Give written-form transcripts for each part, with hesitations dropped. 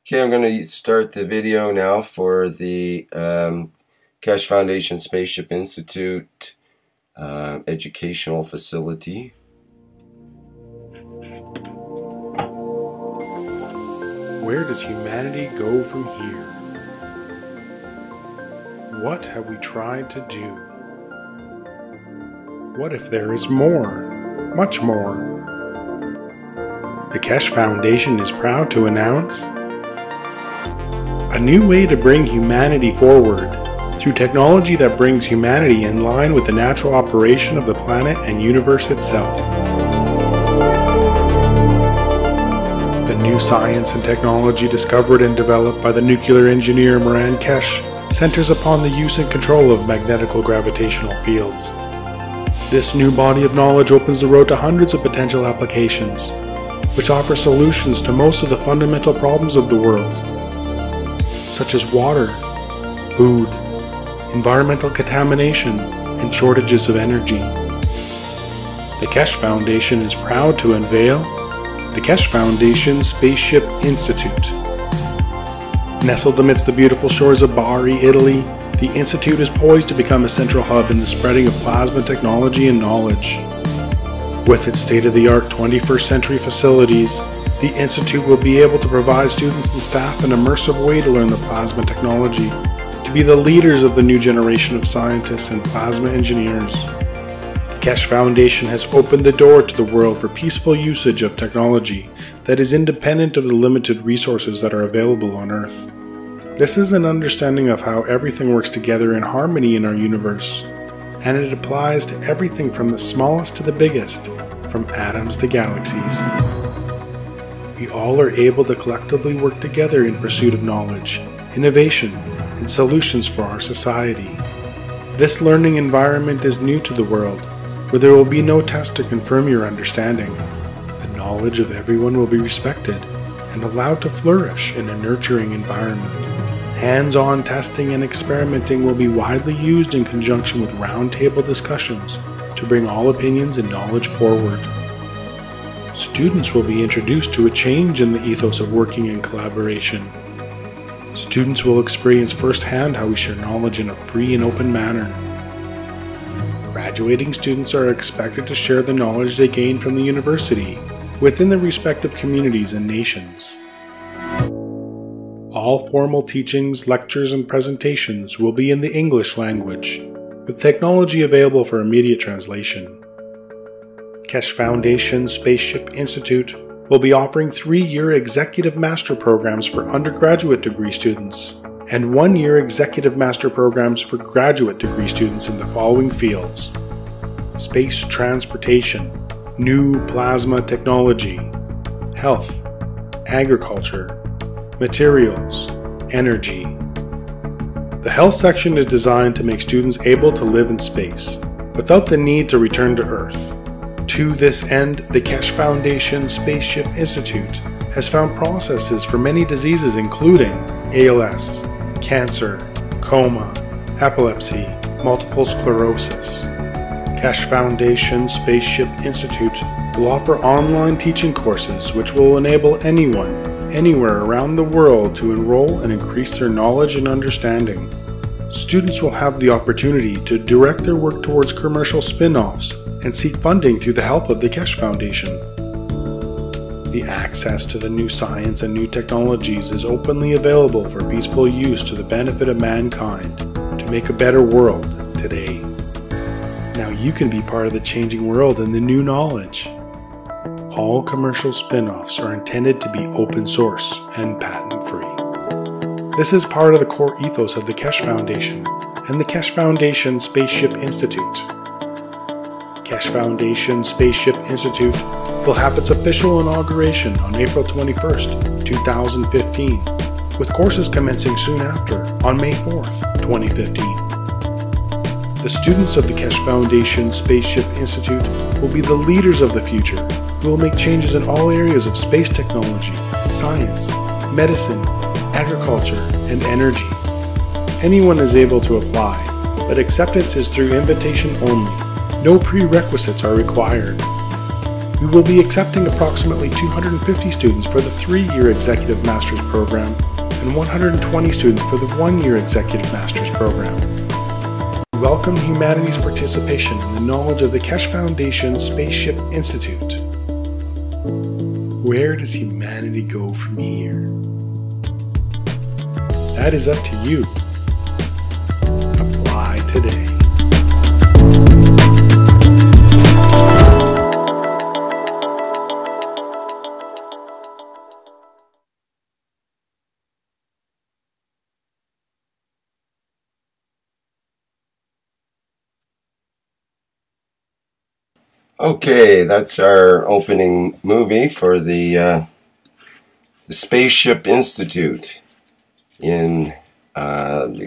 Okay, I'm going to start the video now for the Keshe Foundation Spaceship Institute educational facility. Where does humanity go from here? What have we tried to do? What if there is more, much more? The Keshe Foundation is proud to announce a new way to bring humanity forward through technology that brings humanity in line with the natural operation of the planet and universe itself. The new science and technology discovered and developed by the nuclear engineer Keshe centers upon the use and control of magnetical gravitational fields. This new body of knowledge opens the road to hundreds of potential applications, which offer solutions to most of the fundamental problems of the world, such as water, food, environmental contamination, and shortages of energy. The Keshe Foundation is proud to unveil the Keshe Foundation Spaceship Institute. Nestled amidst the beautiful shores of Bari, Italy, the Institute is poised to become a central hub in the spreading of plasma technology and knowledge. With its state-of-the-art 21st century facilities, the Institute will be able to provide students and staff an immersive way to learn the plasma technology, to be the leaders of the new generation of scientists and plasma engineers. The Keshe Foundation has opened the door to the world for peaceful usage of technology that is independent of the limited resources that are available on Earth. This is an understanding of how everything works together in harmony in our universe, and it applies to everything from the smallest to the biggest, from atoms to galaxies. We all are able to collectively work together in pursuit of knowledge, innovation, and solutions for our society. This learning environment is new to the world, where there will be no test to confirm your understanding. The knowledge of everyone will be respected and allowed to flourish in a nurturing environment. Hands-on testing and experimenting will be widely used in conjunction with roundtable discussions to bring all opinions and knowledge forward. Students will be introduced to a change in the ethos of working in collaboration. Students will experience firsthand how we share knowledge in a free and open manner. Graduating students are expected to share the knowledge they gain from the university within their respective communities and nations. All formal teachings, lectures, and presentations will be in the English language, with technology available for immediate translation. Keshe Foundation Spaceship Institute will be offering 3-year executive master programs for undergraduate degree students and 1-year executive master programs for graduate degree students in the following fields: space transportation, new plasma technology, health, agriculture, materials, energy. The health section is designed to make students able to live in space without the need to return to Earth. To this end, the Keshe Foundation Spaceship Institute has found processes for many diseases including ALS, cancer, coma, epilepsy, multiple sclerosis. Keshe Foundation Spaceship Institute will offer online teaching courses which will enable anyone, anywhere around the world to enroll and increase their knowledge and understanding. Students will have the opportunity to direct their work towards commercial spin-offs and seek funding through the help of the Keshe Foundation. The access to the new science and new technologies is openly available for peaceful use to the benefit of mankind to make a better world today. Now you can be part of the changing world and the new knowledge. All commercial spin-offs are intended to be open source and patent-free. This is part of the core ethos of the Keshe Foundation and the Keshe Foundation Spaceship Institute. Keshe Foundation Spaceship Institute will have its official inauguration on April 21st, 2015, with courses commencing soon after on May 4th, 2015. The students of the Keshe Foundation Spaceship Institute will be the leaders of the future who will make changes in all areas of space technology, science, medicine, agriculture, and energy. Anyone is able to apply, but acceptance is through invitation only. No prerequisites are required. We will be accepting approximately 250 students for the 3-year Executive Master's Program and 120 students for the 1-year Executive Master's Program. We welcome humanities participation in the knowledge of the Keshe Foundation Spaceship Institute. Where does humanity go from here? That is up to you. Apply today. Okay, that's our opening movie for the Spaceship Institute in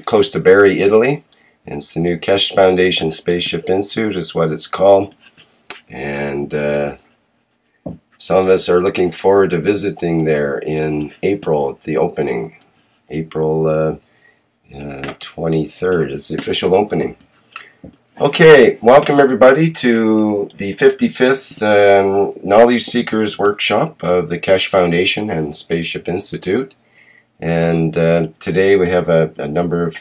close to Bari, Italy. And it's the new Keshe Foundation Spaceship Institute is what it's called. And some of us are looking forward to visiting there in April at the opening. April 23rd is the official opening. Okay, welcome everybody to the 55th Knowledge Seekers Workshop of the Keshe Foundation and Spaceship Institute. And today we have a number of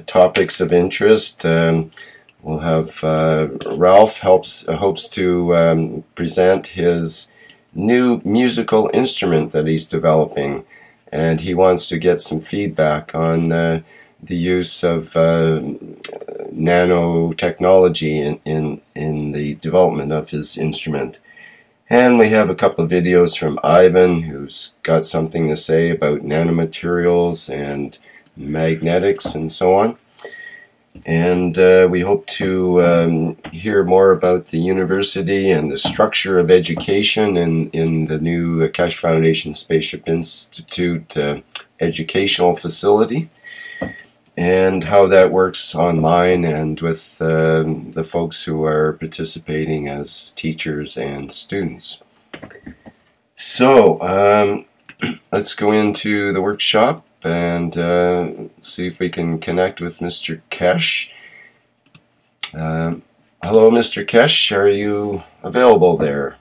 topics of interest. We'll have Ralph hopes to present his new musical instrument that he's developing, and he wants to get some feedback on the use of nanotechnology in the development of his instrument. And we have a couple of videos from Ivan, who's got something to say about nanomaterials and magnetics and so on. And we hope to hear more about the university and the structure of education in the new Keshe Foundation Spaceship Institute educational facility, and how that works online and with the folks who are participating as teachers and students. So let's go into the workshop and see if we can connect with Mr. Keshe. Hello, Mr. Keshe. Are you available there?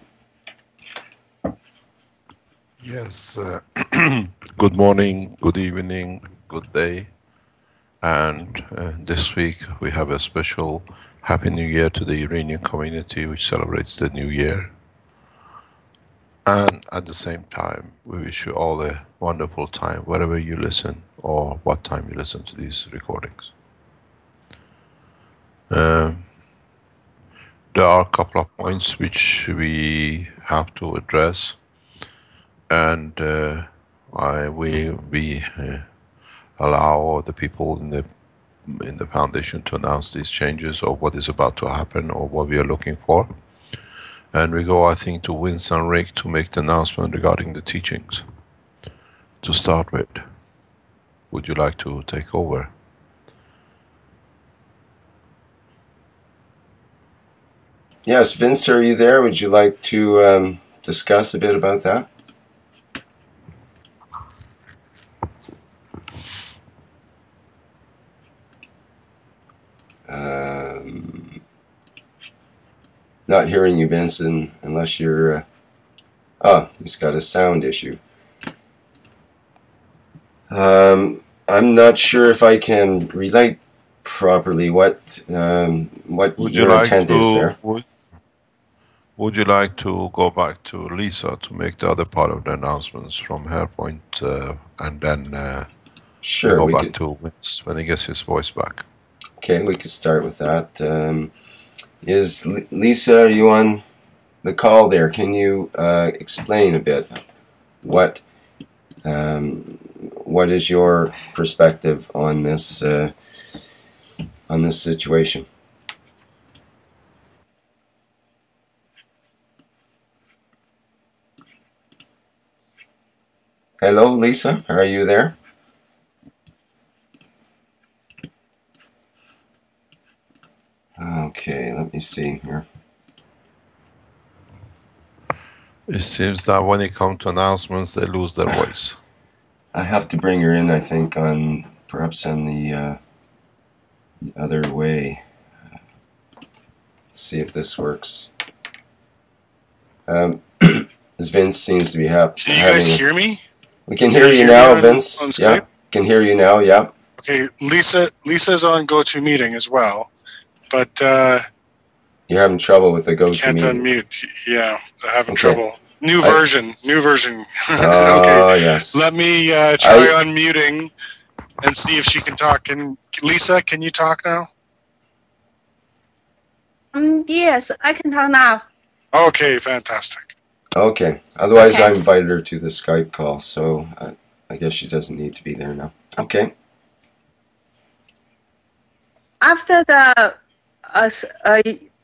Yes. Good morning, good evening, good day. And this week we have a special Happy New Year to the Iranian community, which celebrates the New Year. And at the same time, we wish you all a wonderful time wherever you listen or what time you listen to these recordings. There are a couple of points which we have to address, and we allow the people in the foundation to announce these changes or what is about to happen or what we are looking for. And we go, I think, to Winston Rick to make the announcement regarding the teachings. To start with, would you like to take over? Yes, Vince, are you there? Would you like to discuss a bit about that? Not hearing you, Vince, unless you're... oh, he's got a sound issue. I'm not sure if I can relate properly what your intent is there. Would you like to go back to Lisa to make the other part of the announcements from her point, and then sure, we go back to Vince when he gets his voice back? Okay, we could start with that. Is Lisa, are you on the call there? Can you explain a bit what is your perspective on this situation? Hello, Lisa, are you there? Okay, let me see here. It seems that when it comes to announcements, they lose their voice. I have to bring her in, I think, perhaps on the other way. Let's see if this works. As Vince seems to be having. Can you guys hear me? We can hear you now, Vince. On Skype? Yeah, can hear you now. Yeah. Okay, Lisa's on GoToMeeting as well, but you're having trouble with the GoToMeeting. Can't unmute. Yeah, I'm having trouble. New version. Okay. Yes. Let me try unmuting and see if she can talk. Lisa, can you talk now? Yes, I can talk now. Okay, fantastic. Okay. Otherwise, I invited her to the Skype call, so I guess she doesn't need to be there now. Okay. After the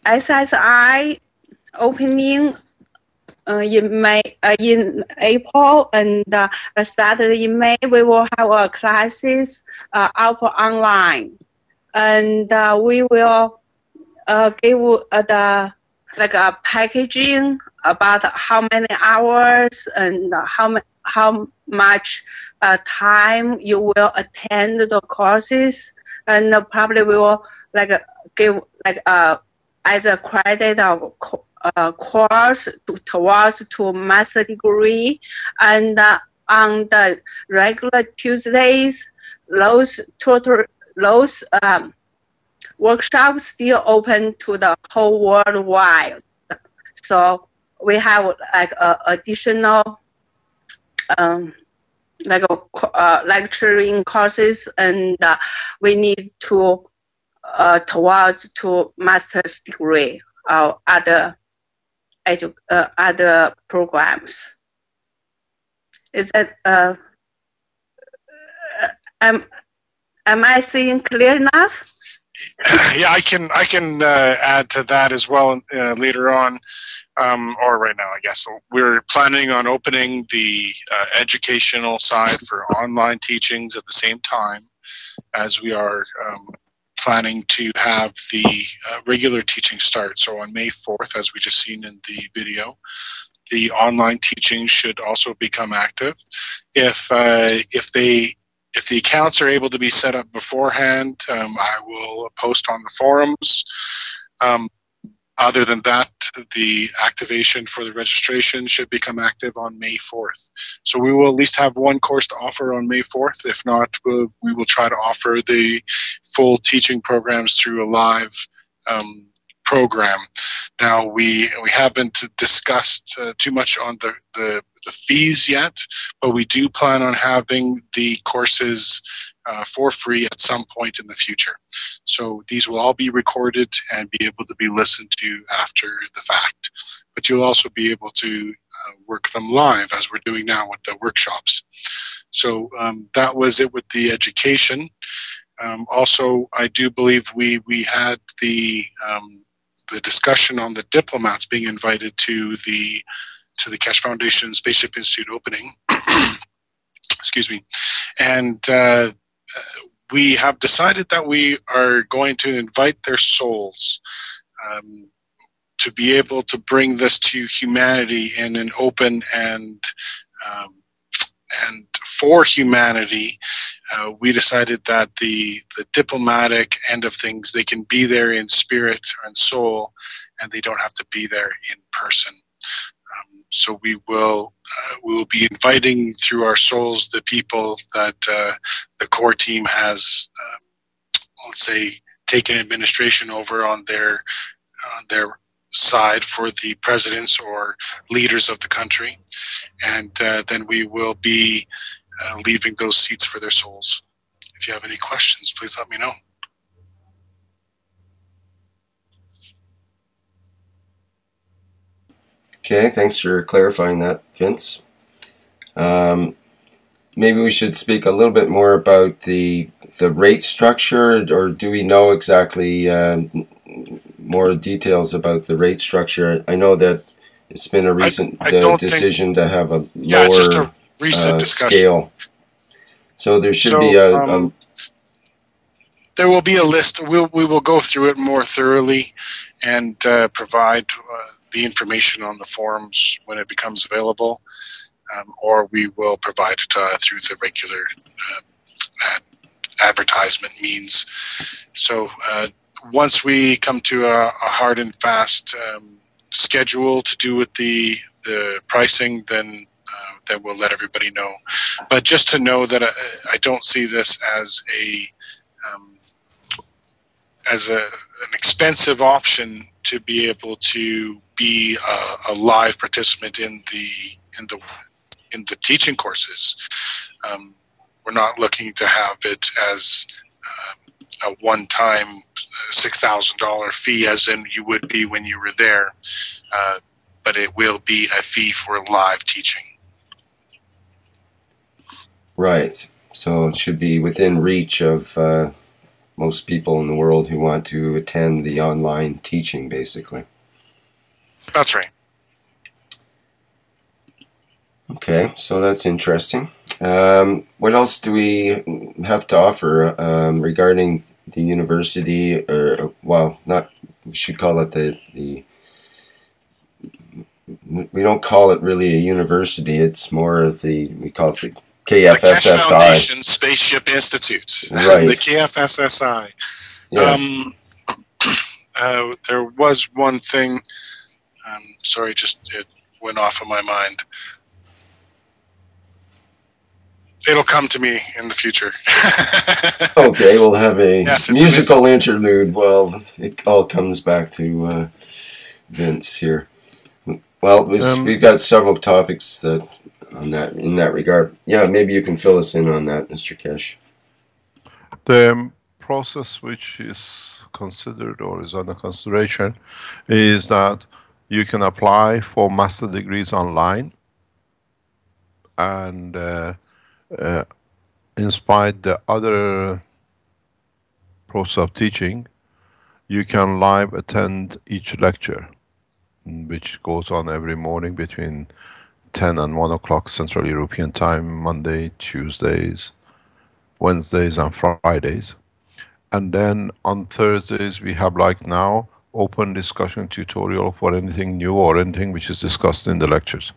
SSI opening in April and started in May, we will have our classes offer online, and we will give the packaging about how many hours and how much time you will attend the courses, and probably we will give as a credit of course towards to master degree, and on the regular Tuesdays, those workshops still open to the whole worldwide. So we have additional lecturing courses, and we need to towards to master's degree or other programs. Is that am I saying clear enough? Yeah, I can add to that as well later on, or right now, I guess. So we're planning on opening the educational side for online teachings at the same time as we are planning to have the regular teaching start. So on May 4th, as we just seen in the video, the online teaching should also become active. If the accounts are able to be set up beforehand, I will post on the forums. Other than that, the activation for the registration should become active on May 4th. So we will at least have one course to offer on May 4th. If not, we will try to offer the full teaching programs through a live program. Now, we haven't discussed too much on the fees yet, but we do plan on having the courses for free at some point in the future. So these will all be recorded and be able to be listened to after the fact. But you'll also be able to work them live, as we're doing now with the workshops. So that was it with the education. Also, I do believe we had the discussion on the diplomats being invited to the Keshe Foundation Spaceship Institute opening. Excuse me. And we have decided that we are going to invite their souls to be able to bring this to humanity in an open and for humanity. We decided that the diplomatic end of things, they can be there in spirit and soul, and they don't have to be there in person. So we will be inviting through our souls the people that the core team has, let's say, taken administration over on their side for the presidents or leaders of the country, and then we will be leaving those seats for their souls. If you have any questions, please let me know. Okay, thanks for clarifying that, Vince. Maybe we should speak a little bit more about the rate structure, or do we know exactly more details about the rate structure? I know that it's been a recent decision to have a lower scale. So there should be there will be a list. We will go through it more thoroughly and provide the information on the forums when it becomes available, or we will provide it through the regular advertisement means. So once we come to a hard and fast schedule to do with the pricing, then we'll let everybody know. But just to know that I don't see this as an expensive option to be able to be a live participant in the teaching courses. We're not looking to have it as a one-time $6,000 fee, as in you would be when you were there, but it will be a fee for live teaching. Right. So it should be within reach of most people in the world who want to attend the online teaching, basically. That's right. Okay, so that's interesting. What else do we have to offer regarding the university, or well, not, we should call it we don't call it really a university, it's more of we call it the KF The Keshe SSI. Foundation Spaceship Institute. Right. The KF SSI. Yes. There was one thing, sorry, it went off of my mind. It'll come to me in the future. Okay, we'll have a Yes, musical interlude while it all comes back to Vince here. Well, we've got several topics in that regard. Yeah, maybe you can fill us in on that, Mr. Keshe. The process which is considered or is under consideration is that you can apply for master degrees online, and in spite the other process of teaching, you can live attend each lecture, which goes on every morning between 10 and 1 o'clock Central European Time, Monday, Tuesdays, Wednesdays and Fridays. And then on Thursdays we have, like now, open discussion tutorial for anything new or anything which is discussed in the lectures.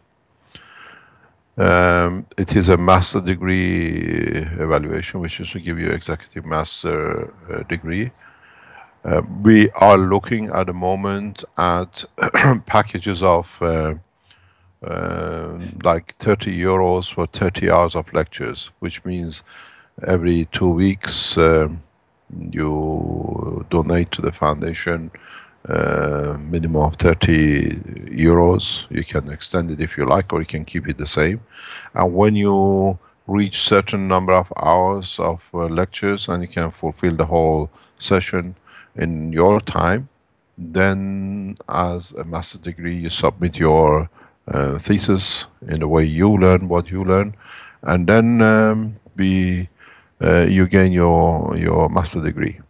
It is a master degree evaluation, which is to give you executive master degree. We are looking at the moment at packages of like €30 for 30 hours of lectures, which means every 2 weeks you donate to the foundation minimum of €30. You can extend it if you like, or you can keep it the same. And when you reach certain number of hours of lectures and you can fulfill the whole session in your time, then as a master degree you submit your thesis in the way you learn what you learn, and then you gain your master degree.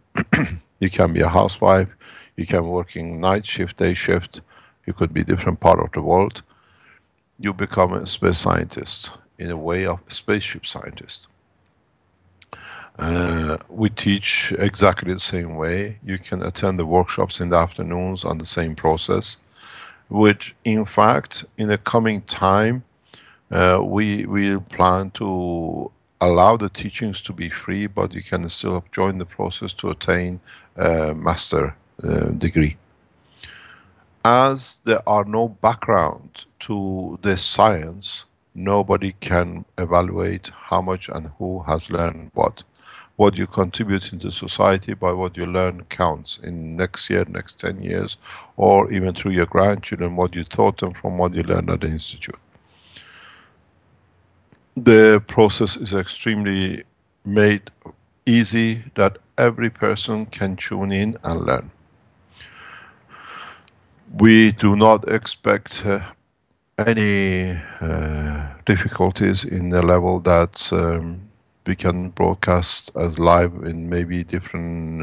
You can be a housewife, you can working night shift, day shift, you could be different part of the world. You become a space scientist, in a way of a spaceship scientist. We teach exactly the same way. You can attend the workshops in the afternoons on the same process, which in fact in the coming time we plan to allow the teachings to be free, but you can still join the process to attain a master degree. As there are no background to this science, nobody can evaluate how much and who has learned what. What you contribute into society by what you learn counts in next year, next 10 years, or even through your grandchildren, what you taught them from what you learned at the institute. The process is extremely made easy that every person can tune in and learn. We do not expect any difficulties in the level that we can broadcast as live in maybe different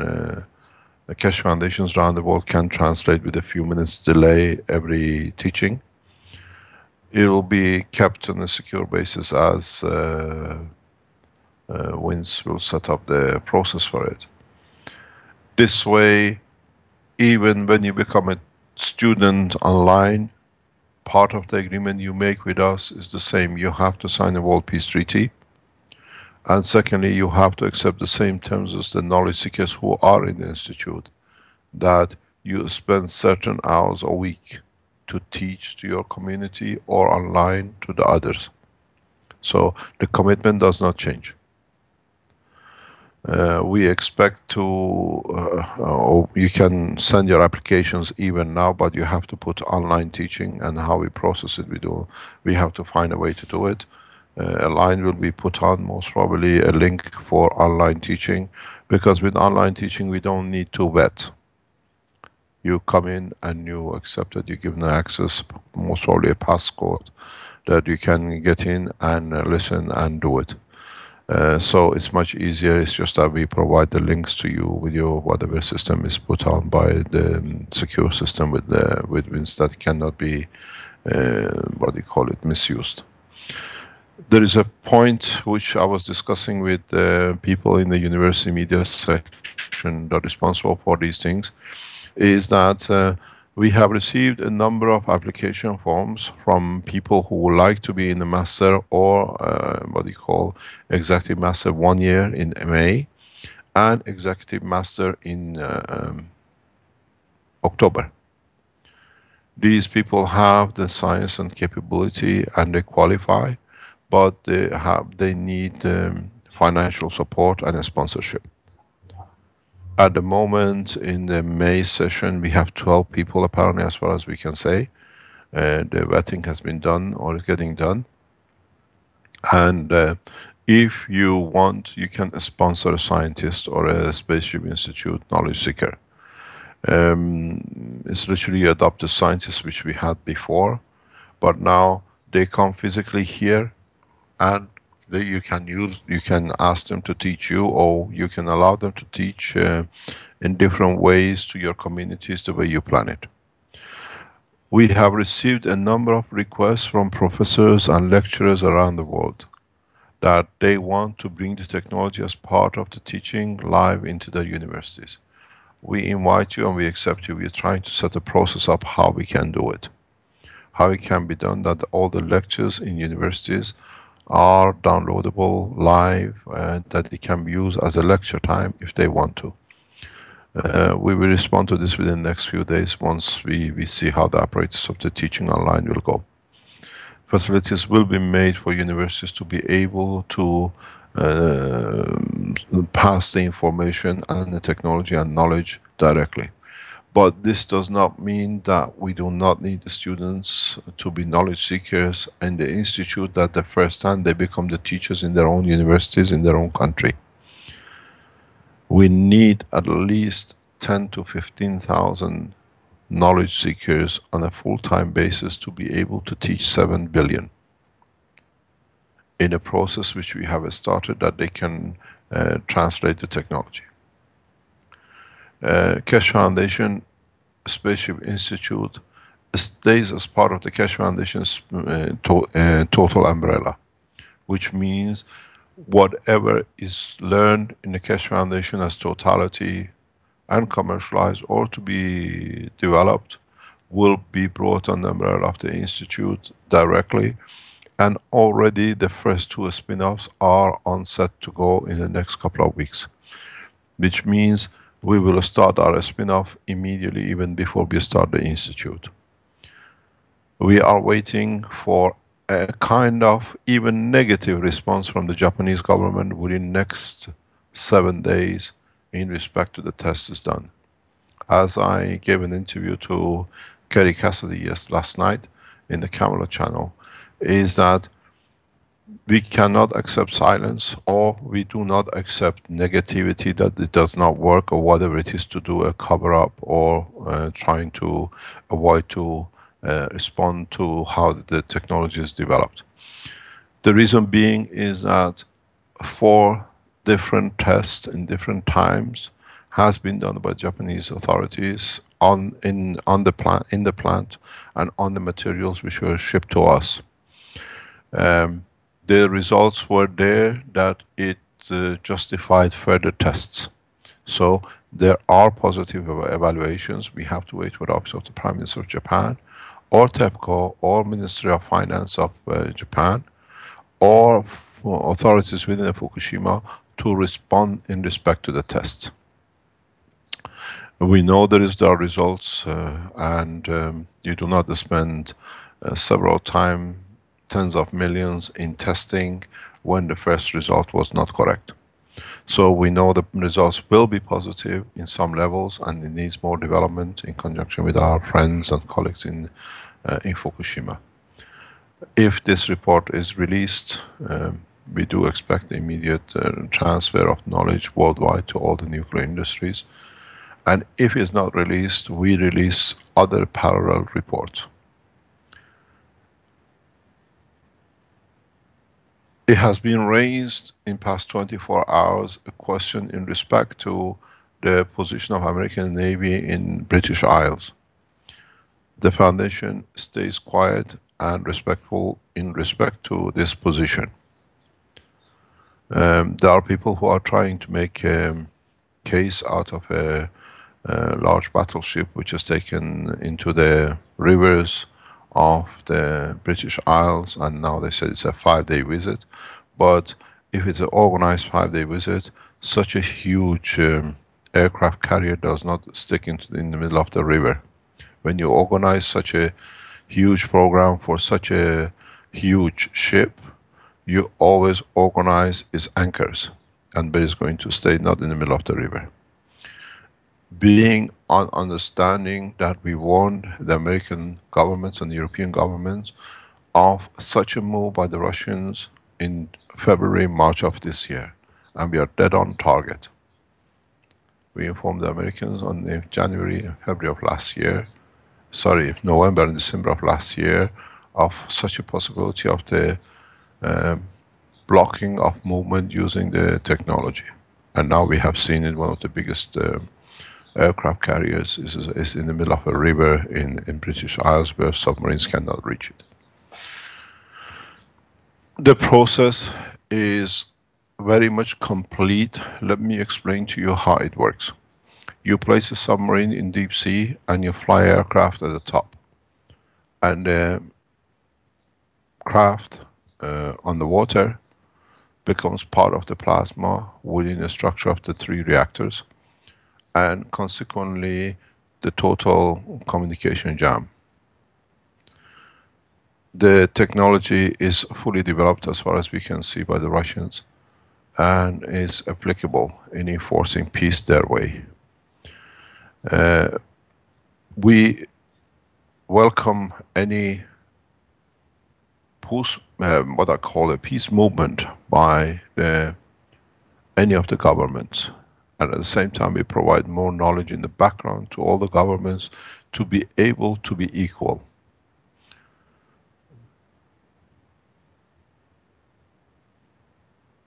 Keshe foundations around the world can translate with a few minutes delay every teaching. It will be kept on a secure basis as Vince will set up the process for it. This way, even when you become a student online, part of the agreement you make with us is the same. You have to sign a World Peace Treaty. And secondly, you have to accept the same terms as the knowledge seekers who are in the institute, that you spend certain hours a week to teach to your community or online to the others. So the commitment does not change. We expect to, or you can send your applications even now, but you have to put online teaching, and how we process it, we have to find a way to do it. A line will be put on, most probably a link for online teaching, because with online teaching we don't need to vet. You come in and you accept it, you give them access, most probably a passcode, that you can get in and listen and do it. So it's much easier. It's just that we provide the links to you with your whatever system is put on by the secure system with which that cannot be what do you call it, misused. There is a point which I was discussing with people in the university media section that are responsible for these things, is that we have received a number of application forms from people who would like to be in the master or what do you call executive master 1 year in MA and executive master in October. These people have the science and capability and they qualify, but they need financial support and a sponsorship. At the moment in the May session we have 12 people apparently, as far as we can say. The vetting has been done or is getting done, and if you want, you can sponsor a scientist or a Spaceship Institute knowledge seeker. It's literally adopted scientists which we had before, but now they come physically here, and you can ask them to teach you, or you can allow them to teach in different ways to your communities the way you plan it. We have received a number of requests from professors and lecturers around the world that they want to bring the technology as part of the teaching live into their universities. We invite you and we accept you. We are trying to set a process up how we can do it. How it can be done, that all the lectures in universities are downloadable live, that it can be used as a lecture time if they want to. We will respond to this within the next few days once we see how the apparatus of the teaching online will go. Facilities will be made for universities to be able to pass the information and the technology and knowledge directly. But this does not mean that we do not need the students to be knowledge seekers in the institute, that the first time they become the teachers in their own universities, in their own country. We need at least 10 to 15,000 knowledge seekers on a full-time basis to be able to teach 7 billion. In a process which we have started, that they can translate the technology. Keshe Foundation Spaceship Institute stays as part of the Keshe Foundation's total umbrella, which means whatever is learned in the Keshe Foundation as totality and commercialized or to be developed will be brought on the umbrella of the Institute directly, and already the first 2 spin-offs are on set to go in the next couple of weeks, which means we will start our spin-off immediately, even before we start the Institute. We are waiting for a kind of even negative response from the Japanese government within next 7 days in respect to the test is done. As I gave an interview to Kerry Cassidy last night in the Camelot channel, is that we cannot accept silence, or we do not accept negativity that it does not work, or whatever it is, to do a cover-up or trying to avoid to respond to how the technology is developed. The reason being is that 4 different tests in different times has been done by Japanese authorities in the plant and on the materials which were shipped to us. The results were there that it justified further tests. So there are positive evaluations. We have to wait for the Office of the Prime Minister of Japan, or TEPCO, or Ministry of Finance of Japan, or authorities within Fukushima to respond in respect to the tests. We know there results, and you do not spend several times tens of millions in testing when the first result was not correct. So we know the results will be positive in some levels, and it needs more development in conjunction with our friends and colleagues in Fukushima. If this report is released, we do expect immediate transfer of knowledge worldwide to all the nuclear industries. And if it's not released, we release other parallel reports. It has been raised in past 24 hours a question in respect to the position of American Navy in British Isles. The Foundation stays quiet and respectful in respect to this position. There are people who are trying to make a case out of a large battleship which is taken into the rivers of the British Isles, and now they said it's a 5-day visit. But if it's an organized 5-day visit, such a huge aircraft carrier does not stick in the middle of the river. When you organize such a huge program for such a huge ship, you always organize its anchors, and but it's going to stay not in the middle of the river. Being on understanding that we warned the American governments and the European governments of such a move by the Russians in February, March of this year, and we are dead on target. We informed the Americans on January and February of last year, sorry, November and December of last year, of such a possibility of the blocking of movement using the technology. And now we have seen it, one of the biggest aircraft carriers is in the middle of a river in British Isles where submarines cannot reach it. The process is very much complete. Let me explain to you how it works. You place a submarine in deep sea and you fly aircraft at the top. And the craft on the water becomes part of the plasma within the structure of the 3 reactors, and consequently the total communication jam. The technology is fully developed as far as we can see by the Russians, and is applicable in enforcing peace their way. We welcome any what I call a peace movement by any of the governments, and at the same time we provide more knowledge in the background to all the governments to be able to be equal.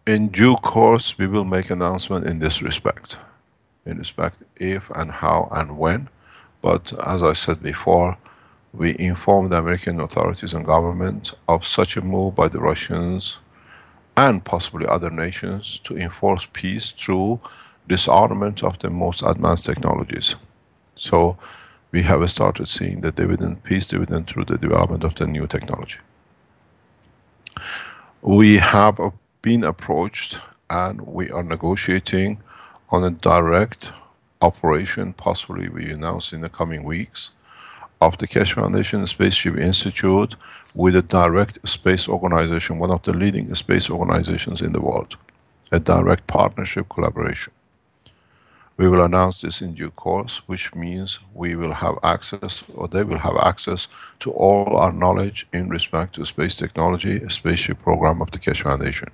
In due course we will make announcement in this respect, if and how and when, but as I said before, we inform the American authorities and government of such a move by the Russians and possibly other nations to enforce peace through disarmament of the most advanced technologies. So we have started seeing the dividend, peace dividend, through the development of the new technology. We have been approached and we are negotiating on a direct operation, possibly we announce in the coming weeks, of the Keshe Foundation Spaceship Institute with a direct space organization, one of the leading space organizations in the world, a direct partnership collaboration. We will announce this in due course, which means we will have access, or they will have access to all our knowledge in respect to space technology, a spaceship program of the Keshe Foundation.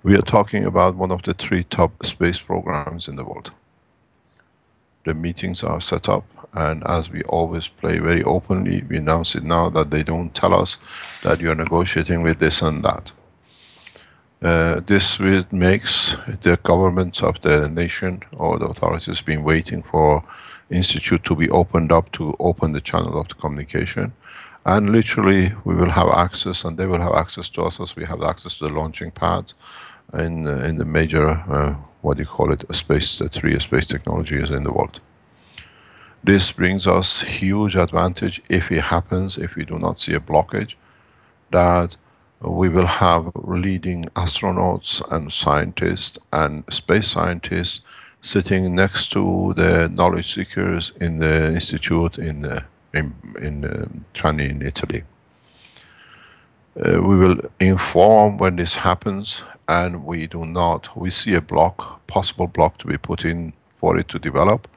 We are talking about one of the 3 top space programs in the world. The meetings are set up, and as we always play very openly, we announce it now that they don't tell us that you are negotiating with this and that. This makes the governments of the nation or the authorities been waiting for institute to be opened up to open the channel of the communication, and literally we will have access, and they will have access to us as we have access to the launching pads in the major what do you call it, space, the 3 space technologies in the world. This brings us huge advantage if it happens, if we do not see a blockage, that we will have leading astronauts and scientists and space scientists sitting next to the knowledge seekers in the institute in Trani in Italy. We will inform when this happens, and we see a possible block to be put in for it to develop.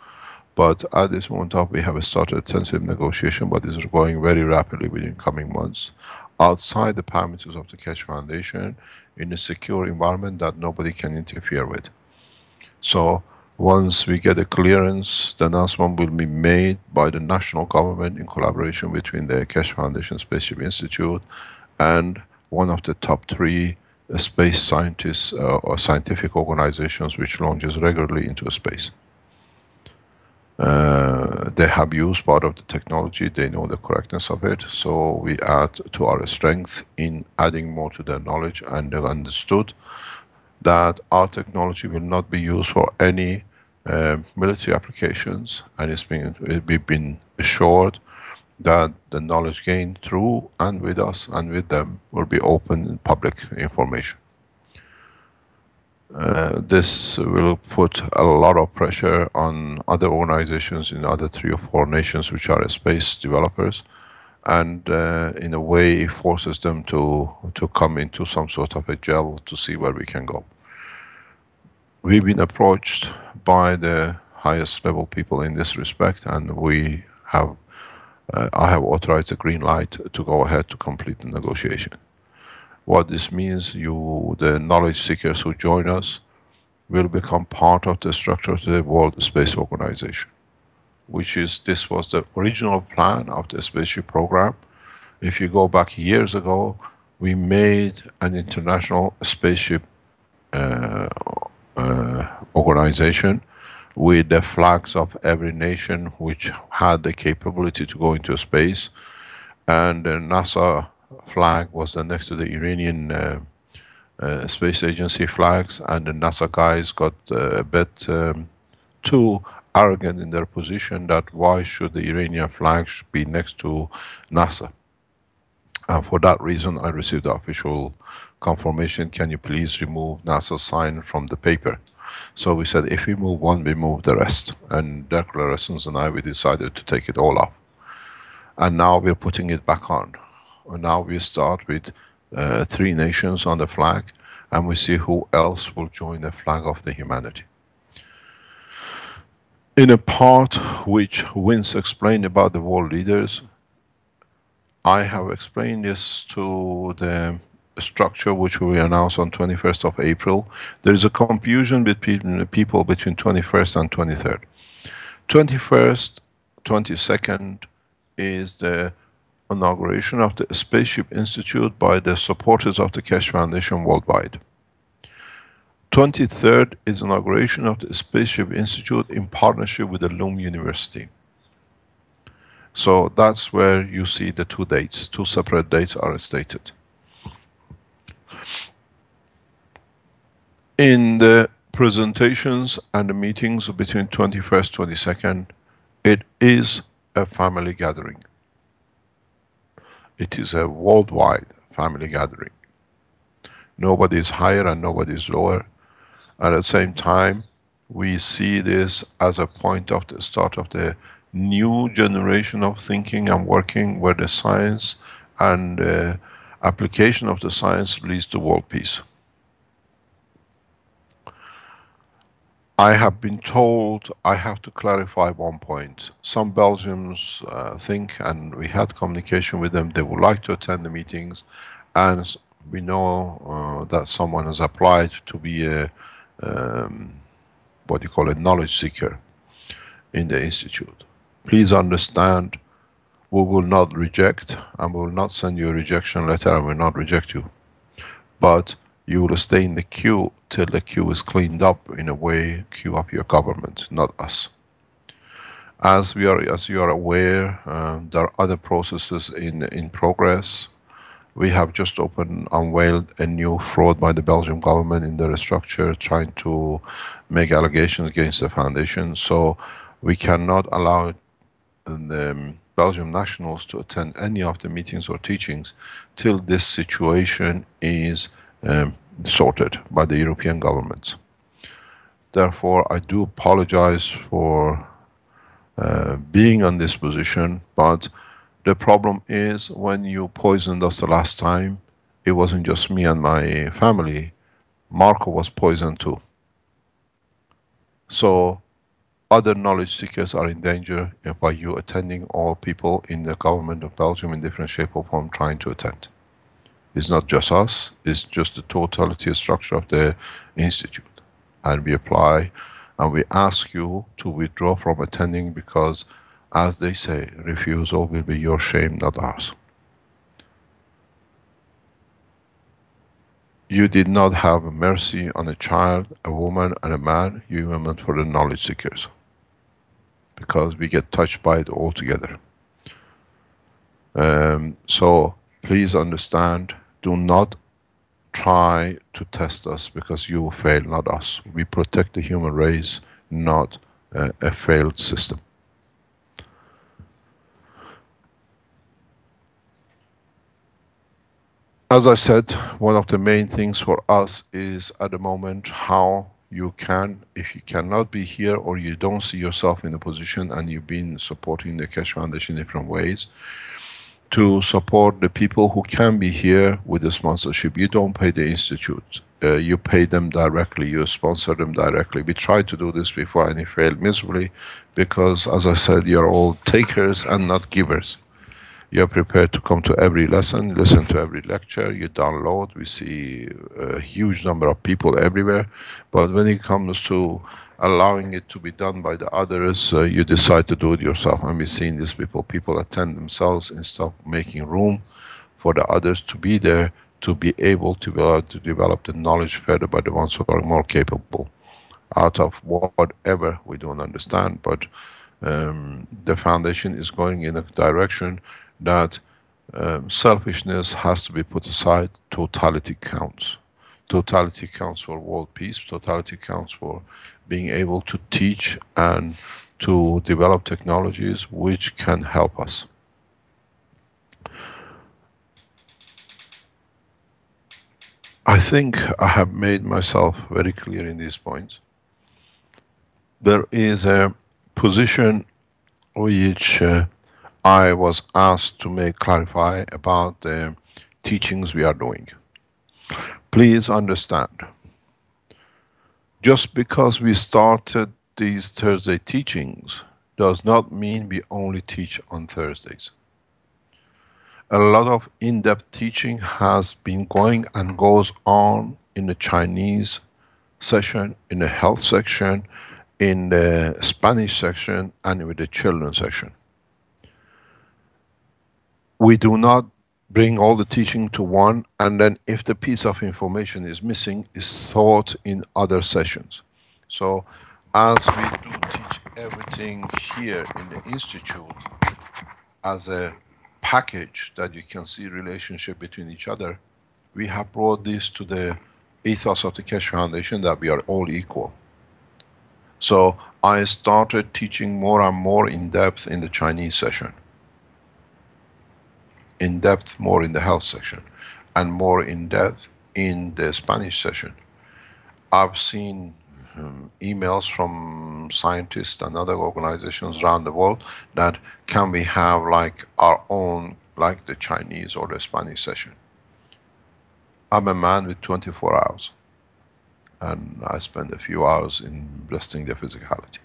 But at this moment we have started intensive negotiation, but this is going very rapidly within coming months, outside the parameters of the Keshe Foundation, in a secure environment that nobody can interfere with. So once we get a clearance, the announcement will be made by the national government in collaboration between the Keshe Foundation Spaceship Institute and one of the top 3 space scientists or scientific organizations which launches regularly into space. They have used part of the technology, they know the correctness of it, so we add to our strength in adding more to their knowledge, and they've understood that our technology will not be used for any military applications, and we've been assured that the knowledge gained through and with us and with them will be open in public information. This will put a lot of pressure on other organizations in other 3 or 4 nations which are space developers, and in a way forces them to come into some sort of a gel to see where we can go. We've been approached by the highest level people in this respect, and I have authorized a green light to go ahead to complete the negotiation. What this means, the knowledge seekers who join us, will become part of the structure of the World Space Organization, this was the original plan of the spaceship program. If you go back years ago, we made an international spaceship organization with the flags of every nation which had the capability to go into space, and the NASA flag was next to the Iranian Space Agency flags, and the NASA guys got a bit too arrogant in their position that why should the Iranian flag be next to NASA. And for that reason I received the official confirmation, can you please remove NASA's sign from the paper. So we said if we move one, we move the rest, and Dirk Lauressens and we decided to take it all off. And now we're putting it back on. And now we start with 3 nations on the flag, and we see who else will join the flag of the humanity. In a part which Vince explained about the world leaders, I have explained this to the structure which we announced on 21st of April. There is a confusion between people between 21st and 23rd. 21st, 22nd is the inauguration of the Spaceship Institute by the supporters of the Keshe Foundation worldwide. 23rd is inauguration of the Spaceship Institute in partnership with the Lund University. So that's where you see the 2 dates, 2 separate dates are stated. In the presentations and the meetings between 21st, 22nd, it is a family gathering. It is a worldwide family gathering. Nobody is higher and nobody is lower. At the same time, we see this as a point of the start of the new generation of thinking and working, where the science and application of the science leads to world peace. I have been told I have to clarify one point. Some Belgians think, and we had communication with them, they would like to attend the meetings, and we know that someone has applied to be a what you call a knowledge seeker in the institute. Please understand, we will not reject, and we will not send you a rejection letter, and we will not reject you. But you will stay in the queue till the queue is cleaned up, in a way, queue up your government, not us. As you are aware, there are other processes in progress. We have just unveiled a new fraud by the Belgian government in their structure, trying to make allegations against the foundation. So we cannot allow the Belgian nationals to attend any of the meetings or teachings till this situation is sorted by the European governments. Therefore, I do apologize for being on this position, but the problem is when you poisoned us the last time, it wasn't just me and my family. Marco was poisoned too. So other knowledge seekers are in danger by you attending, all people in the government of Belgium in different shape or form trying to attend. It's not just us, it's just the totality structure of the institute. And we apply and we ask you to withdraw from attending because, as they say, refusal will be your shame, not ours. You did not have mercy on a child, a woman and a man. You even meant for the knowledge seekers. Because we get touched by it all together. So please understand, do not try to test us because you will fail, not us. We protect the human race, not a failed system. As I said, one of the main things for us is at the moment how you can, if you cannot be here or you don't see yourself in a position and you've been supporting the Keshe Foundation in different ways, to support the people who can be here with the sponsorship. You don't pay the institute, you pay them directly, you sponsor them directly. We tried to do this before and it failed miserably because, as I said, you're all takers and not givers. You're prepared to come to every lesson, listen to every lecture, you download, we see a huge number of people everywhere, but when it comes to allowing it to be done by the others, you decide to do it yourself. And we've seen these people attend themselves instead of making room for the others to be there, to be able to develop the knowledge further by the ones who are more capable. Out of whatever we don't understand, but the foundation is going in a direction that selfishness has to be put aside. Totality counts. Totality counts for world peace. Totality counts for being able to teach and to develop technologies which can help us. I think I have made myself very clear in these points. There is a position which I was asked to clarify about the teachings we are doing. Please understand, just because we started these Thursday teachings does not mean we only teach on Thursdays. A lot of in-depth teaching has been going and goes on in the Chinese session, in the health section, in the Spanish section, and with the children section. We do not bring all the teaching to one, and then if the piece of information is missing, is taught in other sessions. So as we do teach everything here in the institute as a package that you can see relationship between each other, we have brought this to the ethos of the Keshe Foundation, that we are all equal. So I started teaching more and more in depth in the Chinese session, in depth more in the health section, and more in depth in the Spanish session. I've seen emails from scientists and other organizations around the world that can we have like our own, like the Chinese or the Spanish session. I'm a man with 24 hours and I spend a few hours in resting the physicality.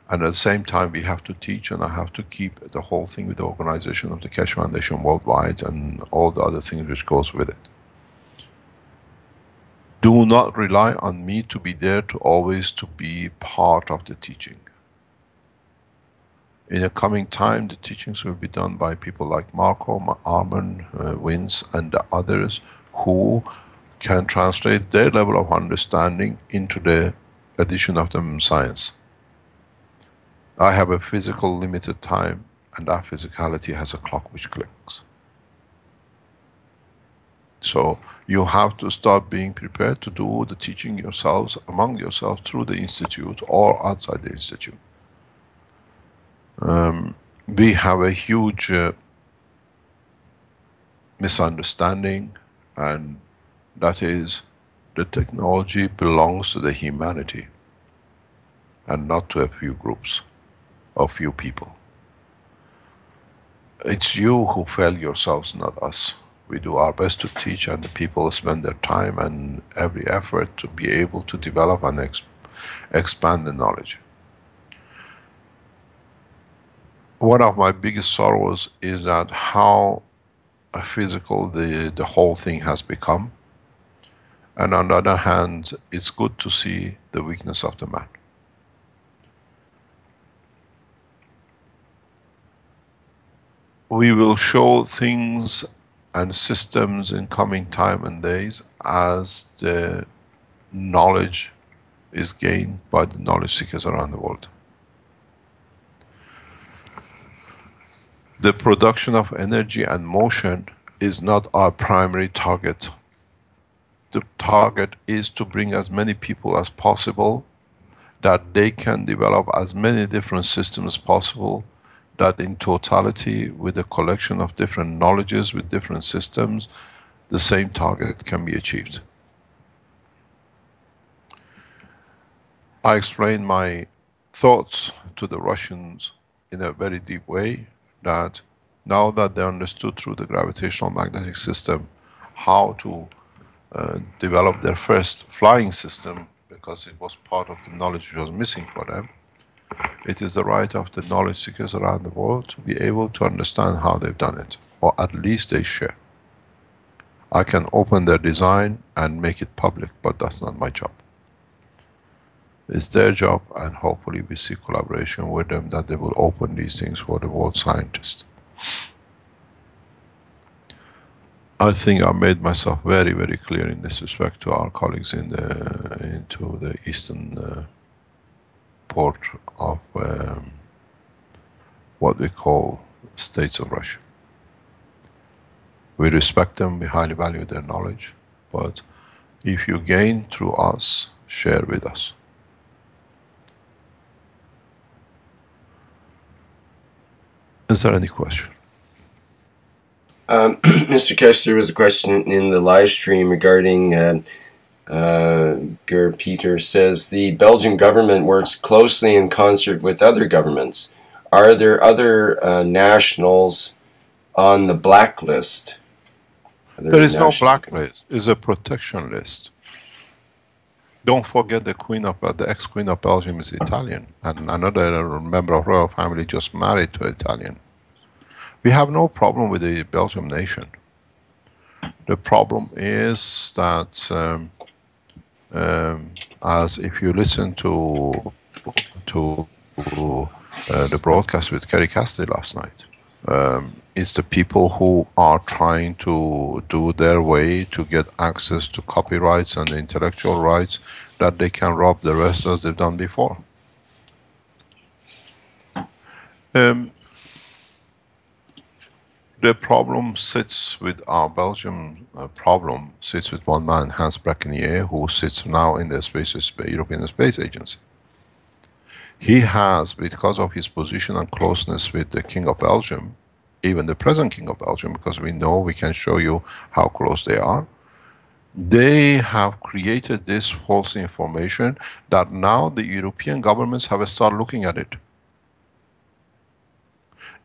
And at the same time we have to teach, and I have to keep the whole thing with the organization of the Keshe Foundation worldwide and all the other things which goes with it. Do not rely on me to be there to always to be part of the teaching. In the coming time, the teachings will be done by people like Marco, Armin, Vince, and the others who can translate their level of understanding into the addition of the science. I have a physical limited time, and that physicality has a clock which clicks. So you have to start being prepared to do the teaching yourselves, among yourselves, through the institute or outside the institute. We have a huge misunderstanding, and that is the technology belongs to the humanity. and not to a few groups or few people. It's you who fail yourselves, not us. We do our best to teach, and the people spend their time and every effort to be able to develop and expand the knowledge. One of my biggest sorrows is that how physical the whole thing has become, and on the other hand, it's good to see the weakness of the man. We will show things and systems in coming time and days as the knowledge is gained by the knowledge seekers around the world. The production of energy and motion is not our primary target. The target is to bring as many people as possible, that they can develop as many different systems as possible, that in totality, with a collection of different knowledges, with different systems, the same target can be achieved. I explained my thoughts to the Russians in a very deep way, that now that they understood through the gravitational magnetic system how to develop their first flying system, because it was part of the knowledge which was missing for them, it is the right of the knowledge seekers around the world to be able to understand how they've done it, or at least they share. I can open their design and make it public, but that's not my job. It's their job, and hopefully we see collaboration with them, that they will open these things for the world scientists. I think I made myself very, very clear in this respect to our colleagues into the eastern port of what we call states of Russia. We respect them, we highly value their knowledge, but if you gain through us, share with us. Is there any question? Mr. Keshe, there was a question in the live stream regarding Ger Peter says the Belgian government works closely in concert with other governments. Are there other nationals on the blacklist? There is no blacklist. It's a protection list. Don't forget the ex-queen of Belgium is Italian, and another member of royal family just married to an Italian. We have no problem with the Belgian nation. The problem is that, as if you listen to the broadcast with Kerry Cassidy last night, it's the people who are trying to do their way to get access to copyrights and intellectual rights, that they can rob the rest as they've done before. The problem sits with our Belgium problem, sits with one man, Hans Brackenier, who sits now in the European Space Agency. He has, because of his position and closeness with the King of Belgium, even the present King of Belgium, because we know, we can show you how close they are, they have created this false information that now the European governments have started looking at it.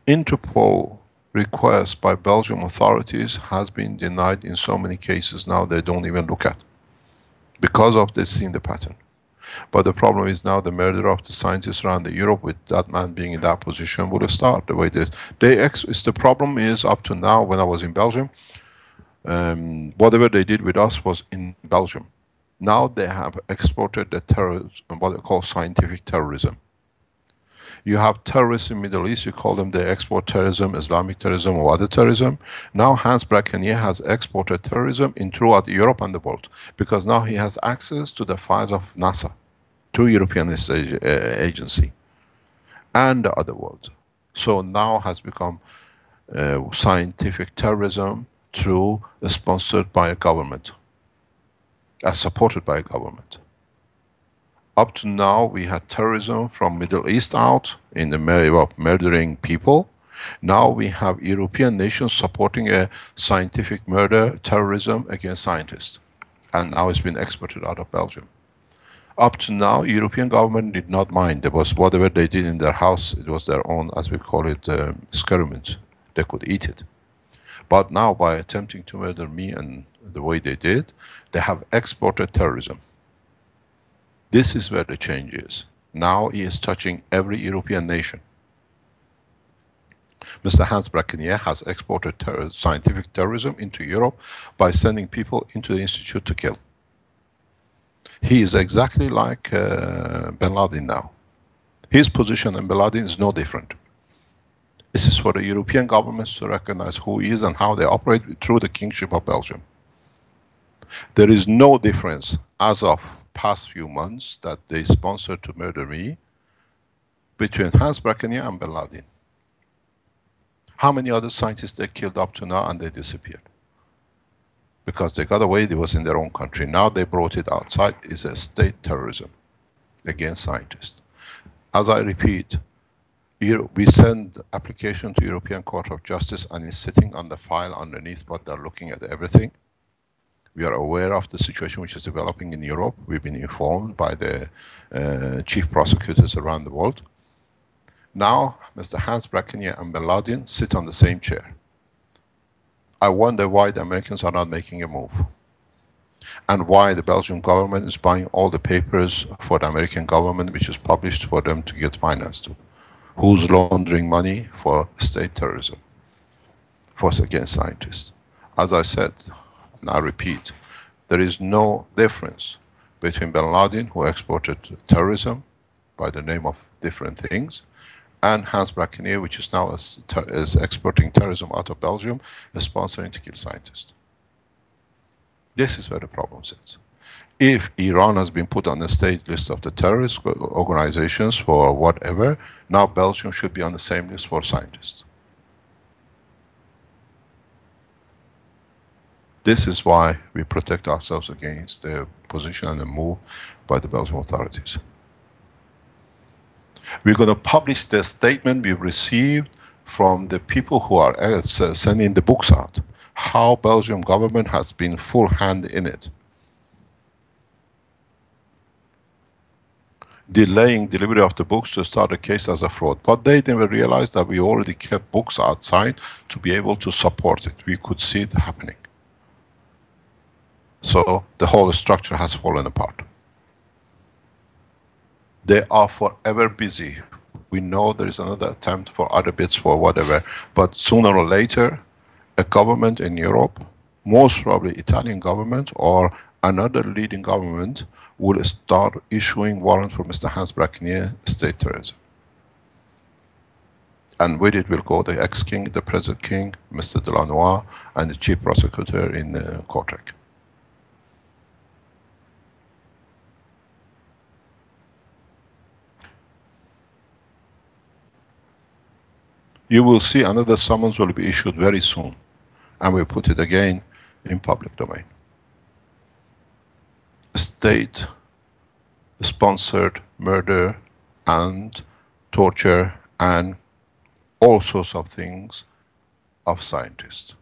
Interpol request by Belgian authorities has been denied in so many cases now they don't even look at, because of they've seen the pattern. But the problem is now the murder of the scientists around the Europe, with that man being in that position, will start the way it is. The problem is, up to now, when I was in Belgium, whatever they did with us was in Belgium. Now they have exported the terrorism, what they call scientific terrorism. You have terrorists in Middle East, you call them, they export terrorism, Islamic terrorism or other terrorism. Now Hans Brackenier has exported terrorism in throughout Europe and the world, because now he has access to the files of NASA, to European agency, and the other world. So now has become scientific terrorism through sponsored by a government, supported by a government. Up to now, we had terrorism from Middle East out in the matter of murdering people. Now we have European nations supporting a scientific murder, terrorism against scientists. And now it's been exported out of Belgium. Up to now, European government did not mind. There was whatever they did in their house, it was their own, as we call it, experiment. They could eat it. But now, by attempting to murder me and the way they did, they have exported terrorism. This is where the change is. Now he is touching every European nation. Mr. Hans Brackenier has exported scientific terrorism into Europe by sending people into the institute to kill. He is exactly like Bin Laden now. His position in Bin Laden is no different. This is for the European governments to recognize who he is and how they operate through the Kingship of Belgium. There is no difference as of past few months that they sponsored to murder me between Hans Brackenier and Bin Laden. How many other scientists they killed up to now and they disappeared? Because they got away, it was in their own country. Now they brought it outside. It's a state terrorism against scientists. As I repeat, we send application to European Court of Justice and it's sitting on the file underneath, but they're looking at everything. We are aware of the situation which is developing in Europe. We've been informed by the chief prosecutors around the world. Now, Mr. Hans Brackenier and Bin Laden sit on the same chair. I wonder why the Americans are not making a move. And why the Belgian government is buying all the papers for the American government which is published for them to get finance to. Who's laundering money for state terrorism? Force against scientists. As I said, and I repeat, there is no difference between Bin Laden, who exported terrorism by the name of different things, and Hans Brackenier, which is now is exporting terrorism out of Belgium, is sponsoring to kill scientists. This is where the problem sits. If Iran has been put on the state list of the terrorist organizations for whatever, now Belgium should be on the same list for scientists. This is why we protect ourselves against the position and the move by the Belgian authorities. We're going to publish the statement we've received from the people who are sending the books out. How Belgian government has been full hand in it. Delaying delivery of the books to start the case as a fraud. But they never realized that we already kept books outside to be able to support it. We could see it happening. So the whole structure has fallen apart. They are forever busy. We know there is another attempt for other bits for whatever, but sooner or later, a government in Europe, most probably Italian government or another leading government, will start issuing warrant for Mr. Hans Brackenier state terrorism. And with it will go the ex-king, the present king, Mr. Delannoy, and the chief prosecutor in Kortrijk. You will see another summons will be issued very soon, and we'll put it again in public domain. State-sponsored murder and torture and all sorts of things of scientists.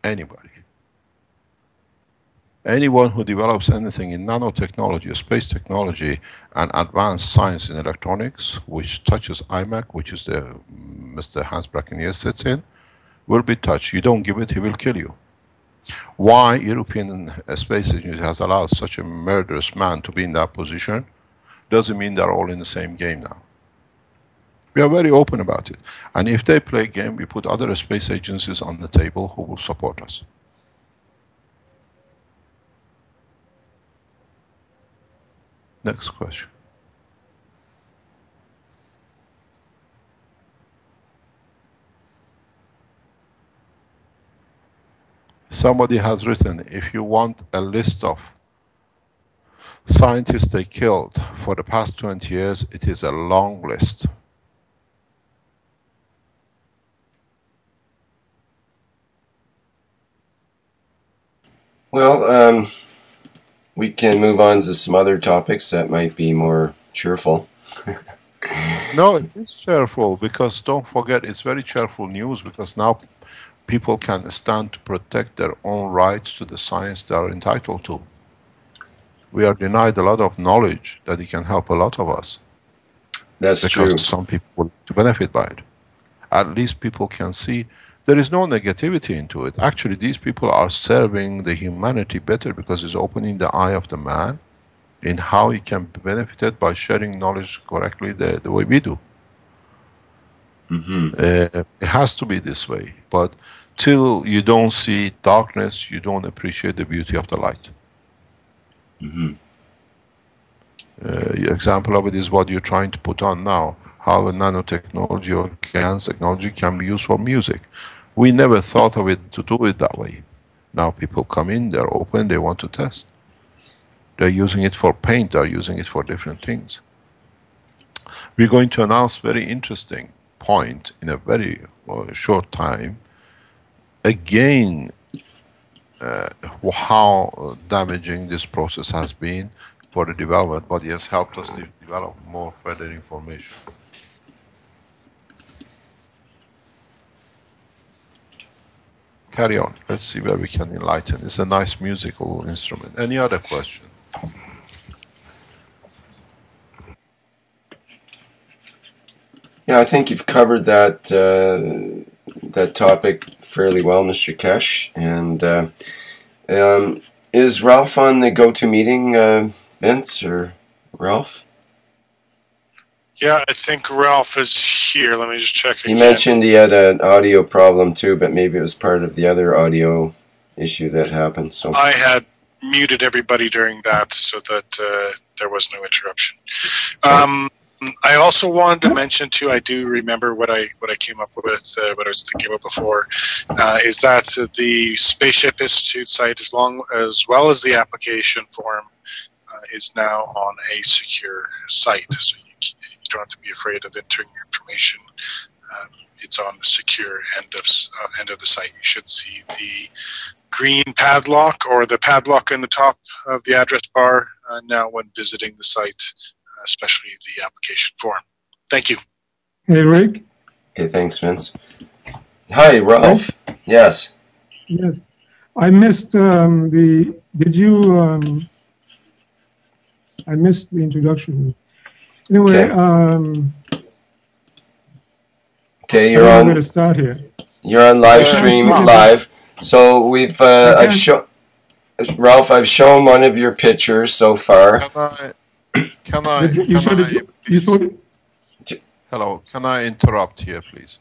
Anybody. Anyone who develops anything in nanotechnology, space technology, and advanced science in electronics, which touches IMAC, which is the Mr. Hans Brackenier sits in, will be touched. You don't give it, he will kill you. Why European Space Agency has allowed such a murderous man to be in that position doesn't mean they're all in the same game now. We are very open about it. And if they play a game, we put other space agencies on the table who will support us. Next question. Somebody has written, if you want a list of scientists they killed for the past 20 years, it is a long list. Well, we can move on to some other topics that might be more cheerful. No, it is cheerful, because don't forget, it's very cheerful news, because now people can stand to protect their own rights to the science they are entitled to. We are denied a lot of knowledge that it can help a lot of us. That's because true. some people will to benefit by it. At least people can see there is no negativity into it. Actually, these people are serving the humanity better because it's opening the eye of the man in how he can be benefited by sharing knowledge correctly the way we do. It has to be this way. But till you don't see darkness, you don't appreciate the beauty of the light. Example of it is what you're trying to put on now, how a nanotechnology or GANS technology can be used for music. We never thought of it to do it that way. Now people come in, they're open, they want to test. They're using it for paint, they're using it for different things. We're going to announce very interesting point in a very short time. Again, how damaging this process has been for the development, but it has helped us to develop more further information. Carry on. Let's see where we can enlighten. It's a nice musical instrument. Any other question? Yeah, I think you've covered that that topic fairly well, Mr. Keshe. And is Ralph on the go-to meeting, Vince, or Ralph? Yeah, I think Ralph is here. Let me just check again. He mentioned he had an audio problem too, but maybe it was part of the other audio issue that happened. So I had muted everybody during that so that there was no interruption. I also wanted to mention too. I do remember what I came up with, what I was thinking about before, is that the Spaceship Institute site, as well as the application form, is now on a secure site. So you don't have to be afraid of entering your information. It's on the secure end of the site. You should see the green padlock or the padlock in the top of the address bar now when visiting the site, especially the application form. Thank you. Hey, Rick. Okay, thanks, Vince. Hi, Ralph. Yes. Yes. I missed I missed the introduction. Anyway, okay, you're on. Where to start here? You're on live stream live. So we've I've shown Ralph. I've shown one of your pictures so far. Hello, can I interrupt here, please?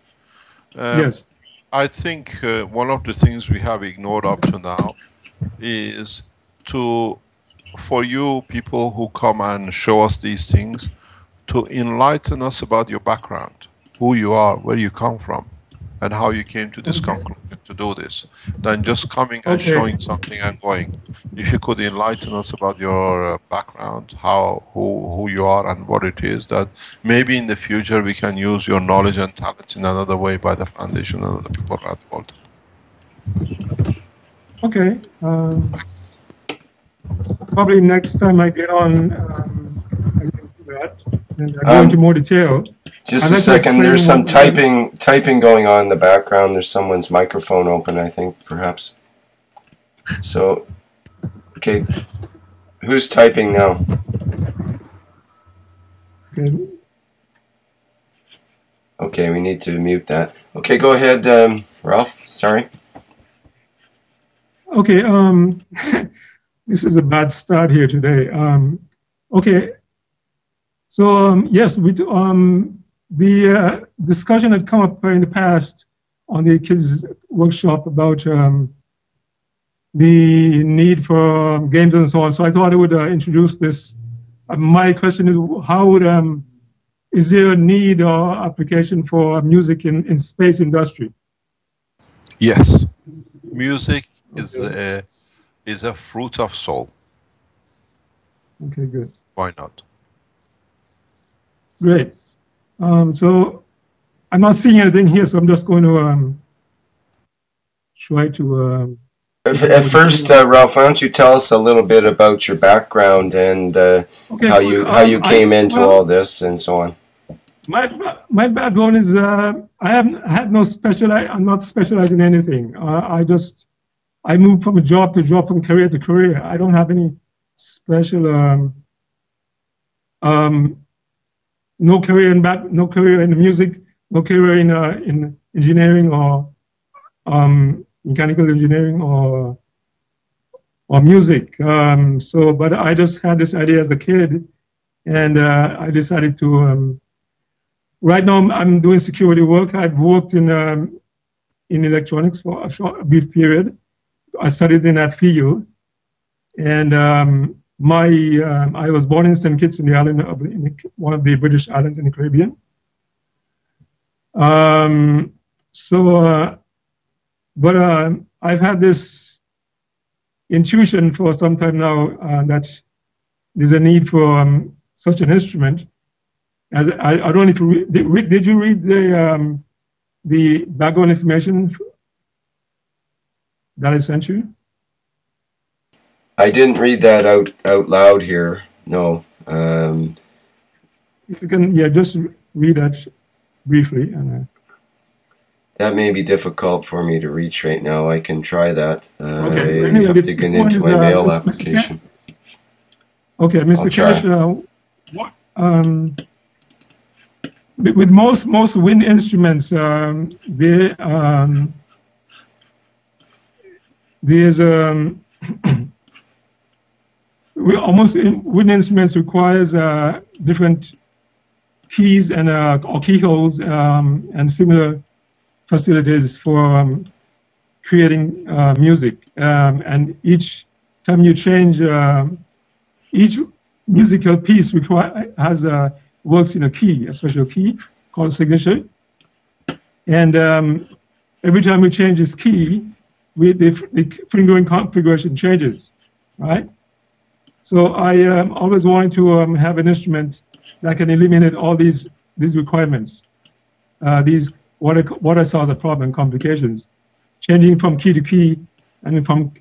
Yes. I think one of the things we have ignored up to now is for you people who come and show us these things, to enlighten us about your background, who you are, where you come from, and how you came to this conclusion to do this, than just coming and showing something and going. If you could enlighten us about your background, who you are and what it is, that maybe in the future we can use your knowledge and talents in another way by the foundation and other people around the world. Okay. Probably next time I get on, I can do that and go into more detail. Just a second, there's some typing going on in the background. There's someone's microphone open, I think, perhaps. So, okay, who's typing now? Okay, we need to mute that. Okay, go ahead, Ralph, sorry. Okay, this is a bad start here today. Okay, so yes, we do, the discussion had come up in the past on the kids workshop about the need for games and so on. So I thought I would introduce this. My question is, how would is there a need or application for music in space industry? Yes, music is a fruit of soul. Okay, good. Why not? Great. So I'm not seeing anything here, so I'm just going to try to. At first, Ralph, why don't you tell us a little bit about your background and how you came into all this and so on. My background is I'm not specialized in anything. I moved from job to job, from career to career. I don't have any special no career in music, no career in engineering or mechanical engineering or music. But I just had this idea as a kid, and I decided to. Right now, I'm doing security work. I've worked in electronics for a brief period. I studied in that field, and I was born in St. Kitts in the island one of the British islands in the Caribbean. But I've had this intuition for some time now that there's a need for such an instrument. As I don't know if you read, did you read the background information that I sent you? I didn't read that out loud here. No. If you can, yeah, just read that briefly. And, that may be difficult for me to reach right now. I can try that. Okay. I have to get into my mail application. Okay, Mr. Keshe, with most wind instruments, there's wind instruments requires different keys and or keyholes and similar facilities for creating music. And each time you change, each musical piece works in a key, a special key called signature. And every time we change this key, the fingering configuration changes, right? So I always wanted to have an instrument that can eliminate all these requirements, what I saw as a problem, complications, changing from key to key and from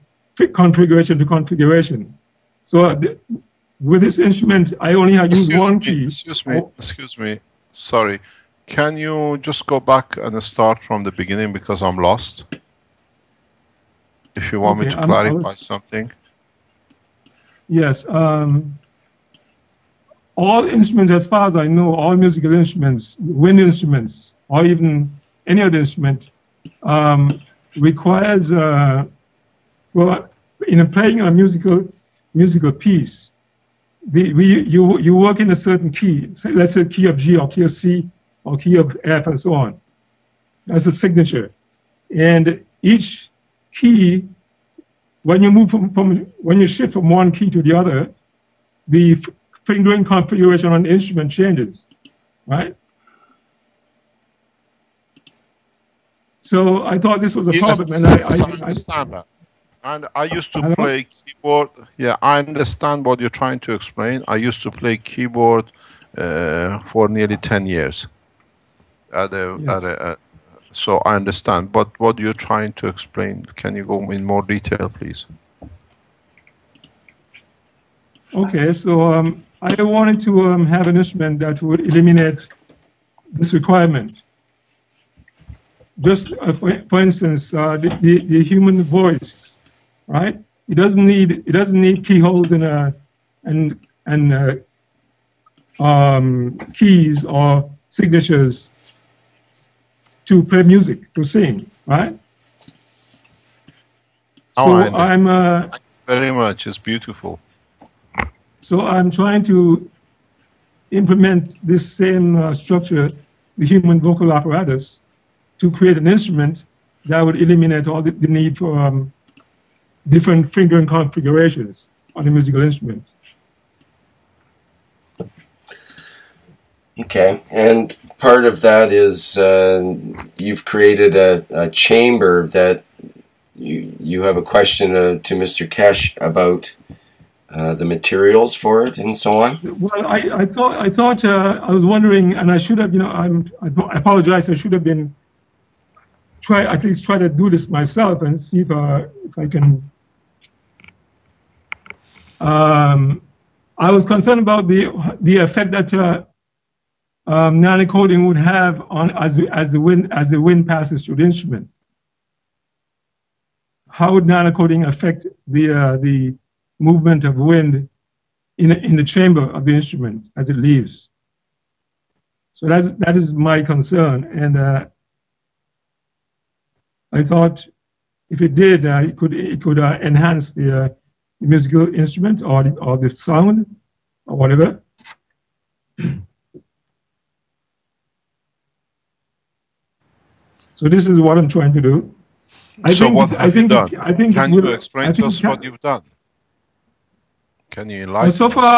configuration to configuration. So with this instrument, I only have used one key. Excuse me. Sorry. Can you just go back and start from the beginning because I'm lost? If you want me to clarify something. Yes. All instruments, as far as I know, all musical instruments, wind instruments, or even any other instrument, requires in playing a musical piece, you work in a certain key. Let's say key of G or key of C or key of F and so on. That's a signature, and each key, when you move when you shift from one key to the other, the fingering configuration on the instrument changes, right? So I thought this was a problem, and I understand that. And I used to play keyboard. Yeah, I understand what you're trying to explain. I used to play keyboard for nearly 10 years. So I understand. But what you're trying to explain, can you go in more detail, please? Okay, so I wanted to have an instrument that would eliminate this requirement. Just for instance, the human voice, right? It doesn't need keyholes and keys or signatures to play music, to sing, right? So I'm very much. It's beautiful. So I'm trying to implement this same structure, the human vocal apparatus, to create an instrument that would eliminate all the need for different fingering configurations on the musical instrument. Okay, and part of that is you've created a chamber that you have a question to Mr. Keshe about the materials for it and so on. Well, I thought I was wondering, and I should have, I apologize. I should have been at least try to do this myself and see if I can. I was concerned about the effect that nanocoating would have on as the wind passes through the instrument. How would nanocoating affect the movement of wind in the chamber of the instrument as it leaves. So that is my concern, and I thought if it did, it could enhance the musical instrument or the sound or whatever. So this is what I'm trying to do. What have you done? Can you explain to us what you've done? Can you enlighten us? So far,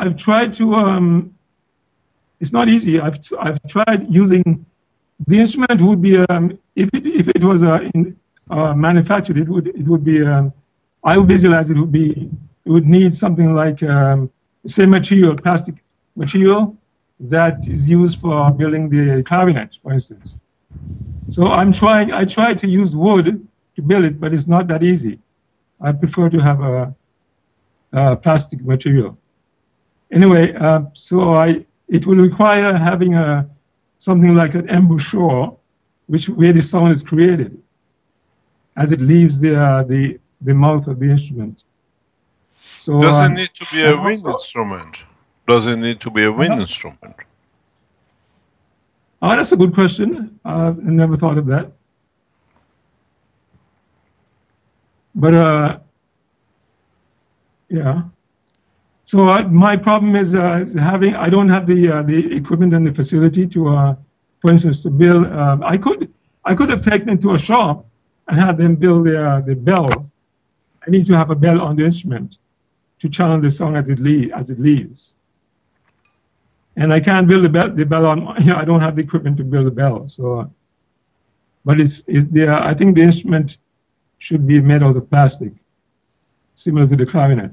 I've tried to. It's not easy. I've tried using the instrument. Would be if it was manufactured, it would be. I would visualize it would need something like the same material, plastic material that is used for building the clarinet, for instance. So I try to use wood to build it, but it's not that easy. I prefer to have a plastic material. Anyway, it will require having something like an embouchure, where the sound is created as it leaves the mouth of the instrument. So does it need to be a wind instrument? Does it need to be a wind instrument? Oh, that's a good question. I never thought of that. But yeah. So my problem is I don't have the equipment and the facility to, for instance, to build. I could have taken it to a shop and have them build the bell. I need to have a bell on the instrument to channel the sound as it leaves. And I can't build the bell on. I don't have the equipment to build a bell. So, but I think the instrument should be made out of plastic, similar to the clarinet.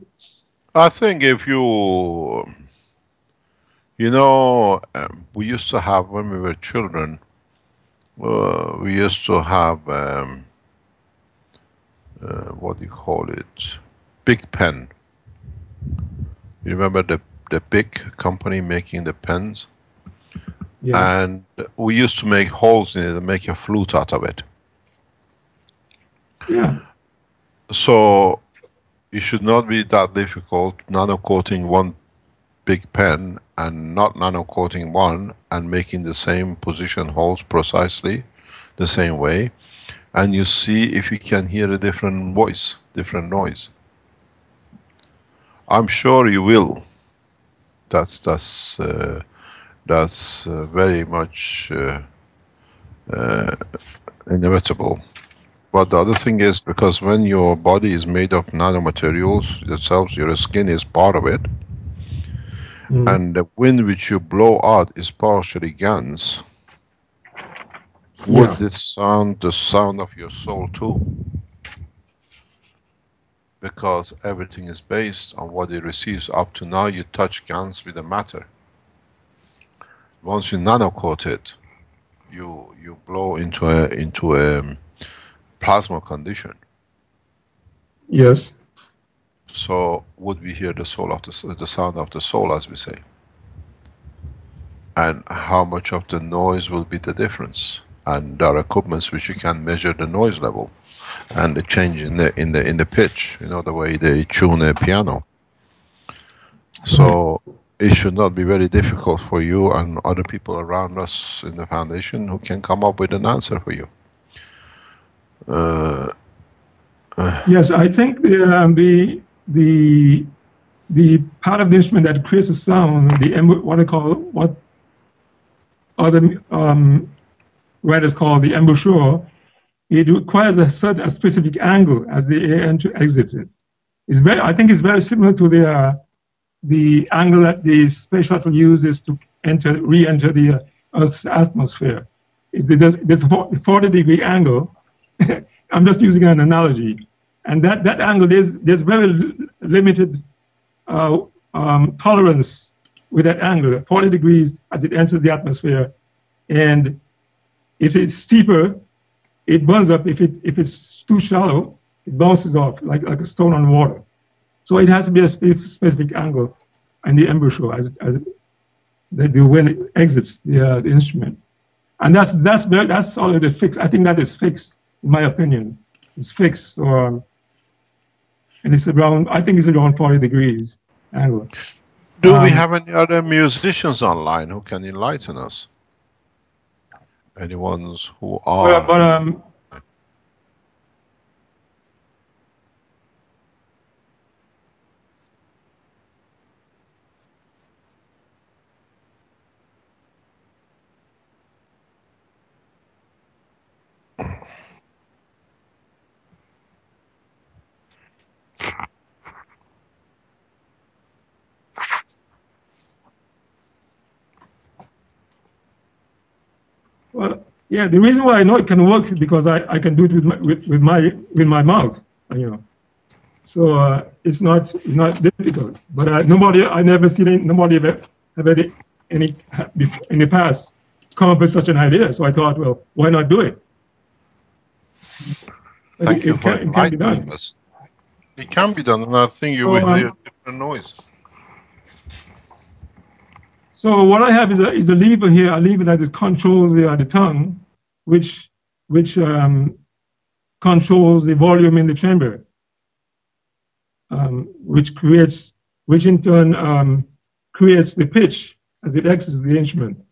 I think if we used to have, when we were children, we used to have, what do you call it, big pen. You remember the big company making the pens? Yeah. And we used to make holes in it and make a flute out of it. Yeah. So it should not be that difficult nano-coating one big pen and not nano-coating one and making the same position holes precisely the same way, and you see if you can hear a different voice, different noise. I'm sure you will. That's very much inevitable. But the other thing is, because when your body is made of nanomaterials itself, your skin is part of it, and the wind which you blow out is partially GANS. Would this sound the sound of your soul too? Because everything is based on what it receives. Up to now, you touch GANS with the matter. Once you nano-coat it, you blow into a plasma condition. Yes. So would we hear the soul of the sound of the soul, as we say? And how much of the noise will be the difference? And there are equipments which you can measure the noise level and the change in the pitch. You know, the way they tune a piano. So it should not be very difficult for you and other people around us in the foundation who can come up with an answer for you. Yes, I think the part of the instrument that creates the sound, what other writers call the embouchure, it requires a specific angle as the air exits it. I think it's very similar to the angle that the space shuttle uses to re-enter the Earth's atmosphere. There's a 40-degree angle. I'm just using an analogy, and that angle, there's very limited tolerance with that angle, 40 degrees as it enters the atmosphere, and if it's steeper, it burns up. If it's too shallow, it bounces off like a stone on water. So it has to be a specific angle, and the embouchure when it exits the instrument, and that's already fixed. I think that is fixed. In my opinion, it's fixed. and it's around, I think it's around 40 degrees angle. Do we have any other musicians online who can enlighten us? Anyone who are... Well, yeah, the reason why I know it can work is because I can do it with my mouth, you know. So it's not difficult. But I never seen nobody have had any in the past come up with such an idea. So I thought, well, why not do it? Thank you for enlightening us. It can be done, and I think you will hear different noise. So what I have is a lever here, a lever that controls the tongue, which controls the volume in the chamber, which in turn creates the pitch as it exits the instrument.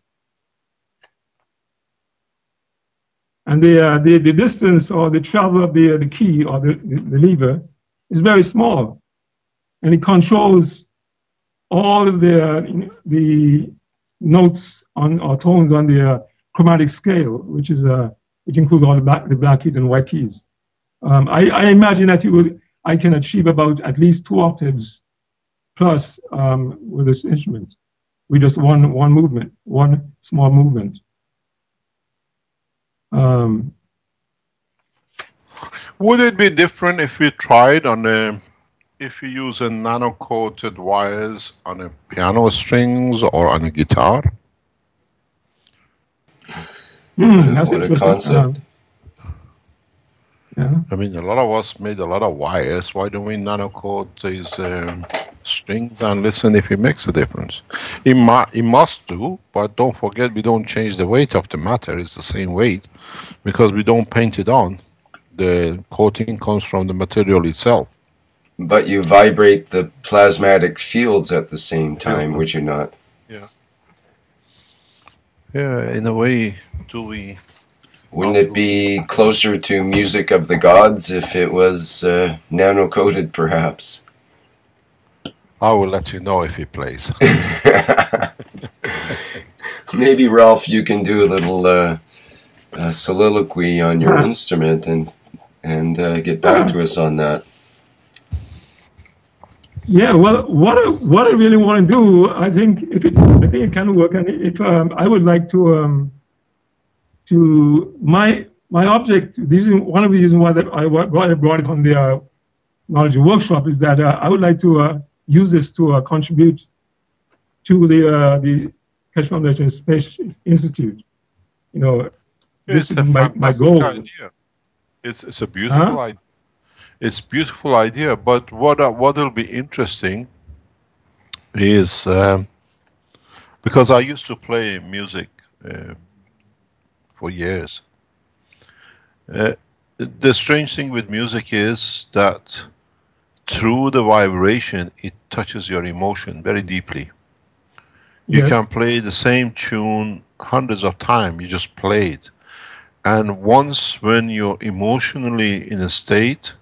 And the distance or the travel of the key or the lever is very small, and it controls all of the notes or tones on the chromatic scale, which includes all the black keys and white keys. I imagine that I can achieve about at least 2 octaves plus with this instrument, with just one movement, one small movement. Would it be different if we tried on if you use a nano-coated wires on a piano strings or on a guitar? That's what a concept. Yeah. I mean, a lot of us made a lot of wires. Why don't we nano-coat these strings and listen if it makes a difference? It must do, but don't forget we don't change the weight of the matter. It's the same weight because we don't paint it on. The coating comes from the material itself. But you vibrate the plasmatic fields at the same time, would you not? Yeah. Yeah, in a way, do we... Wouldn't it be closer to music of the gods if it was nano-coated, perhaps? I will let you know if he plays. Maybe, Ralph, you can do a little soliloquy on your instrument and get back to us on that. Yeah, well, what I really want to do, I think it can work, and if I would like to my object. This is one of the reasons why I brought it on the knowledge workshop, is that I would like to use this to contribute to the Keshe Foundation Space Institute. You know, this is my goal. Idea. It's a beautiful idea. It's a beautiful idea, but what will be interesting is because I used to play music for years. The strange thing with music is that through the vibration, it touches your emotion very deeply. You can play the same tune hundreds of times. You just play it, and once when you're emotionally in a state,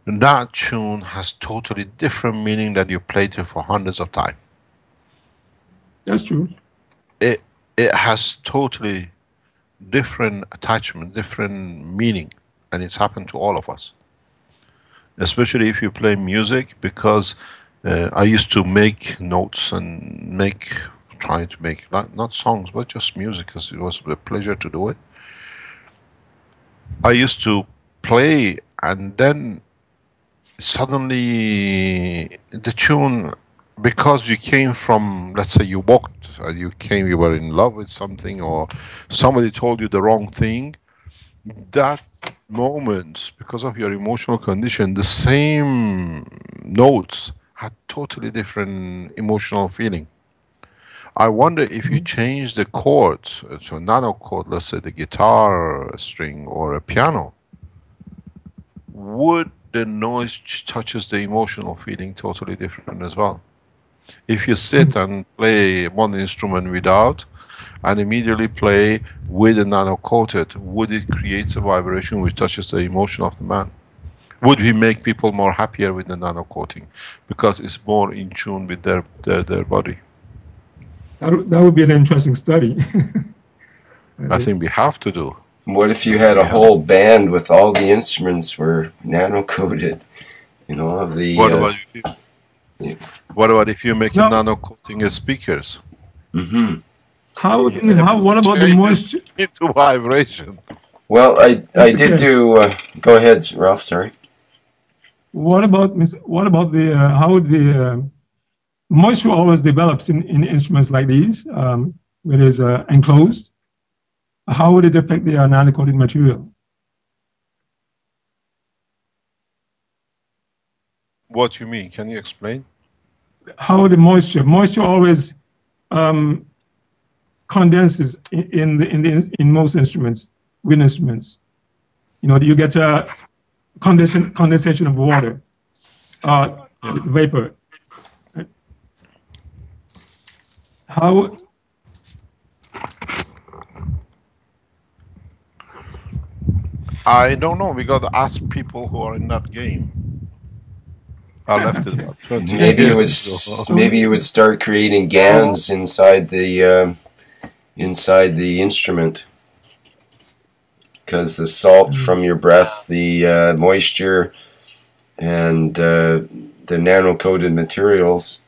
that tune has totally different meaning that you played it for hundreds of times. That's true. It has totally different attachment, different meaning, and it's happened to all of us. Especially if you play music, because I used to make notes and trying to make not songs but just music, because it was a pleasure to do it. I used to play, and then suddenly the tune, because you came from, let's say you walked, you were in love with something, or somebody told you the wrong thing, that moment, because of your emotional condition, the same notes had totally different emotional feeling. I wonder if you change the chords to a nano chord, let's say the guitar string or a piano, would the noise touches the emotional feeling totally different as well. If you sit and play one instrument without, and immediately play with a nano-coated, would it create a vibration which touches the emotion of the man? Would we make people more happier with the nano-coating? Because it's more in tune with their body. That would be an interesting study. I think we have to do. What if you had a whole band with all the instruments were nano-coated? You know, what about if you make a nano-coating as speakers? Mm-hmm. What about the moisture? Into vibration. Well, I did do. Go ahead, Ralph. Sorry. What about the how the moisture always develops in instruments like these, where it is enclosed? How would it affect the nano-coated material? What do you mean? Can you explain? How the moisture always condenses in most instruments, wind instruments. You know, you get a condensation of water, vapor. How? I don't know. We got to ask people who are in that game. I left it about 20 years ago. Maybe you would start creating GANS inside the instrument, because the salt from your breath, the moisture, and the nano-coated materials,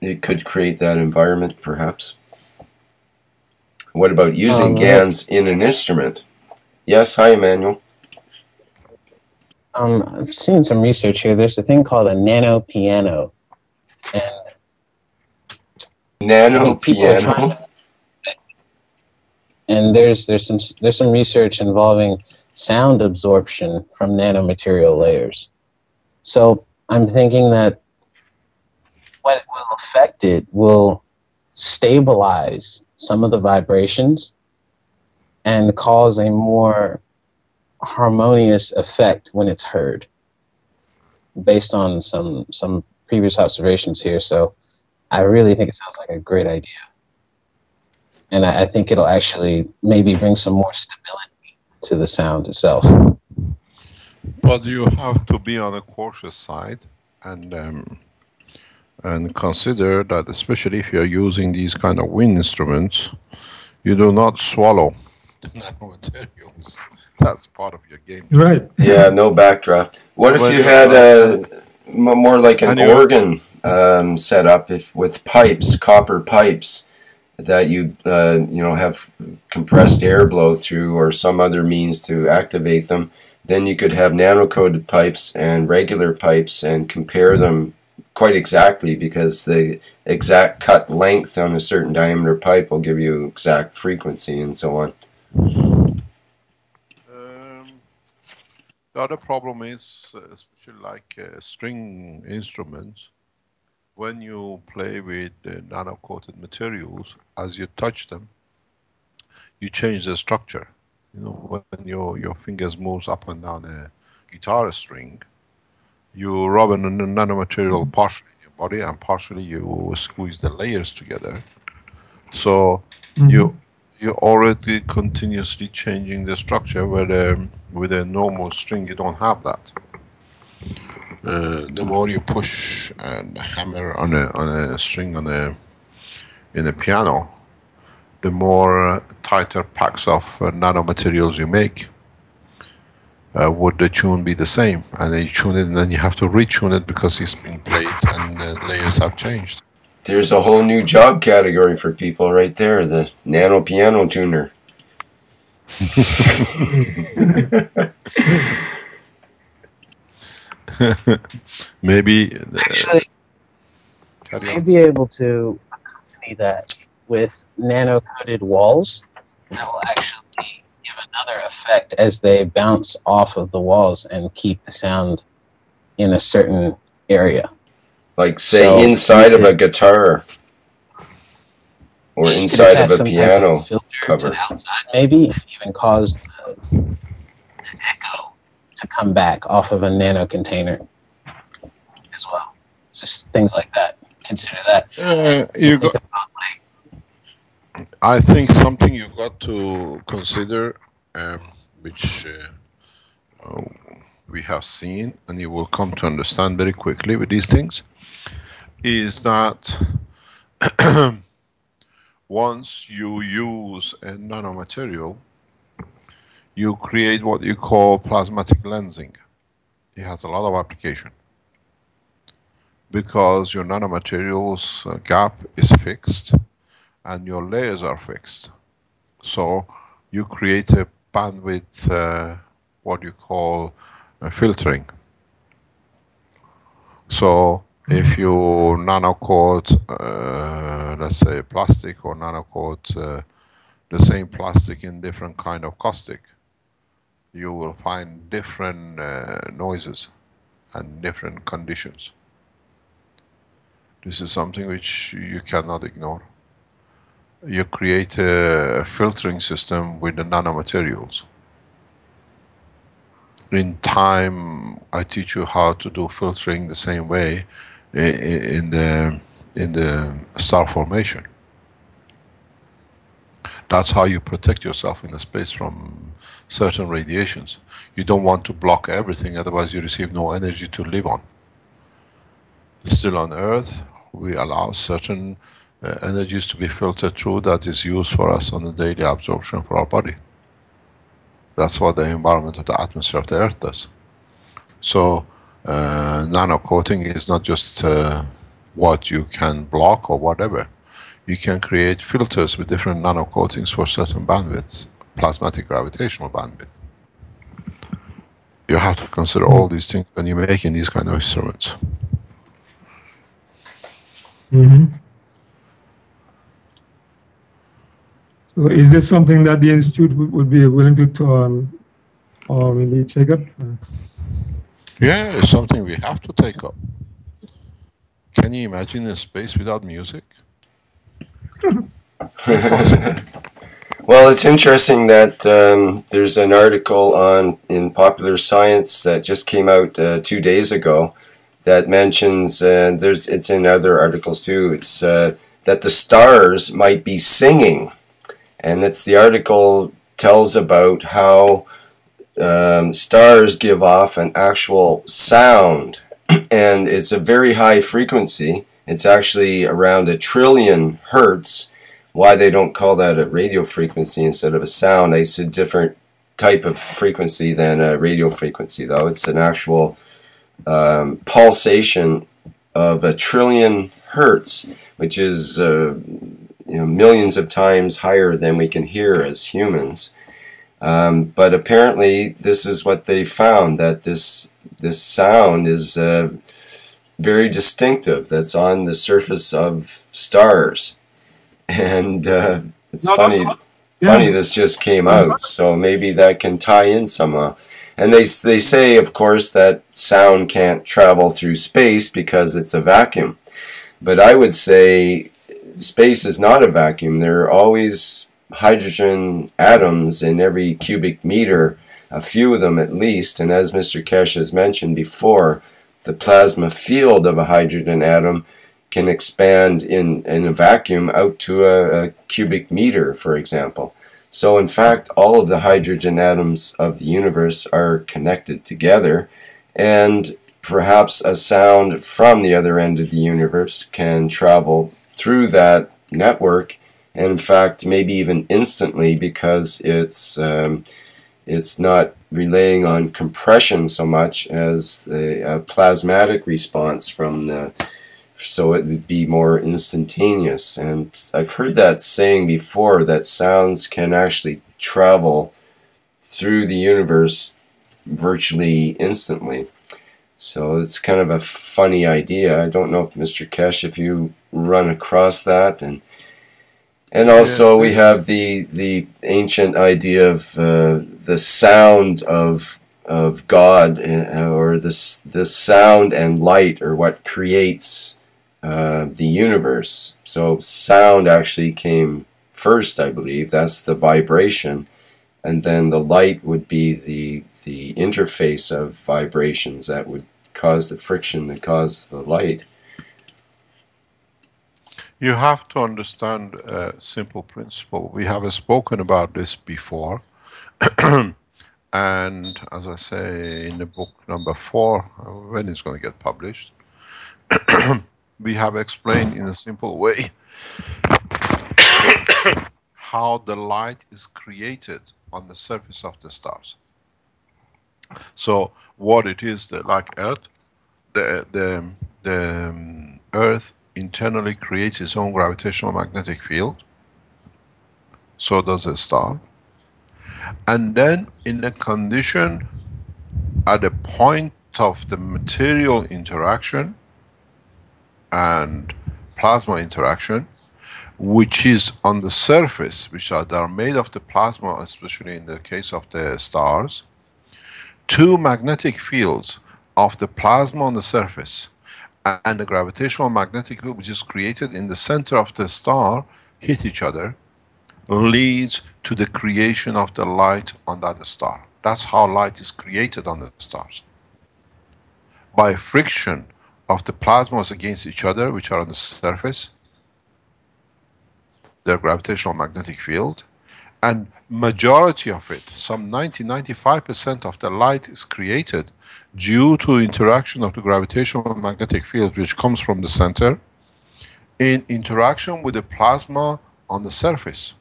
it could create that environment, perhaps. What about using GANS in an instrument? Yes, hi, Emmanuel. I've seen some research here. There's a thing called a nano piano. Nano piano? And there's some research involving sound absorption from nanomaterial layers. So I'm thinking that what will affect it will stabilize some of the vibrations and cause a more harmonious effect when it's heard, based on some previous observations here. So I really think it sounds like a great idea. And I think it'll actually maybe bring some more stability to the sound itself. But you have to be on a cautious side and consider that, especially if you're using these kind of wind instruments, you do not swallow the nanomaterials. That's part of your game. Right. Yeah, no backdraft. What if you had more like an organ set up with pipes, copper pipes, that you have compressed air blow through or some other means to activate them? Then you could have nano-coated pipes and regular pipes and compare them quite exactly, because the exact cut length on a certain diameter pipe will give you exact frequency and so on. The other problem is, especially like string instruments, when you play with nano-coated materials, as you touch them, you change the structure. You know, when your fingers moves up and down a guitar string, you rub a nanomaterial partially in your body, and partially you squeeze the layers together. So you already continuously changing the structure, where with a normal string you don't have that. The more you push and hammer on a string in a piano, the more tighter packs of nanomaterials you make. Would the tune be the same? And then you tune it, and then you have to retune it because it's been played and the layers have changed. There's a whole new job category for people right there, the nano piano tuner. Actually, you'd be able to accompany that with nano-coated walls that will actually give another effect as they bounce off of the walls and keep the sound in a certain area. Like, say, inside of a guitar, or inside of a piano cover. To the outside, maybe, and even cause an echo to come back off of a nano container as well. Just things like that. Consider that. You got, I think something you got to consider, which we have seen, and you will come to understand very quickly with these things, is that once you use a nanomaterial, you create what you call plasmatic lensing. It has a lot of application because your nanomaterials gap is fixed and your layers are fixed. So you create a bandwidth, what you call filtering. So if you nano-coat, let's say plastic, or nano-coat the same plastic in different kind of caustic, you will find different noises and different conditions. This is something which you cannot ignore. You create a filtering system with the nanomaterials. In time, I teach you how to do filtering the same way in the star formation. That's how you protect yourself in the space from certain radiations. You don't want to block everything, otherwise you receive no energy to live on. Still on Earth, we allow certain energies to be filtered through that is used for us on the daily absorption for our body. That's what the environment of the atmosphere of the Earth does. So nano coating is not just what you can block or whatever. You can create filters with different nano coatings for certain bandwidths, plasmatic gravitational bandwidth. You have to consider all these things when you're making these kind of instruments. Mm-hmm. So is this something that the Institute would be willing to maybe take up? Yeah, it's something we have to take up. Can you imagine a space without music? Well, it's interesting that there's an article in Popular Science that just came out 2 days ago that mentions, it's in other articles too, it's that the stars might be singing. And the article tells about how stars give off an actual sound, and it's a very high frequency. It's actually around 1 trillion hertz. Why they don't call that a radio frequency instead of a sound? It's a different type of frequency than a radio frequency, though. It's an actual pulsation of 1 trillion hertz, which is millions of times higher than we can hear as humans. But apparently, this is what they found, that this sound is very distinctive. That's on the surface of stars, and it's funny this just came out. So maybe that can tie in somehow. And they say, of course, that sound can't travel through space because it's a vacuum. But I would say space is not a vacuum. There are always hydrogen atoms in every cubic meter, a few of them at least. And as Mr. Keshe has mentioned before, the plasma field of a hydrogen atom can expand in a vacuum out to a cubic meter, for example. So in fact, all of the hydrogen atoms of the universe are connected together, and perhaps a sound from the other end of the universe can travel through that network, and in fact maybe even instantly, because it's not relaying on compression so much as a plasmatic response from the, so it would be more instantaneous. And I've heard that saying before, that sounds can actually travel through the universe virtually instantly. So it's kind of a funny idea. I don't know if Mr. Keshe, if you run across that. And also we have the ancient idea of the sound of God, or the sound and light are what creates the universe. So sound actually came first, I believe. That's the vibration, and then the light would be the interface of vibrations that would cause the friction that cause the light. You have to understand a simple principle. We have spoken about this before. And as I say in the book number 4, when it's going to get published, we have explained in a simple way how the light is created on the surface of the stars. So what it is that, like Earth, the Earth internally creates its own gravitational magnetic field. So does a star. And then in a condition at a point of the material interaction and plasma interaction, which is on the surface, which are made of the plasma, especially in the case of the stars, two magnetic fields of the plasma on the surface and the gravitational magnetic field which is created in the center of the star hit each other, leads to the creation of the light on that star. That's how light is created on the stars. By friction of the plasmas against each other, which are on the surface, their gravitational magnetic field, and majority of it, some 90-95% of the light is created due to interaction of the gravitational magnetic field which comes from the center in interaction with the plasma on the surface.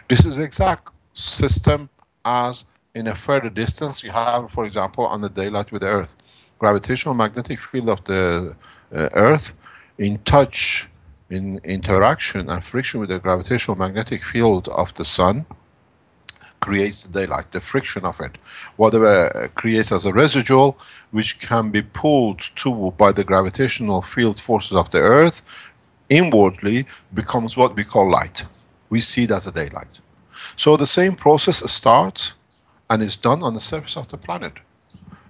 This is exact system as in a further distance you have, for example, on the daylight with the Earth. Gravitational magnetic field of the Earth in touch, in interaction and friction with the gravitational magnetic field of the Sun creates the daylight, the friction of it. Whatever creates as a residual, which can be pulled to by the gravitational field forces of the Earth, inwardly becomes what we call light. We see it as a daylight. So the same process starts and is done on the surface of the planet.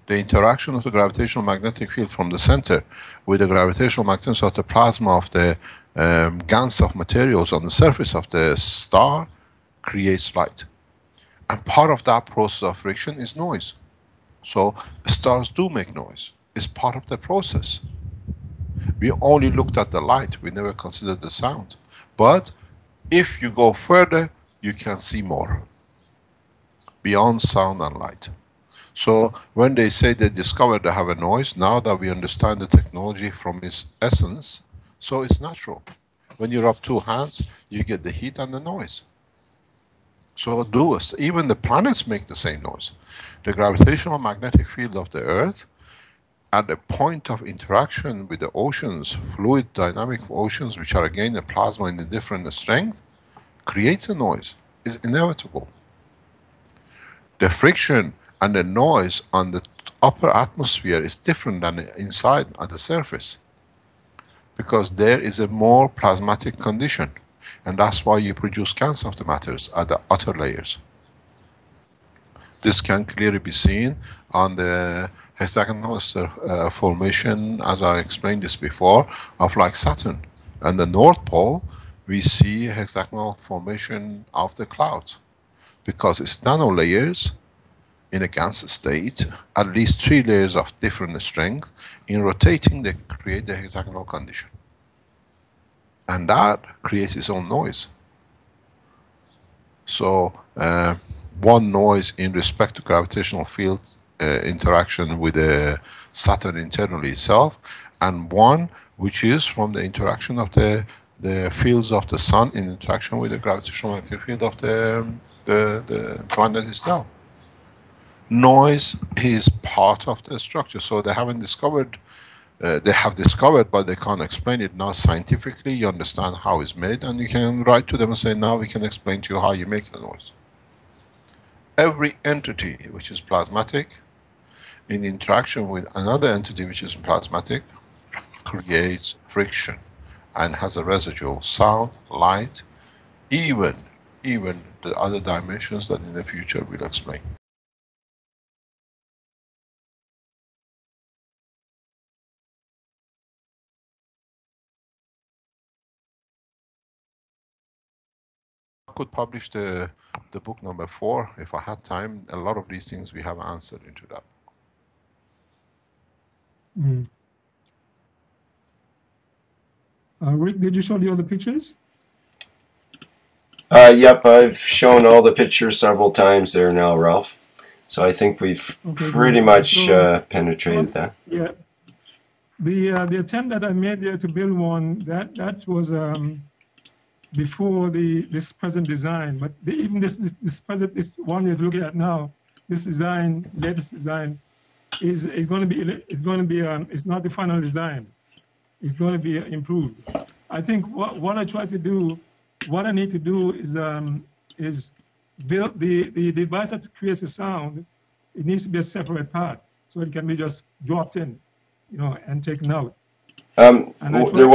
The interaction of the gravitational magnetic field from the center with the gravitational magnetism of the plasma of the GANS of materials on the surface of the star creates light. And part of that process of friction is noise. So stars do make noise. It's part of the process. We only looked at the light, we never considered the sound. But if you go further, you can see more beyond sound and light. So when they say they discovered they have a noise, now that we understand the technology from its essence, so it's natural. When you rub two hands, you get the heat and the noise. So even the planets make the same noise. The gravitational magnetic field of the Earth at the point of interaction with the oceans, fluid dynamic oceans, which are again a plasma in a different strength, creates a noise. It's inevitable. The friction and the noise on the upper atmosphere is different than inside at the surface, because there is a more plasmatic condition, and that's why you produce GANS of the matters at the outer layers. This can clearly be seen on the hexagonal formation, as I explained this before, of like Saturn. And the North Pole, we see hexagonal formation of the clouds, because it's nano layers in a GANS state, at least 3 layers of different strength. In rotating, they create the hexagonal condition. And that creates its own noise. So, one noise in respect to gravitational field interaction with the Saturn internally itself, and one which is from the interaction of the fields of the Sun in interaction with the gravitational magnetic field of the planet itself. Noise is part of the structure, so they haven't discovered, they have discovered, but they can't explain it now scientifically. You understand how it's made, and you can write to them and say, now we can explain to you how you make the noise. Every entity which is plasmatic in interaction with another entity which is plasmatic creates friction and has a residual sound, light, even the other dimensions that in the future we'll explain. could publish the book number 4 if I had time. A lot of these things we have answered into that. Mm. Rick, did you show the other pictures? Yep, I've shown all the pictures several times there now, Ralph. So I think we've pretty much penetrated that. Yeah. The attempt that I made there to build one, that was before this present design. But even this one you're looking at now, this design, latest design, is going to be it's not the final design. It's going to be improved. I think what I try to do, what I need to do is build the device that creates the sound. It needs to be a separate part, so it can be just dropped in, you know, and taken out. There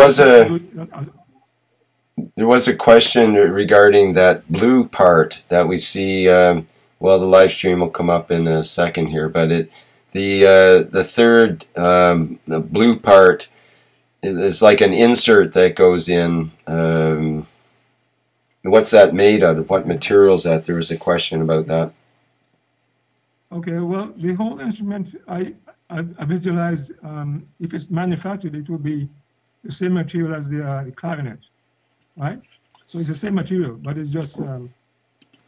was a question regarding that blue part that we see. Well, the live stream will come up in a second here, but the third, the blue part, is like an insert that goes in. What's that made out of? What material is that? There was a question about that. Okay, well, the whole instrument, I visualize, if it's manufactured, it will be the same material as the clarinet, right? So it's the same material, but it's just...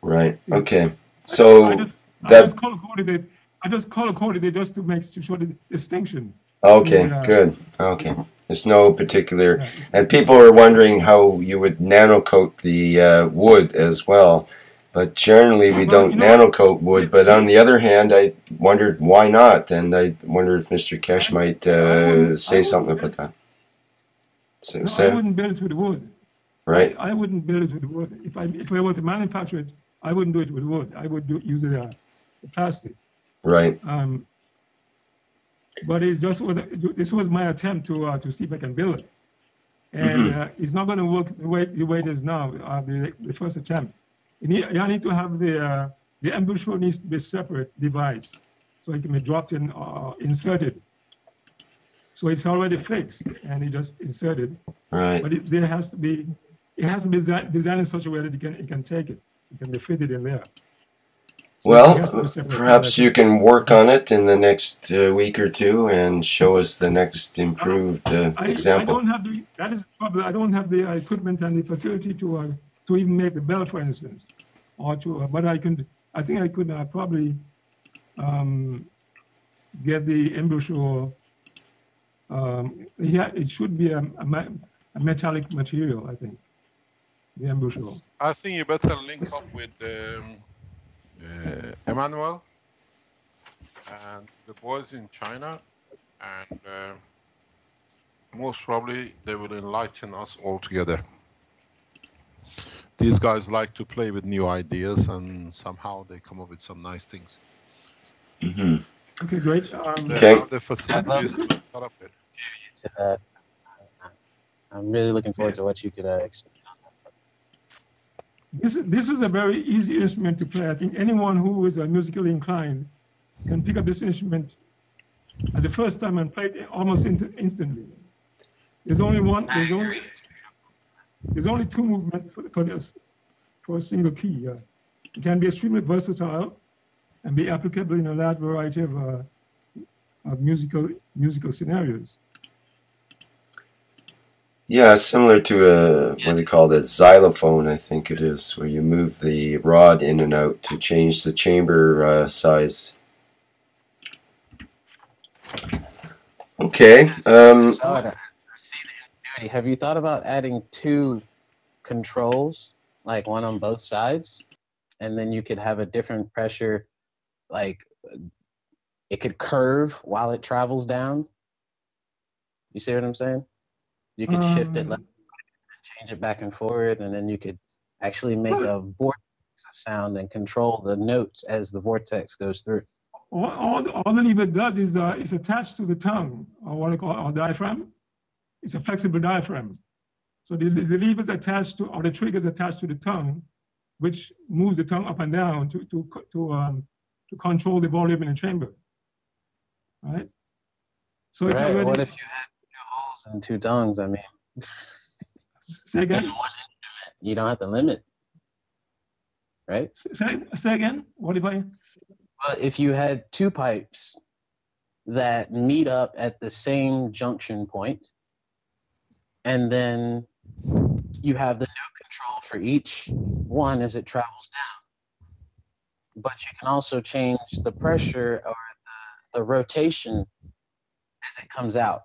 right, okay. So I just color-coded it. I just color-coded it just to show the distinction. Okay, good. Okay. There's no particular... And people are wondering how you would nano-coat the wood as well. But generally we don't nano-coat wood. But on the other hand, I wondered why not. And I wonder if Mr. Keshe might say something about that. So, I wouldn't build it with wood. Right. I wouldn't build it with wood. If I were to manufacture it, I wouldn't do it with wood. I would use the plastic. Right. But this was my attempt to see if I can build it. And it's not going to work the way it is now, the first attempt. You need to have the embouchure needs to be a separate device, so it can be dropped in or inserted. So it's already fixed, and it just inserted. Right. But it has to be designed in such a way that it can take it. It can be fitted in there. So well, perhaps you can work on it in the next week or two and show us the next improved example. I don't have that is the problem. I don't have the equipment and the facility to even make the bell, for instance, or but I think I could probably get the embouchure. It should be a metallic material, I think. The embouchure. I think you better link up with Emmanuel and the boys in China, and most probably they will enlighten us all together. These guys like to play with new ideas, and somehow they come up with some nice things. Okay, great. The facilities to set up it. I'm really looking forward to what you could explain on that. This is a very easy instrument to play. I think anyone who is musically inclined can pick up this instrument at the first time and play it almost instantly. There's only two movements for a single key. It can be extremely versatile and be applicable in a large variety of musical scenarios. Yeah, similar to what they call the xylophone, I think it is, where you move the rod in and out to change the chamber size. Okay. Have you thought about adding 2 controls, like one on both sides, and then you could have a different pressure, like it could curve while it travels down? You see what I'm saying? You could shift it, change it back and forth, and then you could actually make a vortex of sound and control the notes as the vortex goes through. All the lever does is it's attached to the tongue, or what I call our diaphragm. It's a flexible diaphragm. So the lever is attached to, or the trigger is attached to the tongue, which moves the tongue up and down to control the volume in the chamber. Right? So it's already. What if you had 2 holes and 2 tongues? I mean, say again. You don't have to limit. right? Say again. What if I? If you had two pipes that meet up at the same junction point, and then you have the new control for each one as it travels down, but you can also change the pressure or the rotation as it comes out.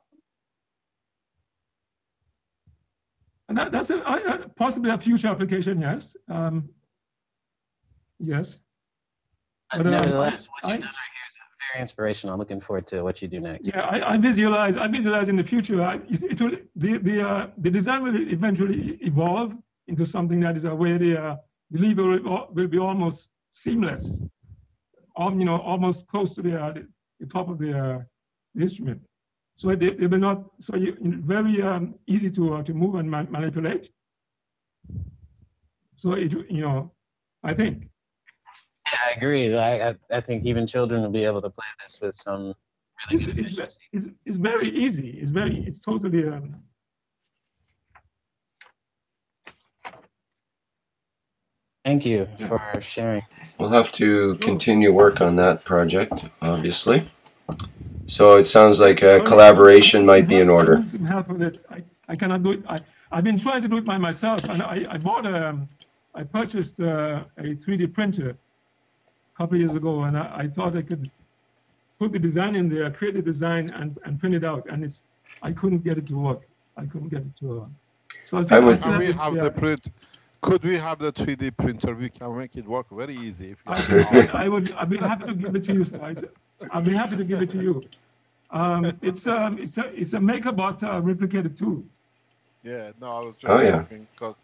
And that's possibly a future application, yes. Yes. But nevertheless, what you've done right here is very inspirational. I'm looking forward to what you do next. Yeah, I visualize in the future. The design will eventually evolve into something that is where the delivery will be almost seamless, almost close to the top of the instrument. So they will not. So very easy to move and manipulate. So I think. Yeah, I agree. I think even children will be able to play this with some really good efficiency. It's very easy. It's totally. Thank you for sharing this. We'll have to continue work on that project, obviously. So it sounds like a collaboration might be in order. Help with it. I cannot do it. I've been trying to do it by myself, and I purchased a 3D printer a couple of years ago, and I thought I could put the design in there, create the design, and print it out, and I couldn't get it to work. I couldn't get it to. So Could we have the 3D printer? We can make it work very easy. If you I'd be happy to give it to you. I'd be happy to give it to you. It's a MakerBot replicated tool. Yeah, no, I was just joking because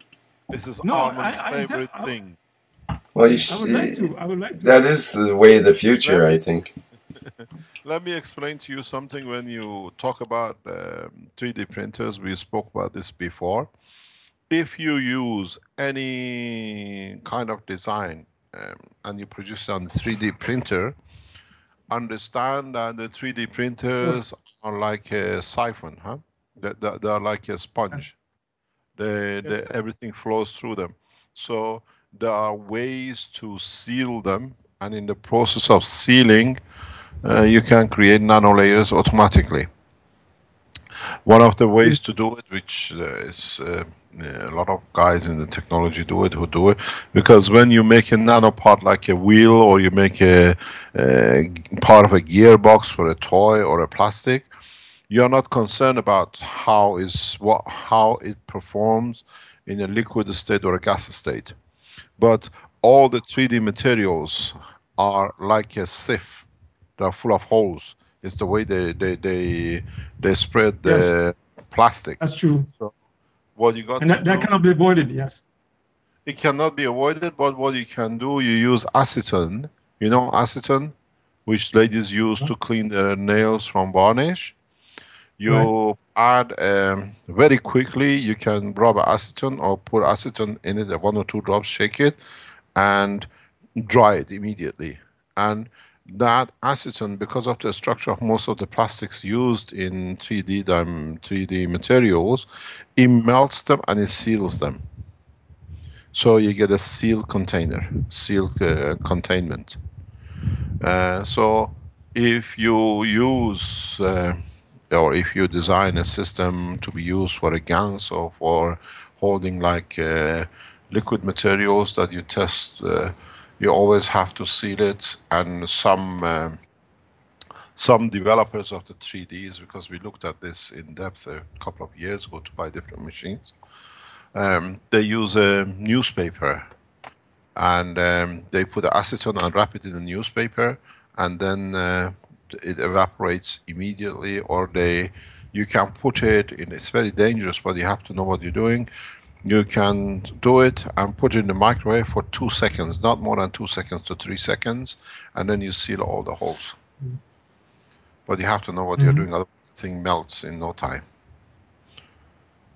this is Armin's favorite thing. Well, I would like to. That is the way of the future, I think. Let me explain to you something. When you talk about 3D printers, we spoke about this before. If you use any kind of design and you produce it on the 3D printer, understand that the 3D printers are like a siphon, huh? They are like a sponge. Everything flows through them. So there are ways to seal them, and in the process of sealing, you can create nanolayers automatically. One of the ways to do it, which is a lot of guys in the technology who do it, because when you make a nanopart like a wheel, or you make a part of a gearbox for a toy or a plastic, you're not concerned about how it performs in a liquid state or a gas state. But all the 3D materials are like a sieve. They're full of holes. It's the way they spread the plastic. That's true. So what you got and that cannot be avoided, yes. It cannot be avoided, but what you can do, you use acetone. You know acetone, which ladies use to clean their nails from varnish. You add very quickly, you can rub acetone or put acetone in it, 1 or 2 drops, shake it, and dry it immediately. And that acetone, because of the structure of most of the plastics used in 3D materials, it melts them and it seals them. So you get a sealed container, sealed containment. So if you use or if you design a system to be used for a GANS or for holding like liquid materials that you test, you always have to seal it. And some developers of the 3Ds, because we looked at this in depth a couple of years ago to buy different machines, they use a newspaper, and they put the acetone and wrap it in the newspaper, and then it evaporates immediately. Or you can put it in, it's very dangerous, but you have to know what you're doing. You can do it and put it in the microwave for 2 seconds, not more than 2 seconds to 3 seconds, and then you seal all the holes. But you have to know what you're doing, otherwise the thing melts in no time.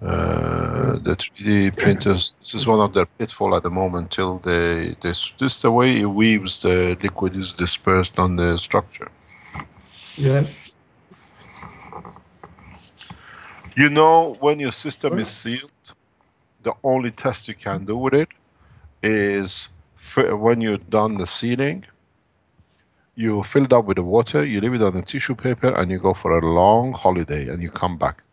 The 3D printers, this is one of their pitfall at the moment, till this is the way it weaves, the liquid is dispersed on the structure. Yes. You know, when your system is sealed, the only test you can do with it is when you're done the sealing, you fill it up with the water, you leave it on the tissue paper, and you go for a long holiday, and you come back.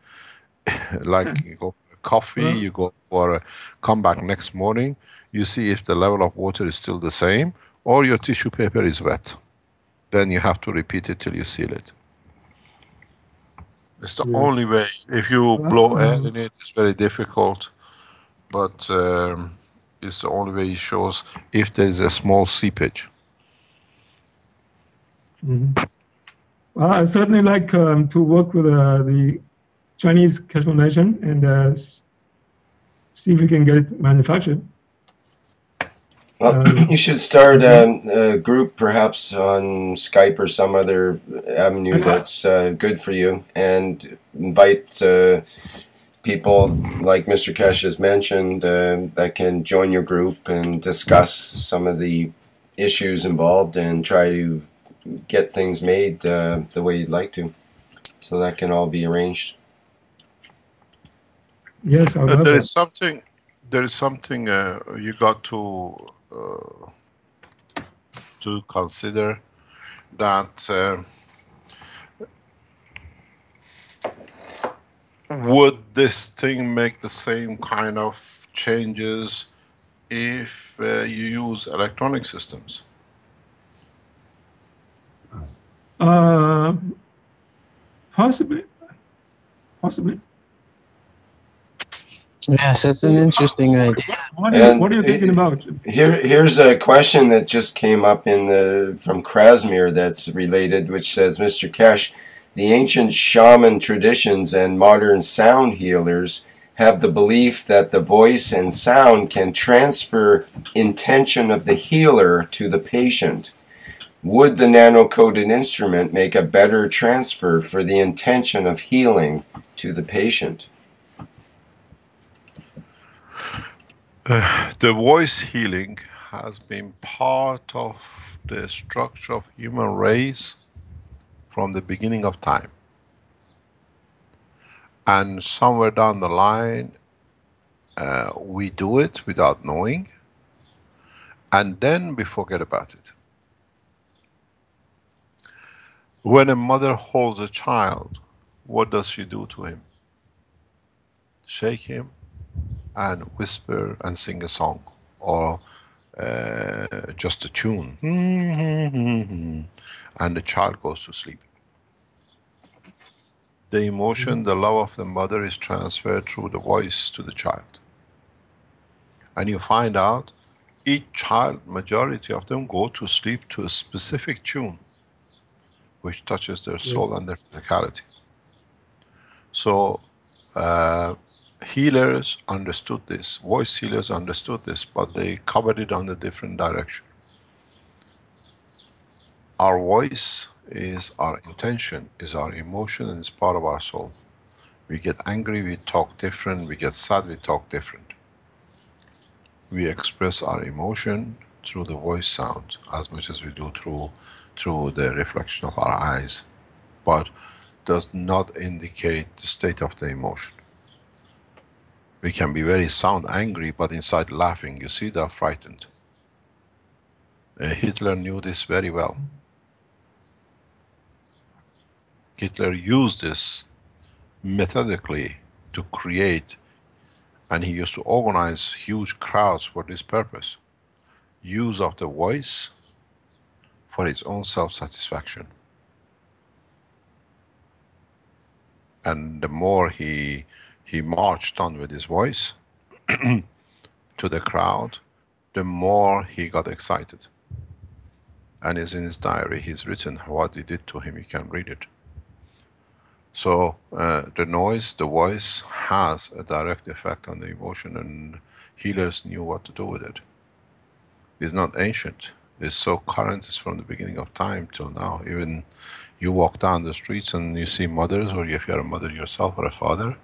Like you go for a coffee, you go for come back next morning, you see if the level of water is still the same, or your tissue paper is wet. Then you have to repeat it till you seal it. It's the only way. If you blow air in it, it's very difficult, but it's the only way it shows if there is a small seepage. Well, I certainly like to work with the Chinese Keshe Foundation and see if we can get it manufactured. Well, you should start a group perhaps on Skype or some other avenue that's good for you, and invite people like Mr. Keshe has mentioned that can join your group and discuss some of the issues involved and try to get things made the way you'd like to. So that can all be arranged. Yes, there is something you got to consider, that would this thing make the same kind of changes if you use electronic systems? Possibly. Yes, it's an interesting idea. What are you thinking about? Here's a question that just came up from Krasmir that's related, which says, Mr. Keshe, the ancient shaman traditions and modern sound healers have the belief that the voice and sound can transfer intention of the healer to the patient. Would the nano-coated instrument make a better transfer for the intention of healing to the patient? The voice healing has been part of the structure of human race from the beginning of time. And somewhere down the line, we do it without knowing, and then we forget about it. When a mother holds a child, what does she do to him? Shake him and whisper and sing a song, or just a tune. And the child goes to sleep. The emotion, the love of the mother is transferred through the voice to the child. And you find out each child, majority of them, go to sleep to a specific tune which touches their soul and their physicality. So healers understood this, voice healers understood this, but they covered it on a different direction. Our voice is our intention, is our emotion, and it's part of our soul. We get angry, we talk different. We get sad, we talk different. We express our emotion through the voice sound as much as we do through the reflection of our eyes, but does not indicate the state of the emotion. We can be very sound angry, but inside laughing. You see, they're frightened. Hitler knew this very well. Hitler used this methodically to create, and he used to organize huge crowds for this purpose. Use of the voice for his own self-satisfaction. And the more he marched on with his voice to the crowd, the more he got excited. And it's in his diary, he's written what he did to him, you can read it. So the noise, the voice has a direct effect on the emotion, and healers knew what to do with it. It's not ancient, it's so current, it's from the beginning of time till now. Even you walk down the streets and you see mothers, or if you're a mother yourself or a father,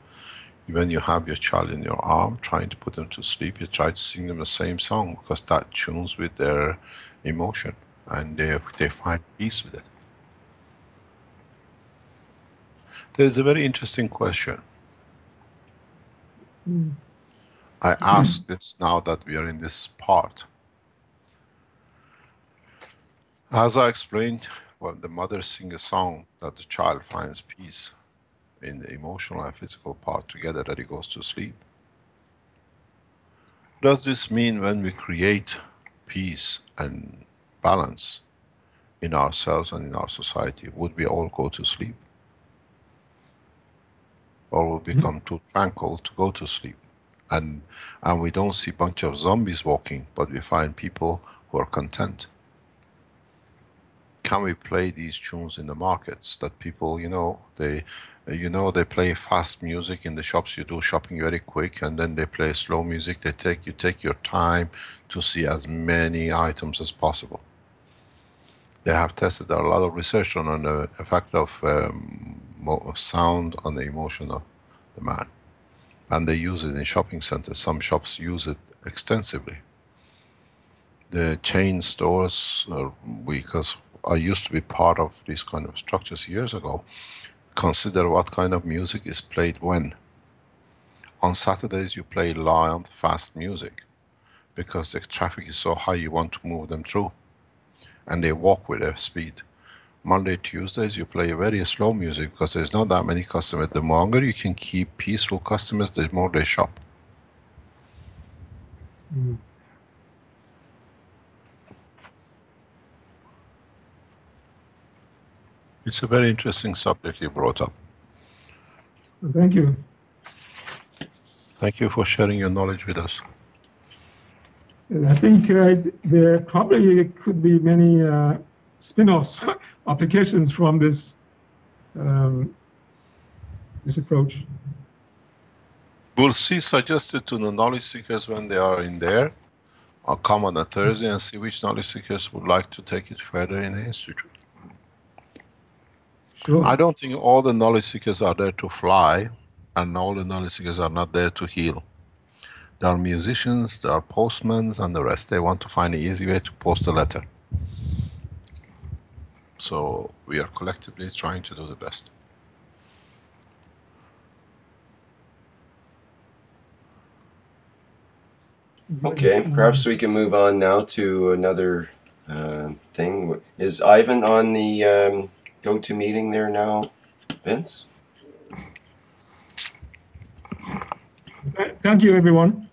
when you have your child in your arm trying to put them to sleep, you try to sing them the same song because that tunes with their emotion, and they find peace with it. There's a very interesting question. I ask this now that we are in this part. As I explained, when the mother sings a song that the child finds peace in the emotional and physical part together, that he goes to sleep. Does this mean when we create peace and balance in ourselves and in our society, would we all go to sleep? Or will become too tranquil to go to sleep? And we don't see a bunch of zombies walking, but we find people who are content. Can we play these tunes in the markets that people, they play fast music in the shops, you do shopping very quick, and then they play slow music, you take your time to see as many items as possible. They have tested a lot of research on the effect of sound on the emotion of the man. And they use it in shopping centers. Some shops use it extensively. The chain stores, because I used to be part of these kind of structures years ago, consider what kind of music is played when. On Saturdays you play loud, fast music, because the traffic is so high you want to move them through. And they walk with their speed. Monday, Tuesdays you play very slow music because there's not that many customers. The longer you can keep peaceful customers, the more they shop. Mm. It's a very interesting subject you brought up. Thank you. Thank you for sharing your knowledge with us. I think there probably could be many spin-offs, applications from this this approach. We'll see suggested to the knowledge seekers when they are in there. I'll come on a Thursday and see which knowledge seekers would like to take it further in the institute. Sure. I don't think all the knowledge seekers are there to fly, and all the knowledge seekers are not there to heal. There are musicians, there are postmen, and the rest. They want to find an easy way to post a letter. So we are collectively trying to do the best. Okay, perhaps we can move on now to another thing. Is Ivan on the GoToMeeting there now, Vince? Thank you, everyone.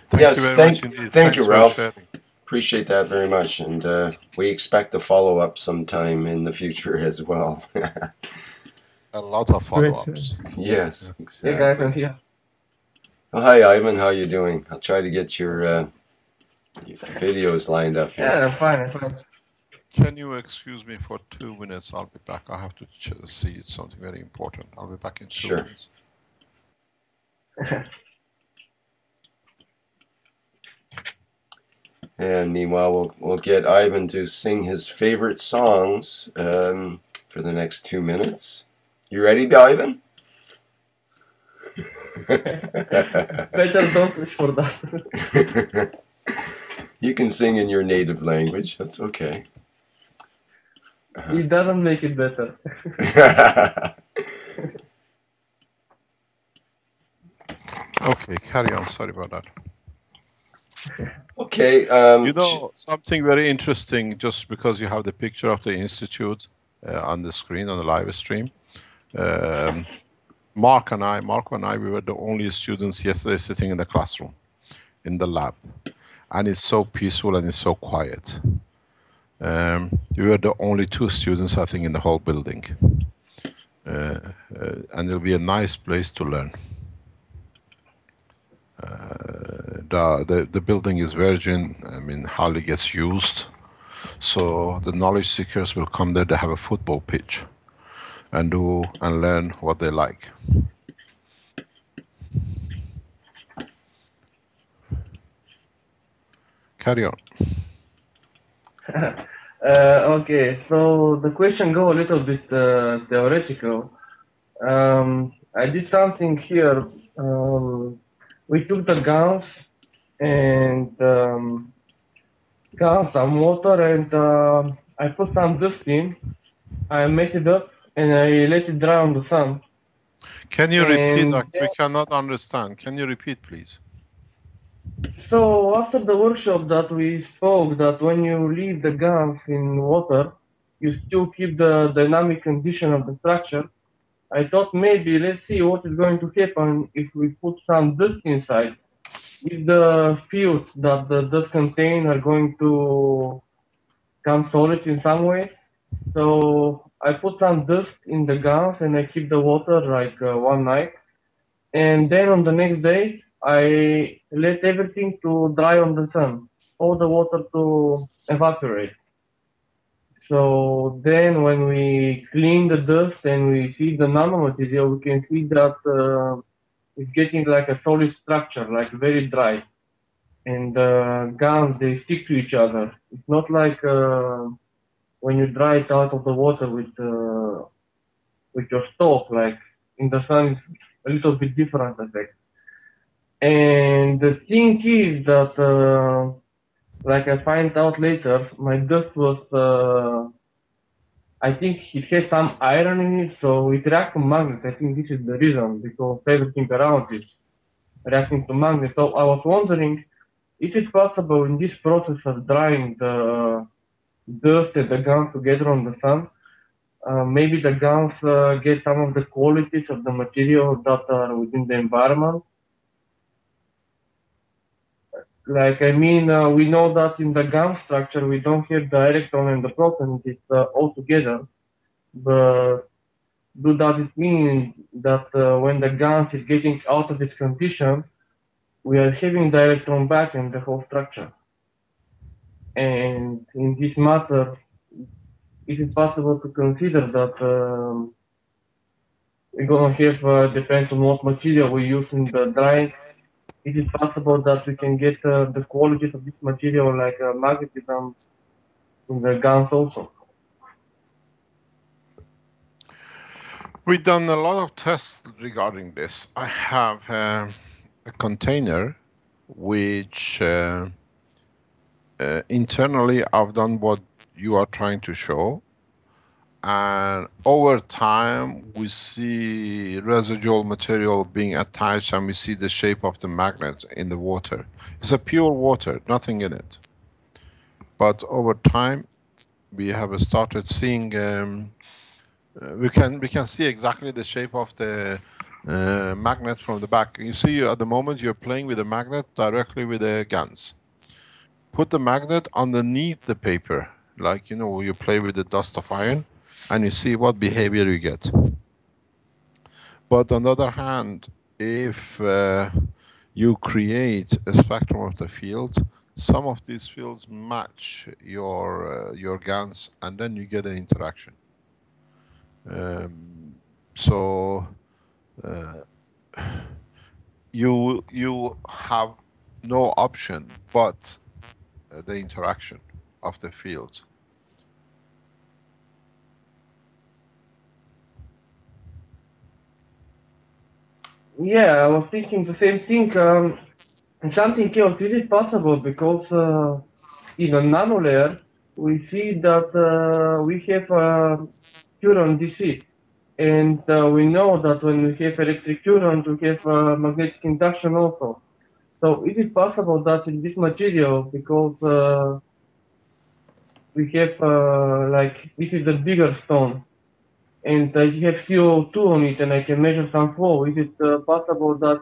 Thank you, Ralph. Appreciate that very much, and we expect a follow-up sometime in the future as well. A lot of follow-ups. Yes, exactly. Hey guys, I'm here. Oh, hi, Ivan. How you doing? I'll try to get your videos lined up here. Yeah, I'm fine. Can you excuse me for 2 minutes? I'll be back. I have to see something very important. I'll be back in 2 minutes. And meanwhile, we'll get Ivan to sing his favorite songs for the next 2 minutes. You ready, Ivan? Better don't wish for that. You can sing in your native language. That's okay. It doesn't make it better. Okay, carry on. Sorry about that. Okay. You know, something very interesting, just because you have the picture of the institute on the screen, on the live stream. Mark and I, we were the only students yesterday sitting in the classroom, in the lab. And it's so peaceful and it's so quiet. We were the only 2 students, I think, in the whole building. And it'll be a nice place to learn. The building is virgin, I mean, hardly gets used. So the knowledge seekers will come there, they have a football pitch. And do and learn what they like. Carry on. Okay, so the question go a little bit theoretical. I did something here. We took the GANS and got some water, and I put some dust in. I mixed it up and I let it dry on the sun. Can you repeat that? We cannot understand. Can you repeat, please? So after the workshop that we spoke, that when you leave the GANS in water, you still keep the dynamic condition of the structure. I thought maybe let's see what is going to happen if we put some dust inside. If the fields that the dust contain are going to come solid in some way. So I put some dust in the GANS and I keep the water like one night. And then on the next day, I let everything to dry on the sun, all the water to evaporate. So then when we clean the dust and we see the nanomaterial, we can see that it's getting like a solid structure, like very dry. And the GANs, they stick to each other. It's not like when you dry it out of the water with your stove, like in the sun, it's a little bit different effect. And the thing is that, like I find out later, my dust was, I think it has some iron in it, so it reacts to magnets. I think this is the reason, because everything around is reacting to magnets. So I was wondering, is it possible in this process of drying the dust and the GANs together on the sun, maybe the GANs get some of the qualities of the material that are within the environment? Like, I mean, we know that in the GAN structure, we don't have the electron and the proton, it's all together. But does it mean that when the GANS is getting out of this condition, we are having the electron back in the whole structure? And in this matter, is it possible to consider that we're going to have, depends on what material we use in the drying, is it possible that we can get the qualities of this material like magnetism in the GANs also? We've done a lot of tests regarding this. I have a container which internally I've done what you are trying to show, and over time we see residual material being attached and we see the shape of the magnet in the water. It's a pure water, nothing in it. But over time we have started seeing we can see exactly the shape of the magnet from the back. You see, at the moment you're playing with the magnet directly with the GANS. Put the magnet underneath the paper, like you play with the dust of iron, and you see what behavior you get. But on the other hand, if you create a spectrum of the fields, some of these fields match your GANS, and then you get an interaction. So you have no option but the interaction of the fields. Yeah, I was thinking the same thing. And something else, is it possible? Because in a nano layer, we see that we have current DC. And we know that when we have electric current, we have magnetic induction also. So is it possible that in this material, because we have like, this is a bigger stone, and you have CO2 on it, and I can measure some flow, is it possible that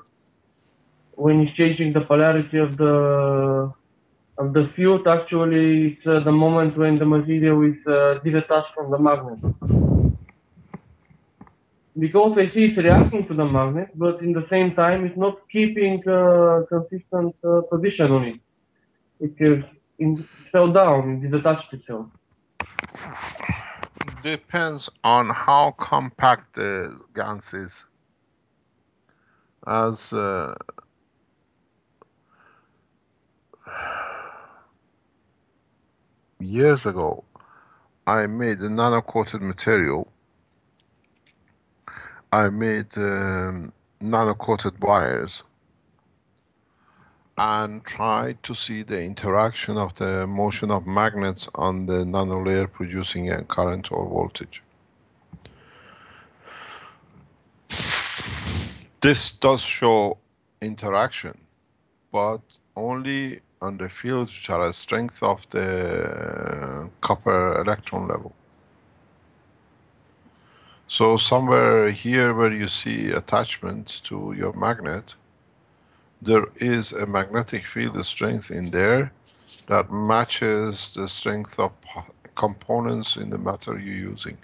when it's changing the polarity of the field, actually it's the moment when the material is detached from the magnet? Because I see it's reacting to the magnet, but in the same time it's not keeping consistent position on it. It fell down, it detached itself. Depends on how compact the GANS is. As years ago, I made a nano-coated material. I made nano-coated wires and tried to see the interaction of the motion of magnets on the nano layer producing a current or voltage. This does show interaction, but only on the fields which are a strength of the copper electron level. So somewhere here where you see attachment to your magnet, there is a magnetic field strength in there that matches the strength of components in the matter you're using.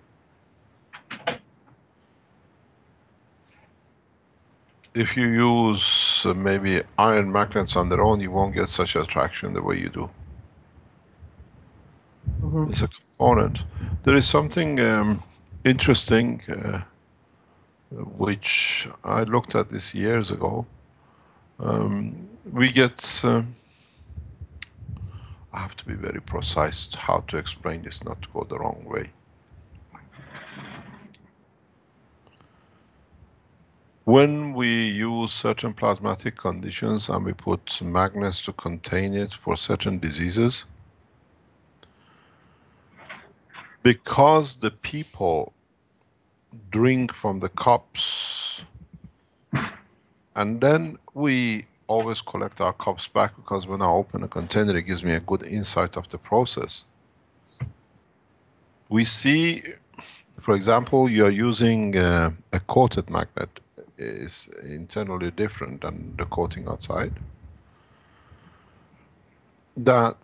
If you use maybe iron magnets on their own, you won't get such attraction the way you do. It's a component. There is something interesting which I looked at this years ago. We get, I have to be very precise how to explain this, not to go the wrong way. When we use certain plasmatic conditions and we put magnets to contain it for certain diseases, because the people drink from the cups, and then we always collect our cups back, because when I open a container it gives me a good insight of the process. We see, for example, you're using a coated magnet. Is internally different than the coating outside. That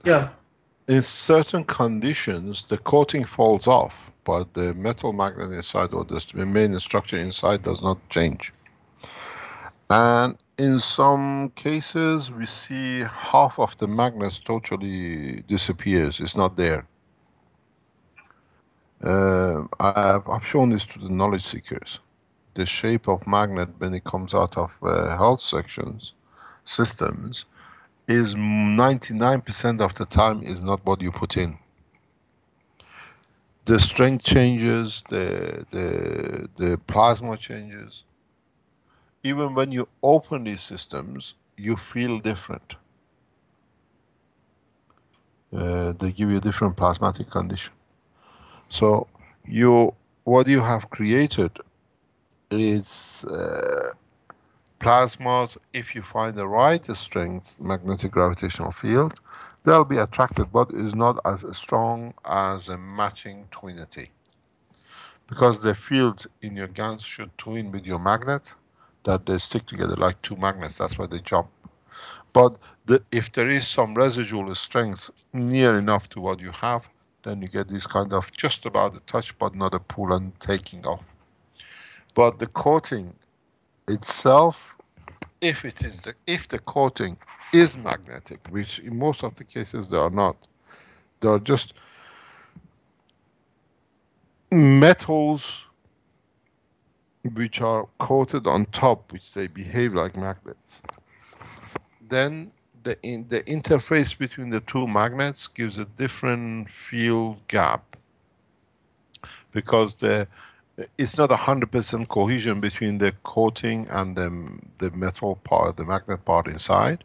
in certain conditions the coating falls off, but the metal magnet inside or the main structure inside does not change. And in some cases we see half of the magnets totally disappears, it's not there. I've shown this to the knowledge seekers. The shape of magnet when it comes out of health sections, systems, is 99% of the time is not what you put in. The strength changes, the plasma changes. Even when you open these systems, you feel different. They give you a different plasmatic condition. So what you have created is plasmas. If you find the right strength magnetic gravitational field, they'll be attracted, but is not as strong as a matching twinity, because the fields in your GANS should twin with your magnet, that they stick together like two magnets. That's why they jump. But if there is some residual strength near enough to what you have, then you get this kind of just about a touch, but not a pull and taking off. But the coating itself, if the coating is magnetic, which in most of the cases they are not, they are just metals which are coated on top, which they behave like magnets. Then the interface between the two magnets gives a different field gap, because it's not 100% cohesion between the coating and the metal part, the magnet part inside.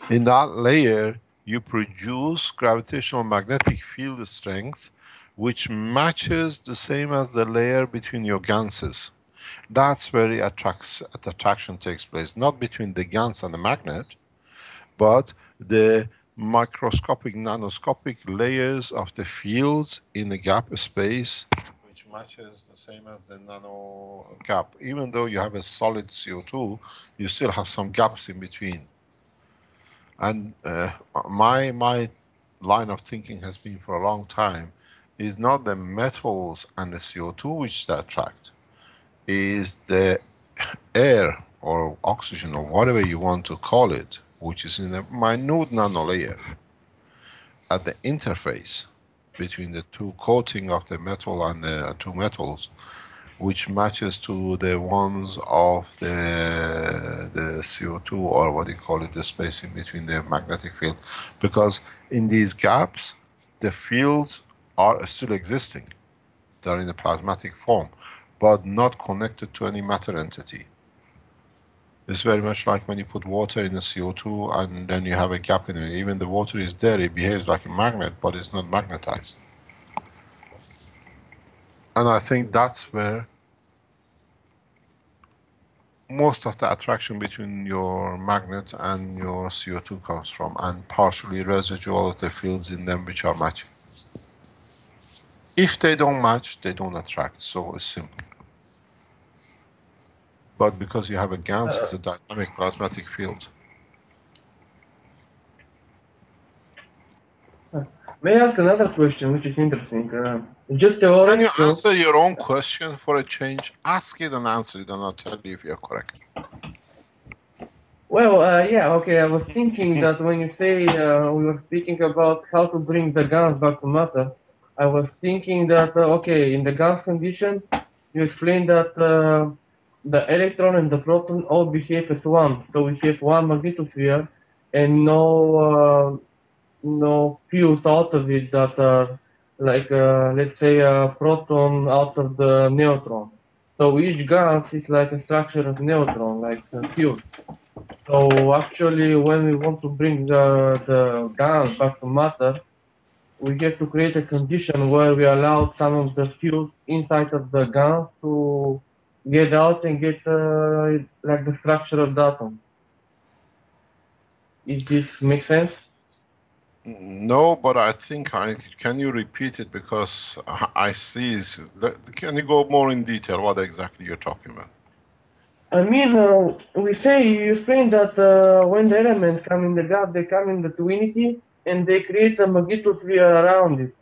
In that layer, you produce gravitational magnetic field strength, which matches the same as the layer between your GANSes. That's where the attraction takes place, not between the GANS and the magnet, but the microscopic, nanoscopic layers of the fields in the gap space, which matches the same as the nano gap. Even though you have a solid CO2, you still have some gaps in between. And my line of thinking has been for a long time, is not the metals and the CO2 which they attract, is the air or oxygen or whatever you want to call it, which is in a minute nano layer at the interface between the two coating of the metal and the two metals, which matches to the ones of the CO2, or what you call it, the space in between the magnetic field. Because in these gaps, the fields are still existing. They are in the plasmatic form, but not connected to any matter entity. It's very much like when you put water in a CO2 and then you have a gap in it. Even the water is there, it behaves like a magnet, but it's not magnetized. And I think that's where most of the attraction between your magnet and your CO2 comes from, and partially residual of the fields in them which are matching. If they don't match, they don't attract. So it's simple. But because you have a GANS, it's a dynamic plasmatic field. May I ask another question, which is interesting? Just Can you theoretical. answer your own question for a change? Ask it and answer it, and I'll tell you if you're correct. Well, yeah, okay. I was thinking that when you say we were speaking about how to bring the GANS back to matter, I was thinking that, okay, in the GANS condition, you explained that the electron and the proton all behave as one. So we have one magnetosphere and no fuse out of it that are like, let's say, a proton out of the neutron. So each GANS is like a structure of neutron, like a fuse. So actually, when we want to bring the GANS back to matter, we have to create a condition where we allow some of the fuse inside of the GANS to get out and get like the structure of the atom. Is this make sense? No, but I think can you repeat it, because I see. Can you go more in detail what exactly you're talking about? I mean, you explain that when the elements come in the gap, they come in the twinity and they create a magnetosphere around it.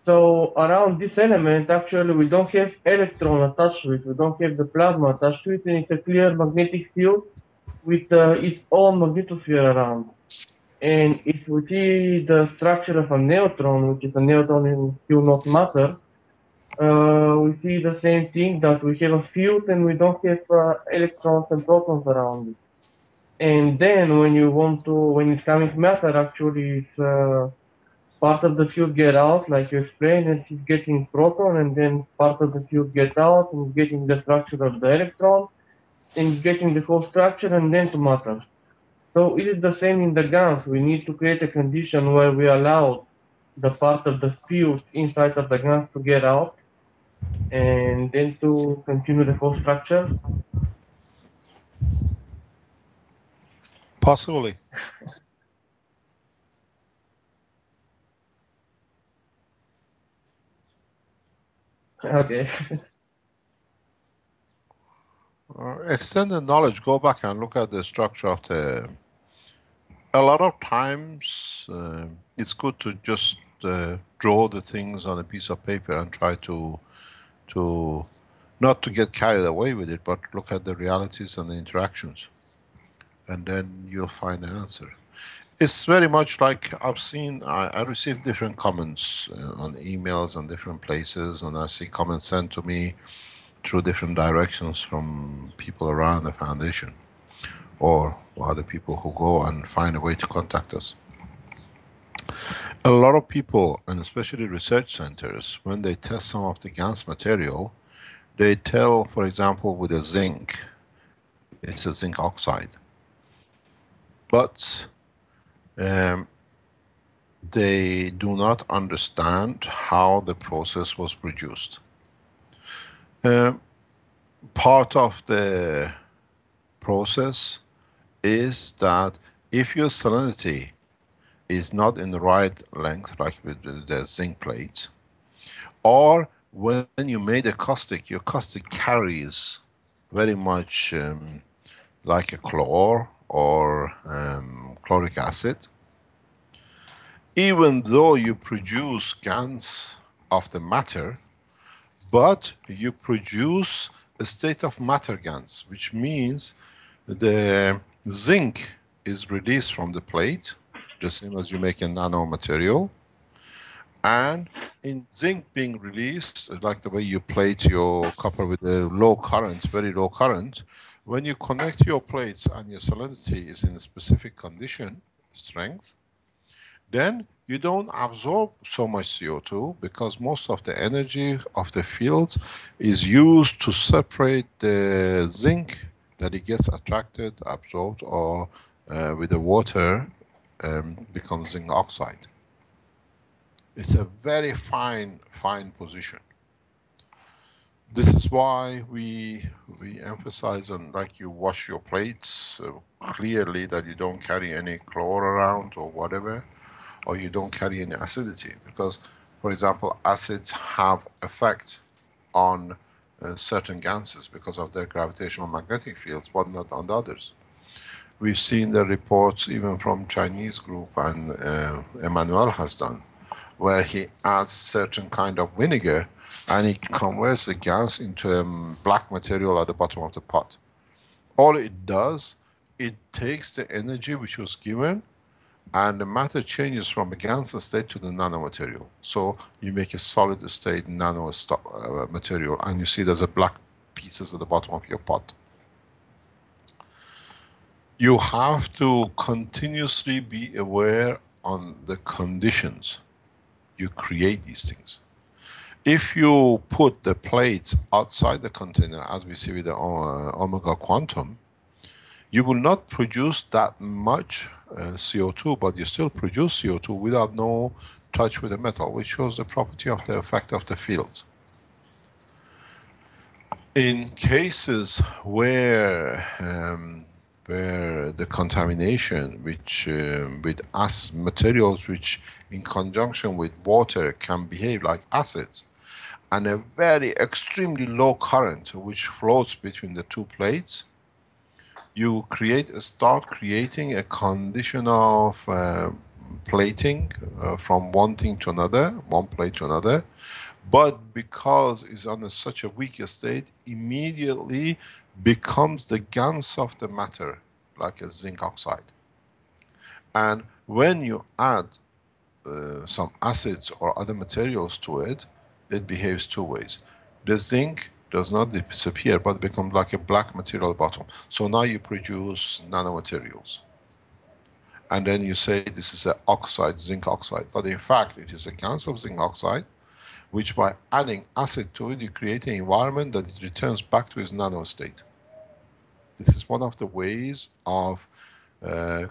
So around this element, actually, we don't have electron attached to it. We don't have the plasma attached to it, and it's a clear magnetic field with its own magnetosphere around. And if we see the structure of a neutron, which is a neutron in still not matter, we see the same thing, that we have a field and we don't have electrons and protons around it. And then when it's coming matter, actually it's part of the field get out, like you explained, and it's getting proton, and then part of the field get out and getting the structure of the electron, and getting the whole structure, and then to matter. So it is the same in the GANS. We need to create a condition where we allow the part of the field inside of the GANS to get out, and then to continue the whole structure. Possibly. Okay. Extended knowledge, go back and look at the structure of the... A lot of times it's good to just draw the things on a piece of paper and try to not to get carried away with it, but look at the realities and the interactions, and then you'll find the answer. It's very much like I've seen, I received different comments on emails and different places, and I see comments sent to me through different directions from people around the foundation or other people who go and find a way to contact us. A lot of people, and especially research centers, when they test some of the GANS material, they tell, for example, with a zinc, it's a zinc oxide. But they do not understand how the process was produced. Part of the process is that if your salinity is not in the right length, like with the zinc plates, or when you made a caustic, your caustic carries very much like a chlor or chloric acid, even though you produce GANS of the matter, but you produce a state of matter GANS, which means the zinc is released from the plate, the same as you make a nanomaterial, and in zinc being released, like the way you plate your copper with a low current, very low current, when you connect your plates and your salinity is in a specific condition, strength, then you don't absorb so much CO2, because most of the energy of the field is used to separate the zinc that it gets attracted, absorbed, or with the water becomes zinc oxide. It's a very fine position. This is why we emphasize on, like, you wash your plates clearly, that you don't carry any chlor around or whatever, or you don't carry any acidity, because, for example, acids have effect on certain ganses because of their gravitational magnetic fields, but not on the others. We've seen the reports even from Chinese group, and Emmanuel has done, where he adds certain kind of vinegar and he converts the gas into a black material at the bottom of the pot. All it does, it takes the energy which was given, and the matter changes from a gas state to the nanomaterial. So you make a solid state nano material, and you see there's a black pieces at the bottom of your pot. You have to continuously be aware on the conditions you create these things. If you put the plates outside the container, as we see with the Omega Quantum, you will not produce that much CO2, but you still produce CO2 without no touch with the metal, which shows the property of the effect of the field. In cases where the contamination, which with materials which in conjunction with water can behave like acids, and a very extremely low current which floats between the two plates, you start creating a condition of plating from one thing to another, one plate to another, but because it's on such a weak state, immediately becomes the GANS of the matter, like a zinc oxide. And when you add some acids or other materials to it, it behaves two ways. The zinc does not disappear, but becomes like a black material bottom. So now you produce nanomaterials. And then you say this is an oxide, zinc oxide. But in fact, it is a GANS of zinc oxide, which by adding acid to it, you create an environment that it returns back to its nano state. This is one of the ways of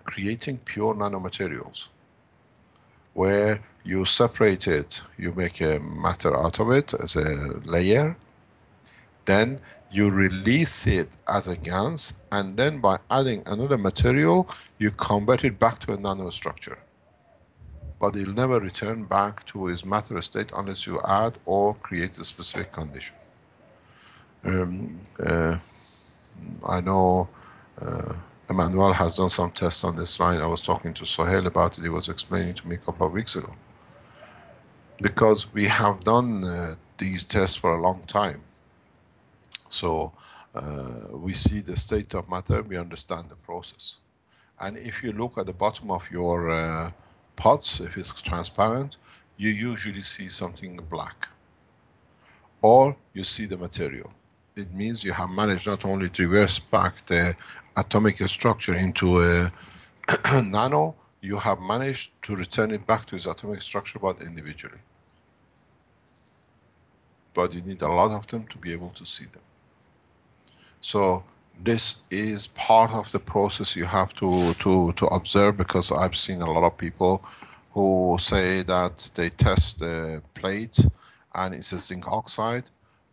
creating pure nanomaterials, where you separate it, you make a matter out of it as a layer, then you release it as a GANS, and then by adding another material, you convert it back to a nanostructure. But it'll never return back to its matter state unless you add or create a specific condition. I know Emmanuel has done some tests on this line. I was talking to Sohail about it. He was explaining to me a couple of weeks ago. Because we have done these tests for a long time. So we see the state of matter, we understand the process. And if you look at the bottom of your pots, if it's transparent, you usually see something black. Or you see the material. It means you have managed not only to reverse back the atomic structure into a nano, you have managed to return it back to its atomic structure, but individually. But you need a lot of them to be able to see them. So this is part of the process you have to observe, because I've seen a lot of people who say that they test the plate and it's a zinc oxide,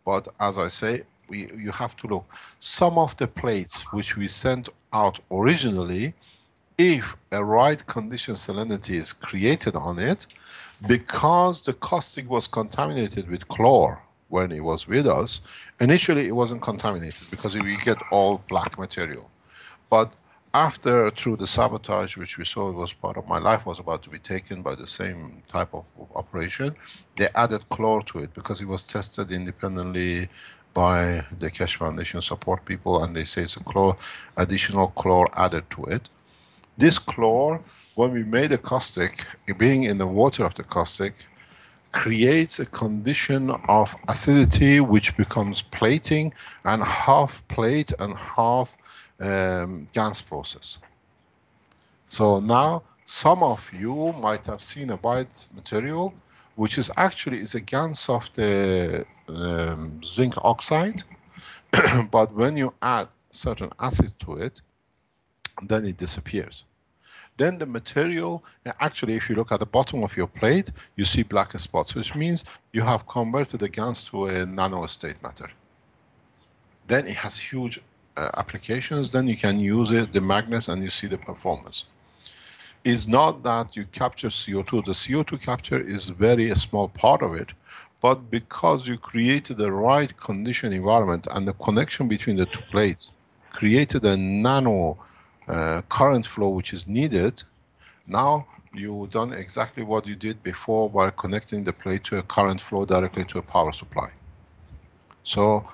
but as I say, you have to look. Some of the plates which we sent out originally, if a right condition salinity is created on it, because the caustic was contaminated with chlor when it was with us, initially it wasn't contaminated because we get all black material. But after, through the sabotage, which we saw, it was part of my life, was about to be taken by the same type of operation, they added chlor to it because it was tested independently by the Keshe Foundation support people, and they say it's a additional chlor added to it. This chlor, when we made the caustic, being in the water of the caustic, creates a condition of acidity which becomes plating, and half plate and half GANS process. So now some of you might have seen a white material which is actually a GANS of the zinc oxide, but when you add certain acid to it, then it disappears. then the material, actually if you look at the bottom of your plate, you see black spots, which means you have converted the GANS to a nano state matter. Then it has huge applications, then you can use it, the magnet, and you see the performance. It's not that you capture CO2, the CO2 capture is very a small part of it, but because you created the right condition environment and the connection between the two plates created a nano current flow which is needed, now you've done exactly what you did before by connecting the plate to a current flow directly to a power supply. So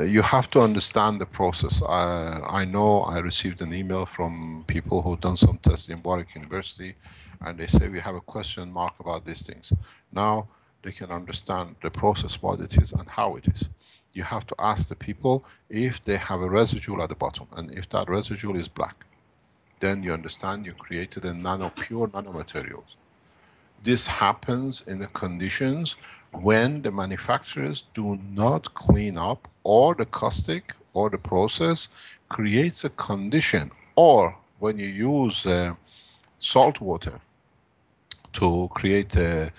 you have to understand the process. I know I received an email from people who've done some tests in Warwick University, and they say we have a question mark about these things. Now they can understand the process, what it is and how it is. You have to ask the people if they have a residue at the bottom, and if that residue is black, then you understand you created a pure nanomaterials. This happens in the conditions when the manufacturers do not clean up, or the caustic or the process creates a condition, or when you use salt water to create a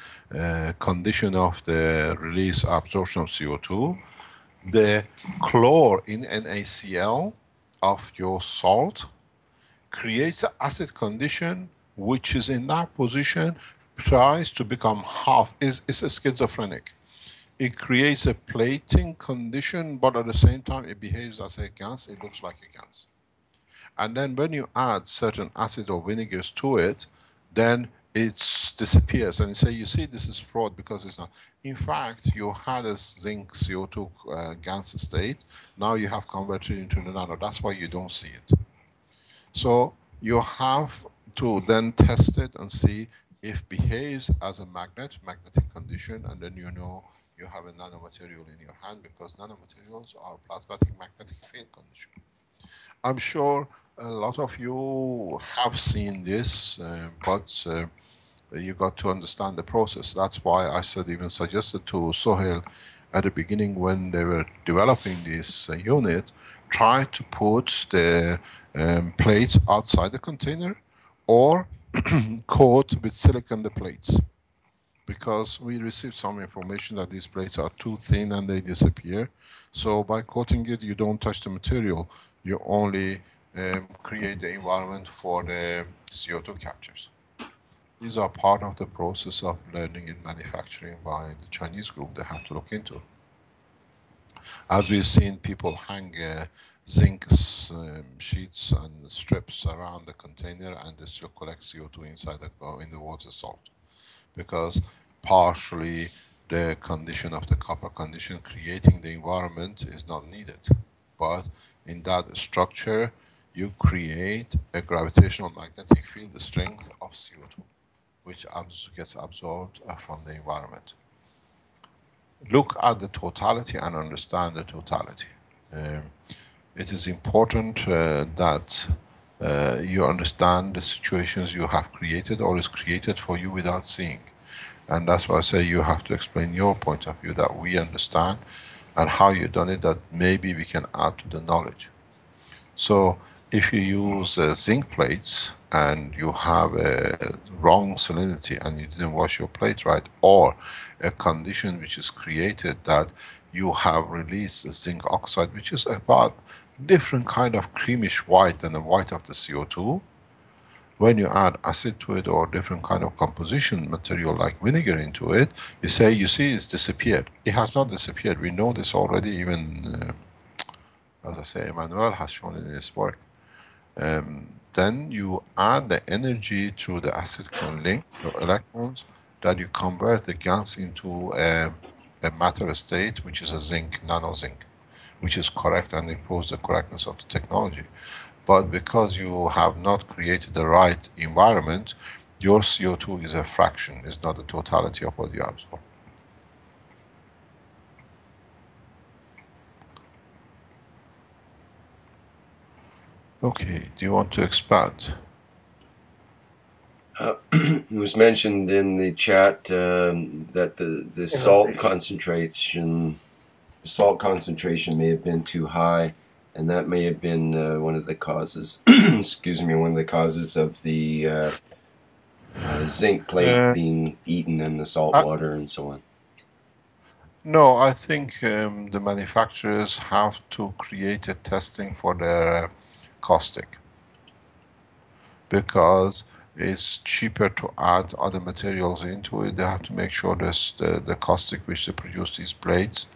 condition of the release absorption of CO2, the chlor in NaCl of your salt creates an acid condition which is in that position, tries to become half, is a schizophrenic. It creates a plating condition, but at the same time it behaves as a GANS, it looks like a GANS. And then when you add certain acid or vinegars to it, then it disappears, and you say, you see, this is fraud because it's not. In fact, you had a zinc CO2 GANS state, now you have converted it into the nano, that's why you don't see it. So you have to then test it and see if it behaves as a magnetic condition, and then you know you have a nanomaterial in your hand, because nanomaterials are plasmatic magnetic field condition. I'm sure a lot of you have seen this, but you got to understand the process. That's why I said, even suggested to Sohail at the beginning when they were developing this unit, try to put the plates outside the container, or coat with silicon the plates, because we received some information that these plates are too thin and they disappear. So by coating it, you don't touch the material, you only create the environment for the CO2 captures. These are part of the process of learning in manufacturing by the Chinese group they have to look into. As we've seen people hang zinc sheets and strips around the container, and they still collect CO2 inside in the water salt, because partially the condition of the copper condition creating the environment is not needed. But in that structure, you create a gravitational magnetic field, the strength of CO2, which gets absorbed from the environment. Look at the totality and understand the totality. It is important that you understand the situations you have created or is created for you without seeing. And that's why I say you have to explain your point of view, that we understand, and how you've done it, that maybe we can add to the knowledge. So if you use zinc plates and you have a wrong salinity and you didn't wash your plate right, or a condition which is created that you have released zinc oxide, which is about different kind of creamish white than the white of the CO2, when you add acid to it or different kind of composition material like vinegar into it, you say, you see, it's disappeared. It has not disappeared. We know this already. Even as I say, Emmanuel has shown it in his work. Then you add the energy to the acid link, your electrons, that you convert the GANS into a matter state, which is a zinc, nano zinc, which is correct, and it proves the correctness of the technology. But because you have not created the right environment, your CO2 is a fraction, it's not the totality of what you absorb. Okay, do you want to expand? It was mentioned in the chat that the salt concentration may have been too high and that may have been one of the causes. Excuse me, one of the causes of the zinc plate being eaten in the salt water and so on. No, I think the manufacturers have to create a testing for their caustic, because it's cheaper to add other materials into it. They have to make sure the caustic which they produce these plates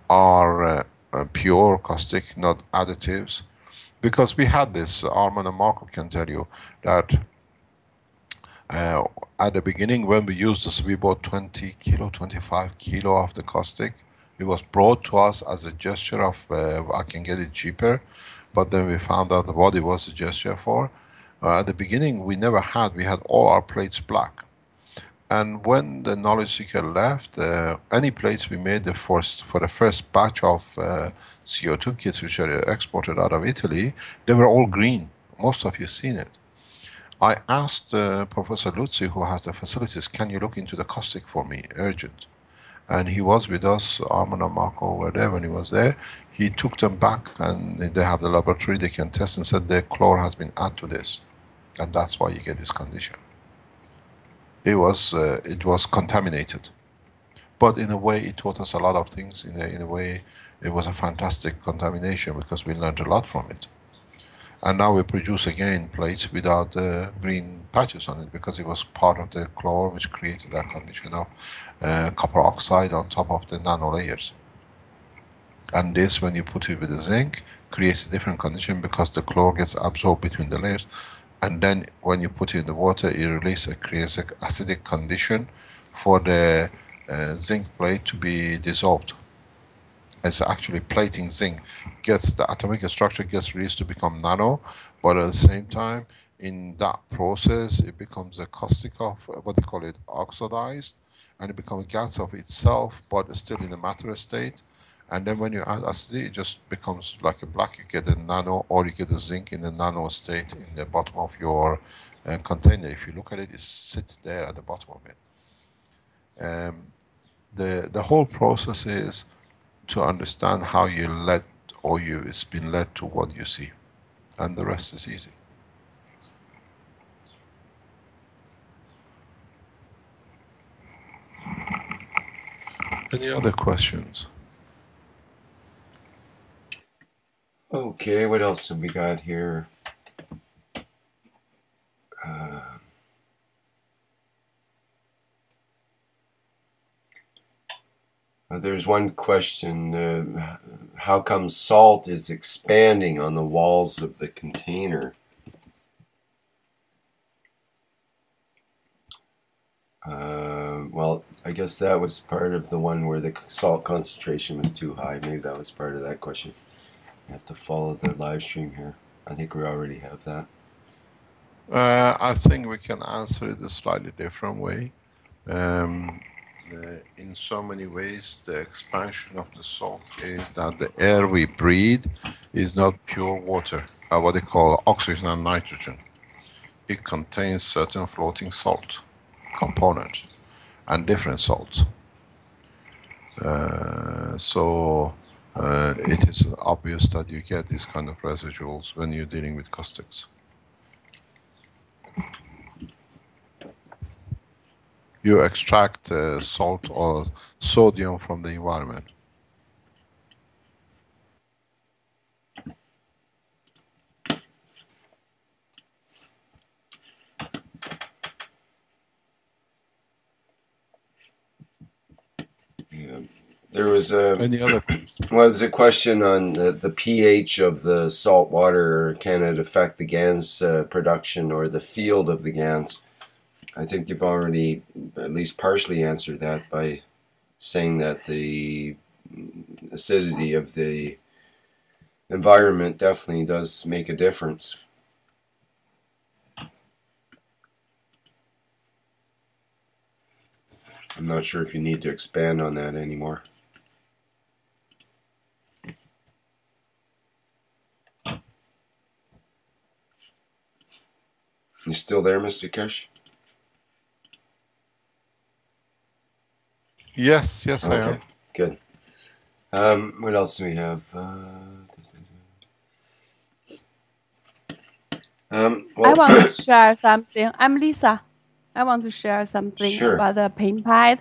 are pure caustic, not additives. Because we had this, Arman and Marco can tell you that at the beginning when we used this, we bought 20 kilo, 25 kilo of the caustic. It was brought to us as a gesture of I can get it cheaper, but then we found out what it was a gesture for. At the beginning we never had, we had all our plates black. And when the knowledge seeker left, any plates we made for the first batch of CO2 kits which are exported out of Italy, they were all green. Most of you seen it. I asked Professor Luzzi, who has the facilities, can you look into the caustic for me, urgent? And he was with us, Arman and Marco were there when he was there. He took them back and they have the laboratory, they can test, and said the chlor has been added to this. And that's why you get this condition. It was contaminated. But in a way, it taught us a lot of things. In a way, it was a fantastic contamination because we learned a lot from it. And now we produce again plates without green patches on it because it was part of the chlor which created that condition of copper oxide on top of the nano layers. And this, when you put it with the zinc, creates a different condition because the chlor gets absorbed between the layers. And then when you put it in the water, it creates an acidic condition for the zinc plate to be dissolved. It's actually plating zinc. The atomic structure gets released to become nano, but at the same time, in that process, it becomes a caustic of, what they call it, oxidized, and it becomes a gas of itself, but still in the matter state. And then when you add acidity, it just becomes like a black. You get a nano, or you get the zinc in the nano state in the bottom of your container. If you look at it, it sits there at the bottom of it. The whole process is to understand how you led, or it's been led to what you see, and the rest is easy. Any other questions? Okay, what else have we got here? There's one question, how come salt is expanding on the walls of the container? Well, I guess that was part of the one where the salt concentration was too high. Maybe that was part of that question. I have to follow the live stream here. I think we already have that. I think we can answer it a slightly different way. In so many ways, the expansion of the salt is that the air we breathe is not pure water, what they call oxygen and nitrogen. It contains certain floating salt components and different salts. It is obvious that you get these kind of residuals when you're dealing with caustics. You extract salt or sodium from the environment. Yeah. There was Any other questions? Well, there's a question on the pH of the salt water. Can it affect the GANS production or the field of the GANS? I think you've already at least partially answered that by saying that the acidity of the environment definitely does make a difference. I'm not sure if you need to expand on that anymore. You still there, Mr. Keshe? Yes, okay. I am. Good. What else do we have? Well, I want to share something. I'm Lisa. I want to share something sure. about the pain pad.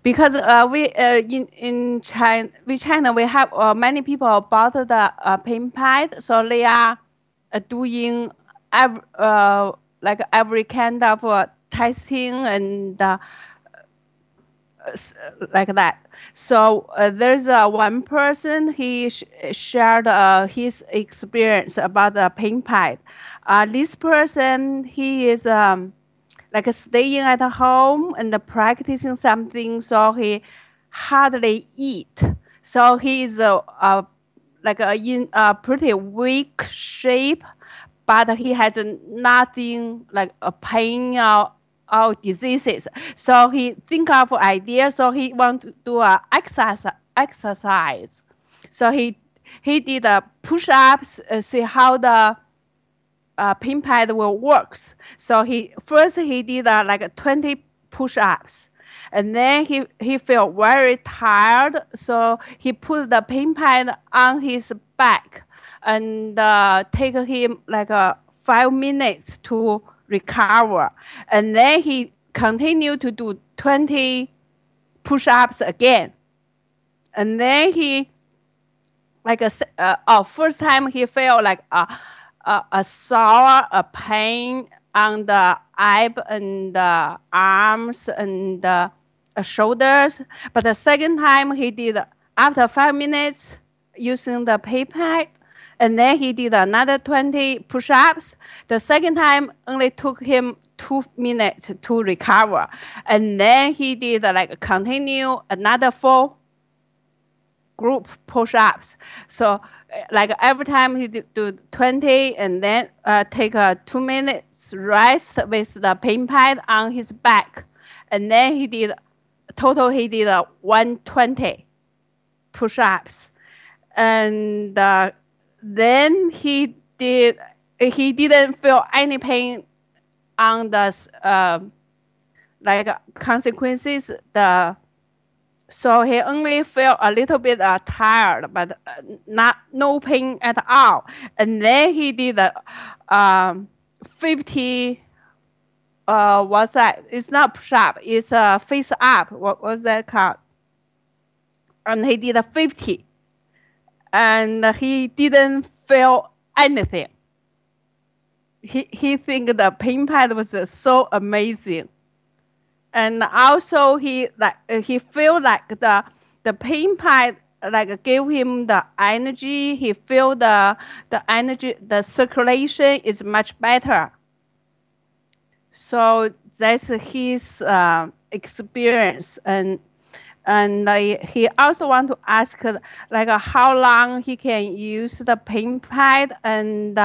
Because we in China we have many people bought the pain pad, so they are doing like every kind of testing and like that. So there's one person, he shared his experience about the pain pad. This person, he is like staying at home and practicing something, so he hardly eat. So he is like in a pretty weak shape, but he has nothing like a pain or diseases. So he think of idea. So he want to do a exercise. So he did a push-ups, see how the pain pad will works. So he did like 20 push-ups, and then he felt very tired. So he put the pain pad on his back, and take him like 5 minutes to recover. And then he continued to do 20 push-ups again. And then he like first time he felt like a sore, a pain on the ab and the arms and the shoulders. But the second time he did, after 5 minutes using the pain pad, and then he did another 20 push-ups. The second time only took him 2 minutes to recover. And then he did like continue another 4 group push-ups. So like every time he do 20 and then take a 2 minutes rest with the pain pad on his back. And then he did, total he did 120 push-ups. And then he didn't feel any pain on the like consequences. So he only felt a little bit tired, but no pain at all. And then he did 50. What's that? It's not push-up. It's face up. What was that called? And he did 50. And he didn't feel anything. He think the pain pad was so amazing. And also he feel like the pain pad like gave him the energy. He feel the energy, the circulation is much better. So that's his experience. And he also want to ask like how long he can use the pain pad, and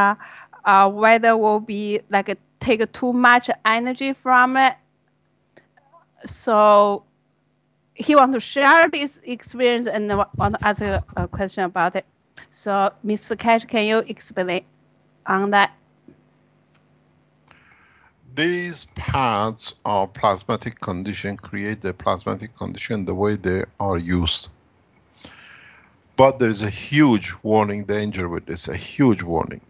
whether will be like take too much energy from it. So he want to share this experience and want to ask a question about it. So Mr. Keshe, can you explain on that? These pads are plasmatic condition, create the plasmatic condition the way they are used. But there is a huge warning danger with this, a huge warning.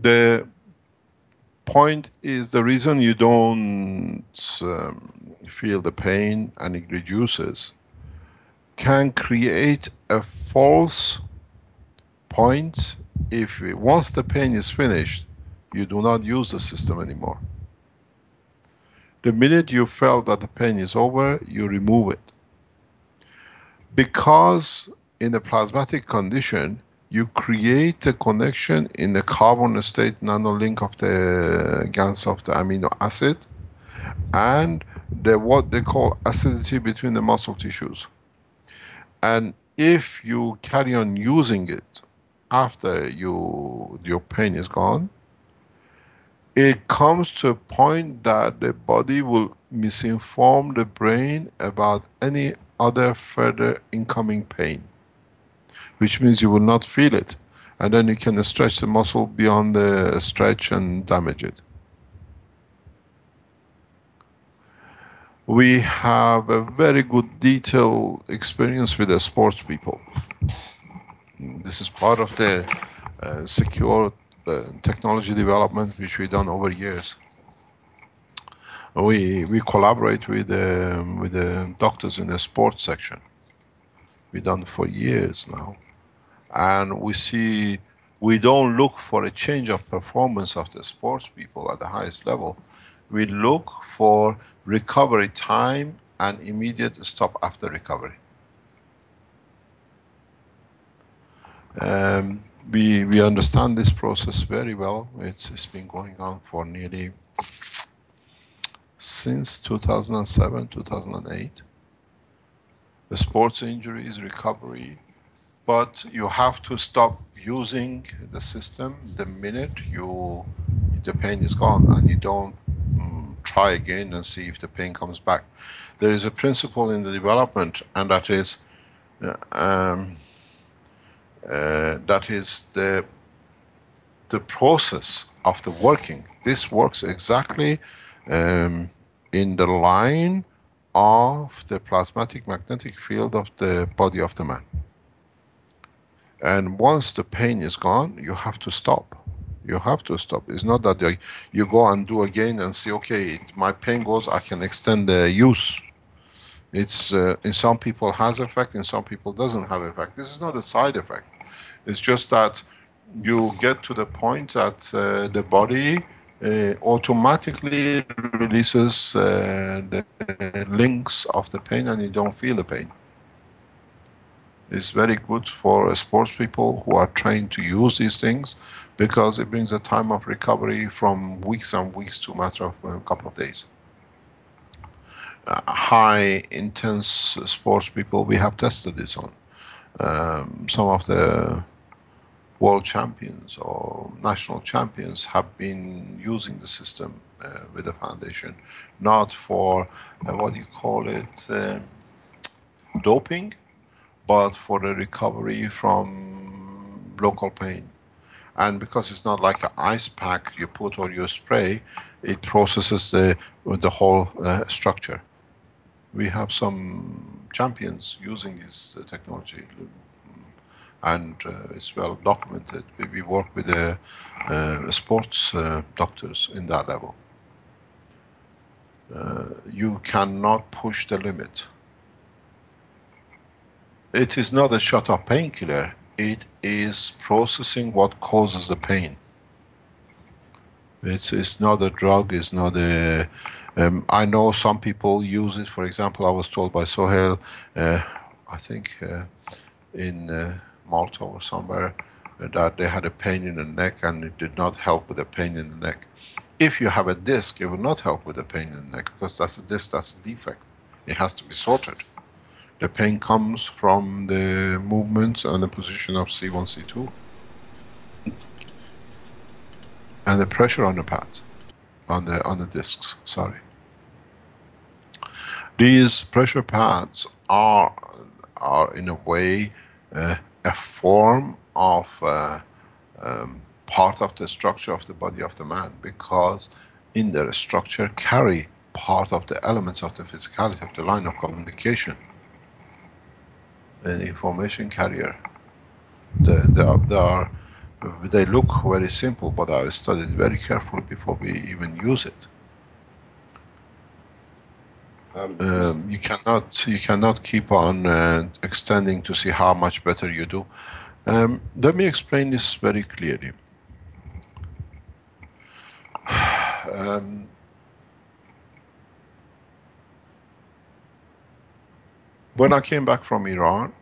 The point is, the reason you don't feel the pain and it reduces can create a false point. If once the pain is finished, you do not use the system anymore. The minute you felt that the pain is over, you remove it. Because in the plasmatic condition, you create a connection in the carbon state nanolink of the GANS of the amino acid and what they call acidity between the muscle tissues. And if you carry on using it after your pain is gone, it comes to a point that the body will misinform the brain about any other further incoming pain, which means you will not feel it. And then you can stretch the muscle beyond the stretch and damage it. We have a very good detailed experience with the sports people. This is part of the secure technology development, which we've done over years. We collaborate with the doctors in the sports section. We've done for years now, and we see we don't look for a change of performance of the sports people at the highest level. We look for recovery time and immediate stop after recovery. We understand this process very well. It's been going on for nearly since 2007, 2008. The sports injuries, recovery, but you have to stop using the system the minute the pain is gone, and you don't try again and see if the pain comes back. There is a principle in the development, and that is the process of the working. This works exactly in the line of the plasmatic magnetic field of the body of the man. And once the pain is gone, you have to stop. You have to stop. It's not that you go and do again and say, okay, my pain goes, I can extend the use. It's in some people has effect, in some people doesn't have effect. This is not a side effect. It's just that you get to the point that the body automatically releases the links of the pain, and you don't feel the pain. It's very good for sports people who are trained to use these things, because it brings a time of recovery from weeks and weeks to a matter of a couple of days. High intense sports people, we have tested this on. Some of the world champions or national champions have been using the system with the foundation, not for what you call it, doping, but for the recovery from local pain. And because it's not like an ice pack you put or you spray, it processes the whole structure. We have some champions using this technology, and it's well documented. We work with the sports doctors in that level. You cannot push the limit. It is not a shut-up painkiller. It is processing what causes the pain. It's not a drug. It's not a. I know some people use it. For example, I was told by Sohail, I think in Malta or somewhere, that they had a pain in the neck and it did not help with the pain in the neck. If you have a disc, it will not help with the pain in the neck, because that's a disc, that's a defect. It has to be sorted. The pain comes from the movements and the position of C1, C2. And the pressure on the pads, on the discs, sorry. These pressure pads are in a way a form of part of the structure of the body of the man, because in their structure carry part of the elements of the physicality of the line of communication. An information carrier. They look very simple, but I studied very carefully before we even use it. You cannot keep on extending to see how much better you do. Let me explain this very clearly. When I came back from Iran,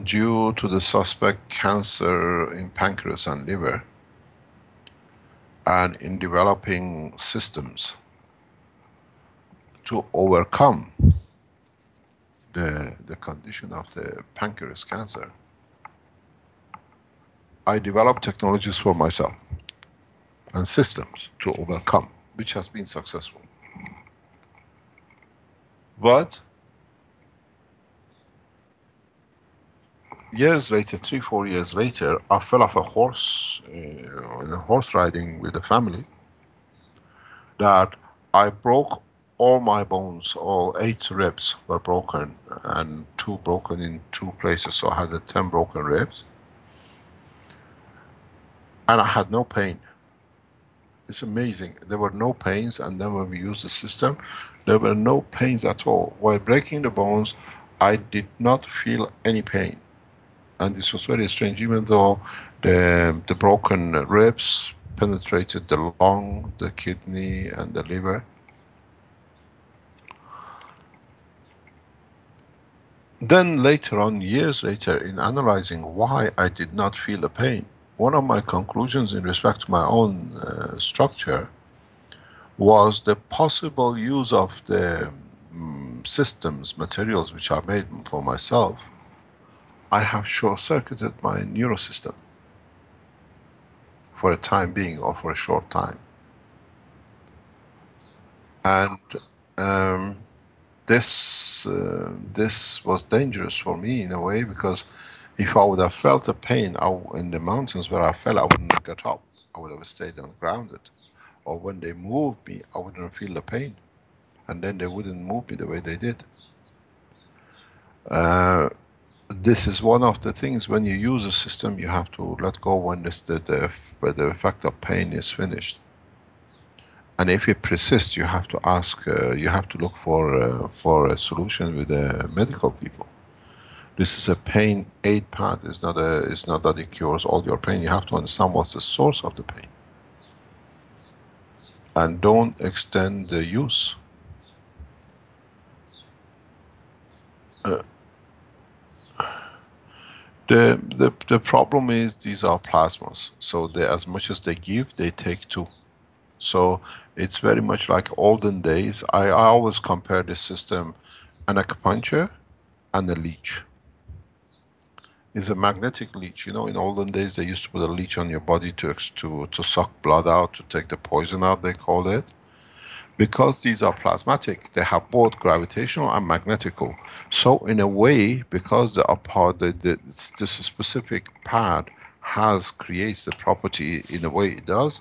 due to the suspect cancer in pancreas and liver, and in developing systems to overcome the condition of the pancreas cancer, I developed technologies for myself and systems to overcome, which has been successful. But years later, 3-4 years later, I fell off a horse, in a horse riding with the family, that I broke all my bones. All 8 ribs were broken, and 2 broken in 2 places, so I had 10 broken ribs. And I had no pain. It's amazing. There were no pains, and then when we used the system, there were no pains at all. While breaking the bones, I did not feel any pain. And this was very strange, even though the broken ribs penetrated the lung, the kidney, and the liver. Then later on, years later, in analyzing why I did not feel the pain, one of my conclusions in respect to my own structure was the possible use of the systems, materials which I made for myself. I have short-circuited my neurosystem for a time being, or for a short time. And this was dangerous for me in a way, because if I would have felt the pain in the mountains where I fell, I wouldn't have got up. I would have stayed grounded. Or when they moved me, I wouldn't feel the pain. And then they wouldn't move me the way they did. This is one of the things, when you use a system, you have to let go when the effect of pain is finished. And if it persists, you have to ask, you have to look for a solution with the medical people. This is a pain aid pad. It's not that it cures all your pain. You have to understand what's the source of the pain. And don't extend the use. The problem is these are plasmas. So they, as much as they give, they take too. So it's very much like olden days. I always compare this system, an acupuncture and a leech. It's a magnetic leech. You know, in olden days they used to put a leech on your body to suck blood out, to take the poison out, they call it. Because these are plasmatic, they have both gravitational and magnetical. So in a way, because this specific pad creates the property in the way it does,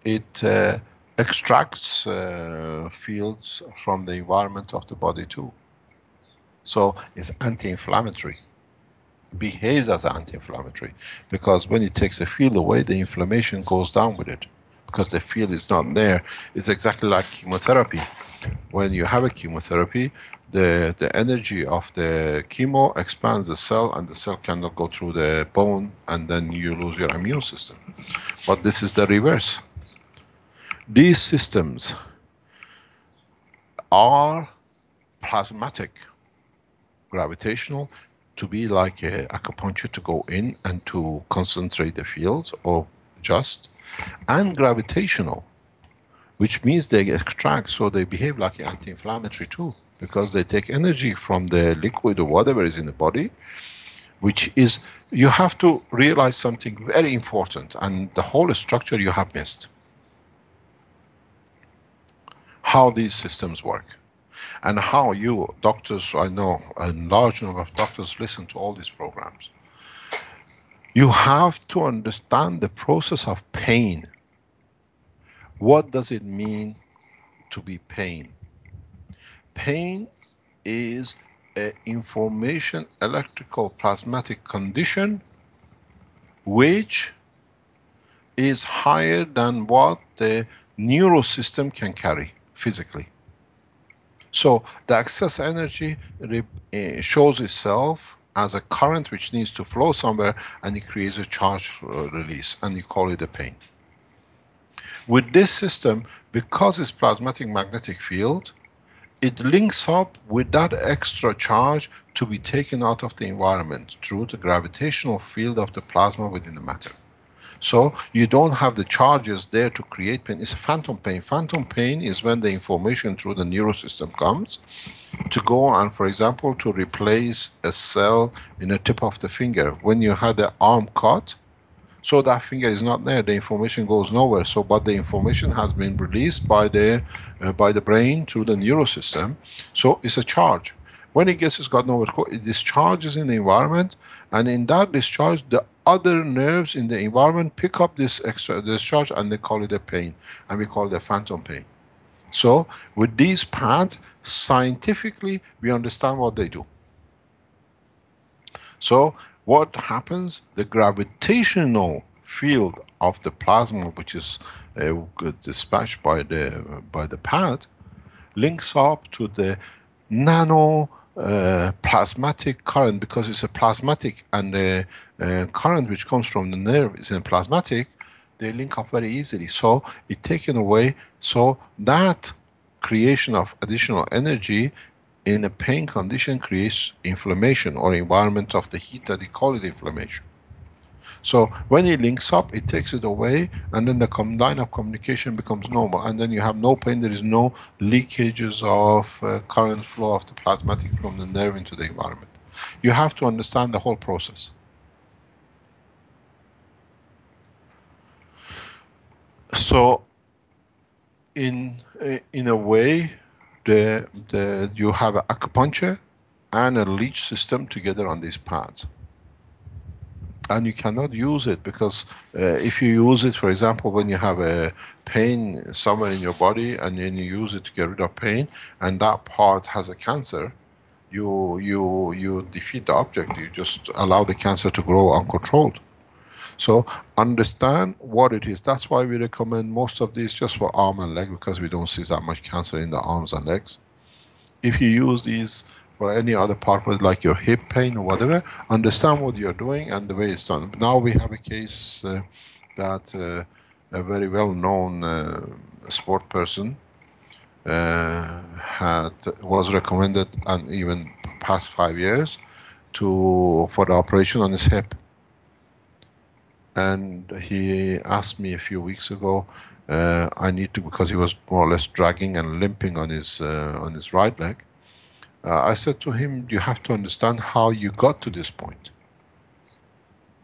it extracts fields from the environment of the body too. So it's anti-inflammatory. Behaves as anti-inflammatory, because when it takes the field away, the inflammation goes down with it. Because the field is not there. It's exactly like chemotherapy. When you have a chemotherapy, the energy of the chemo expands the cell, and the cell cannot go through the bone, and then you lose your immune system. But this is the reverse. These systems are plasmatic, gravitational, to be like a acupuncture, to go in and to concentrate the fields, or just, and gravitational, which means they extract, so they behave like anti-inflammatory too, because they take energy from the liquid or whatever is in the body, which is, you have to realize something very important, and the whole structure you have missed. How these systems work. And how you, doctors, I know a large number of doctors listen to all these programs. You have to understand the process of pain. What does it mean to be pain? Pain is an information electrical plasmatic condition which is higher than what the neurosystem can carry physically. So the excess energy shows itself as a current which needs to flow somewhere, and it creates a charge release, and you call it a pain. With this system, because it's plasmatic magnetic field, it links up with that extra charge to be taken out of the environment through the gravitational field of the plasma within the matter. So you don't have the charges there to create pain. It's a phantom pain. Phantom pain is when the information through the neurosystem comes to go and, for example, to replace a cell in the tip of the finger. When you had the arm cut, so that finger is not there, the information goes nowhere. So, but the information has been released by the brain through the neurosystem. So it's a charge. When it gets, it's got nowhere to go. It discharges in the environment, and in that discharge, the other nerves in the environment pick up this extra discharge, and they call it a pain, and we call it a phantom pain. So with these pads, scientifically, we understand what they do. So what happens? The gravitational field of the plasma, which is dispatched by the pad, links up to the nano plasmatic current, because it's a plasmatic, and the current which comes from the nerve is a plasmatic. They link up very easily, so it's taken away. So that creation of additional energy in a pain condition creates inflammation, or environment of the heat, that they call it inflammation. So when it links up, it takes it away, and then the line of communication becomes normal, and then you have no pain. There is no leakages of current flow of the plasmatic from the nerve into the environment. You have to understand the whole process. So in a way, you have an acupuncture and a leech system together on these pads. And you cannot use it, because if you use it, for example, when you have a pain somewhere in your body, and then you use it to get rid of pain, and that part has a cancer, you defeat the object. You just allow the cancer to grow uncontrolled. So understand what it is. That's why we recommend most of these just for arm and leg, because we don't see that much cancer in the arms and legs. If you use these for any other part, like your hip pain or whatever, understand what you're doing and the way it's done. Now we have a case that a very well-known sport person was recommended, and even past 5 years, for the operation on his hip. And he asked me a few weeks ago, I need to, because he was more or less dragging and limping on his right leg. I said to him, you have to understand how you got to this point.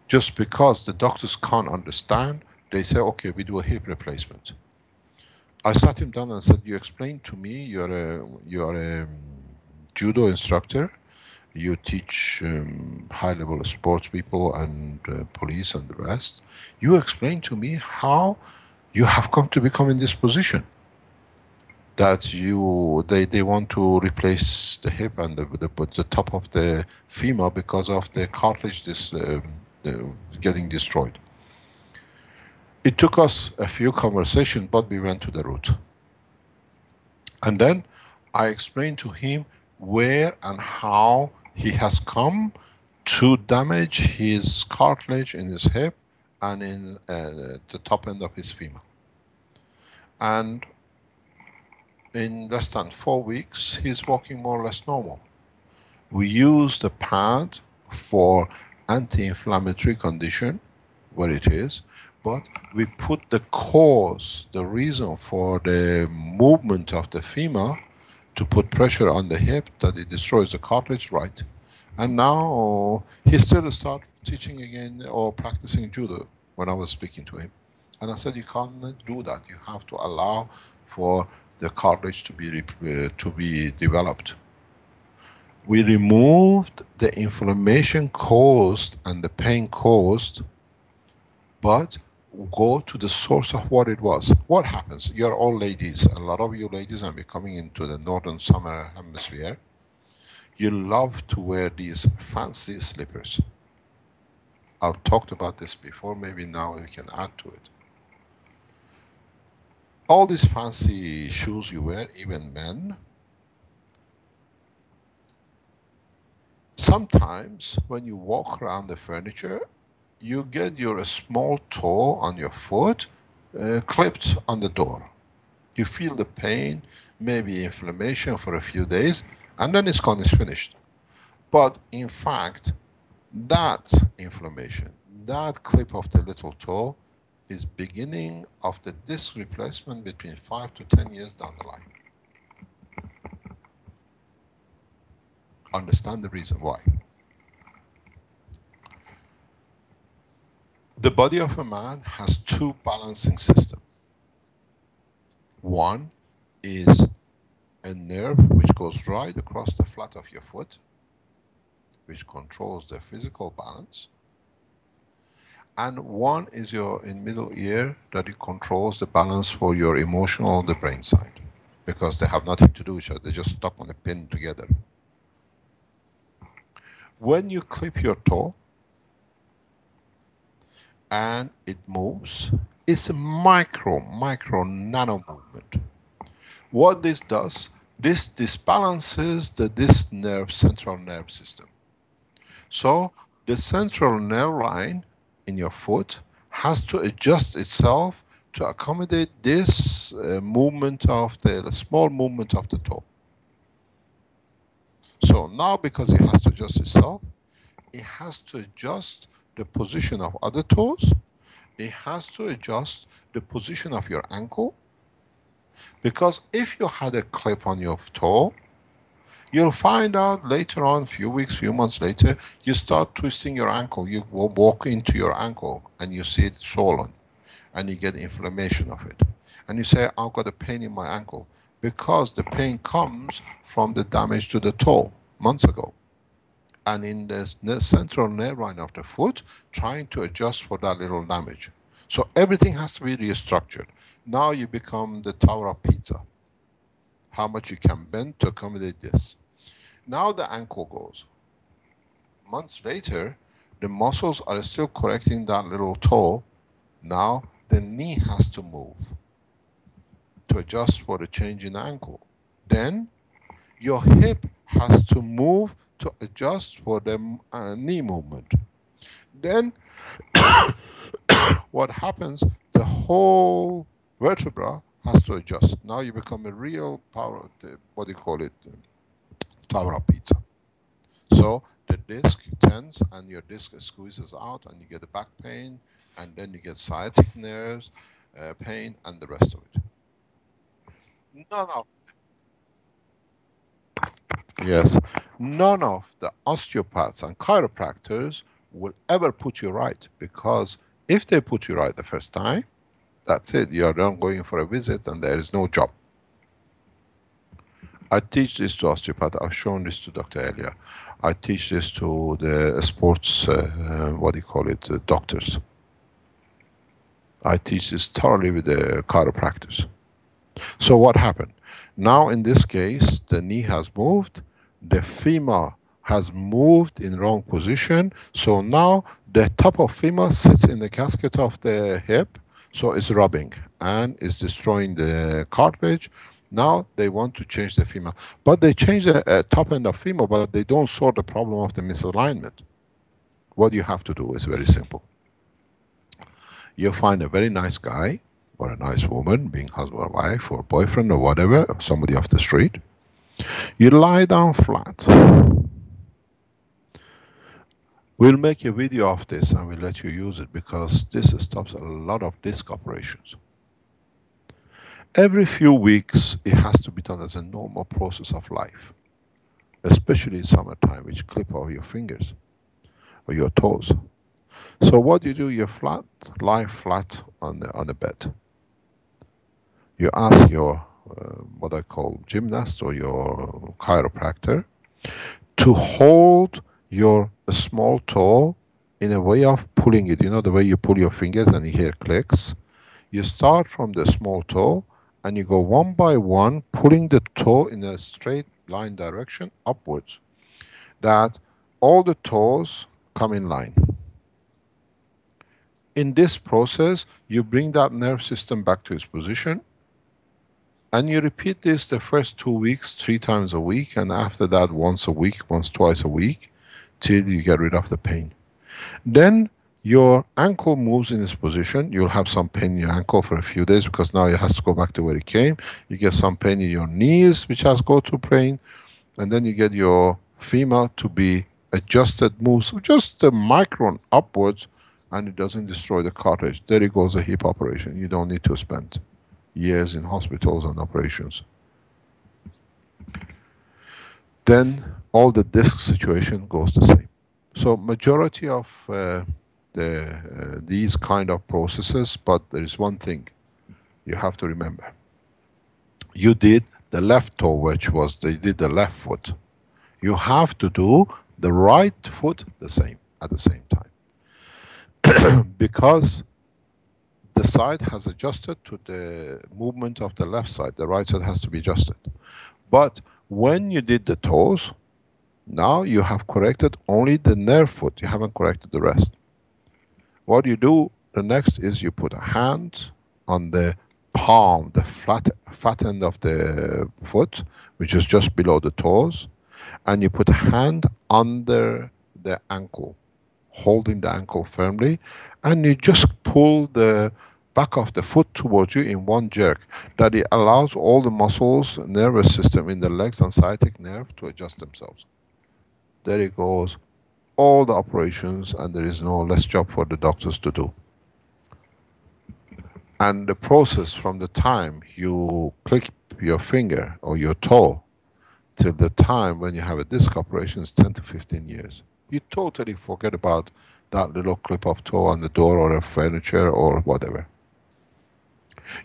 Just because the doctors can't understand, they say, okay, we do a hip replacement. I sat him down and said, you explain to me, you're a judo instructor, you teach high-level sports people and police and the rest. You explain to me how you have come to become in this position. That they want to replace the hip and the top of the femur because of the cartilage getting destroyed. It took us a few conversations, but we went to the root. And then I explained to him where and how he has come to damage his cartilage in his hip and in the top end of his femur. And in less than 4 weeks, he's walking more or less normal. We use the pad for anti-inflammatory condition, where it is, but we put the cause, the reason for the movement of the femur, to put pressure on the hip that it destroys the cartilage, right. And now he still started teaching again or practicing judo when I was speaking to him. And I said, you can't do that. You have to allow for the cartilage to be developed. We removed the inflammation caused and the pain caused, but go to the source of what it was. What happens? You're all ladies. A lot of you ladies are coming into the northern summer hemisphere. You love to wear these fancy slippers. I've talked about this before. Maybe now we can add to it. All these fancy shoes you wear, even men, sometimes when you walk around the furniture, you get your small toe on your foot clipped on the door. You feel the pain, maybe inflammation for a few days, and then it's gone, it's finished. But in fact, that inflammation, that clip of the little toe, is beginning of the disc replacement between 5 to 10 years down the line. Understand the reason why. The body of a man has two balancing systems. One is a nerve which goes right across the flat of your foot, which controls the physical balance. And one is your in middle ear that it controls the balance for your emotional, the brain side. Because they have nothing to do with each other, they're just stuck on a pin together. When you clip your toe, and it moves. It's a micro nano movement. What this does, this disbalances this central nerve system. So the central nerve line in your foot has to adjust itself to accommodate this movement of the small movement of the toe. So now, because it has to adjust itself, it has to adjust the position of other toes. It has to adjust the position of your ankle. Because if you had a clip on your toe, you'll find out later on, few weeks, few months later, you start twisting your ankle. You walk into your ankle and you see it swollen and you get inflammation of it. And you say, I've got a pain in my ankle, because the pain comes from the damage to the toe months ago. And in the central nerve line of the foot, trying to adjust for that little damage. So everything has to be restructured. Now you become the Tower of Pizza. How much you can bend to accommodate this. Now the ankle goes. Months later, the muscles are still correcting that little toe. Now the knee has to move to adjust for the change in the ankle. Then your hip has to move to adjust for the knee movement. Then what happens, the whole vertebra has to adjust. Now you become a real power, what do you call it, Tower of Pizza. So the disc tense and your disc squeezes out and you get the back pain, and then you get sciatic nerves, pain, and the rest of it. None of the osteopaths and chiropractors will ever put you right, because if they put you right the first time, that's it. You are done going for a visit and there is no job. I teach this to osteopaths. I've shown this to Dr. Elia. I teach this to the sports, doctors. I teach this thoroughly with the chiropractors. So what happened? Now in this case, the knee has moved, the femur has moved in wrong position, so now the top of femur sits in the casket of the hip, so it's rubbing and it's destroying the cartilage. Now they want to change the femur, but they change the top end of femur, but they don't solve the problem of the misalignment. What you have to do is very simple. You find a very nice guy or a nice woman, being husband or wife or boyfriend or whatever, somebody off the street. You lie down flat. We'll make a video of this and we'll let you use it, because this stops a lot of disc operations. Every few weeks, it has to be done as a normal process of life, especially in summertime, which clip off your fingers or your toes. So what you do, you lie flat on the bed. You ask your what I call gymnast or your chiropractor to hold your small toe in a way of pulling it. You know the way you pull your fingers and you hear clicks? You start from the small toe and you go one by one, pulling the toe in a straight line direction upwards, that all the toes come in line. In this process, you bring that nerve system back to its position, and you repeat this the first 2 weeks, 3 times a week, and after that once a week, twice a week, till you get rid of the pain. Then your ankle moves in its position. You'll have some pain in your ankle for a few days, because now it has to go back to where it came. You get some pain in your knees, which has go to pain, and then you get your femur to be adjusted, moves just a micron upwards, and it doesn't destroy the cartilage. There it goes, a hip operation. You don't need to spend years in hospitals and operations. Then all the disc situation goes the same. So majority of these kind of processes, but there is one thing you have to remember. You did the left toe, which was they did the left foot. You have to do the right foot the same at the same time. Because the side has adjusted to the movement of the left side, the right side has to be adjusted. But when you did the toes, now you have corrected only the nerve foot, you haven't corrected the rest. What you do The next is you put a hand on the palm, the fat end of the foot, which is just below the toes, and you put a hand under the ankle, holding the ankle firmly, and you just pull the back of the foot towards you in one jerk. That it allows all the muscles, nervous system in the legs and sciatic nerve to adjust themselves. There it goes. All the operations, and there is no less job for the doctors to do. And the process from the time you click your finger or your toe till the time when you have a disc operation is 10 to 15 years. You totally forget about that little clip of toe on the door or a furniture or whatever.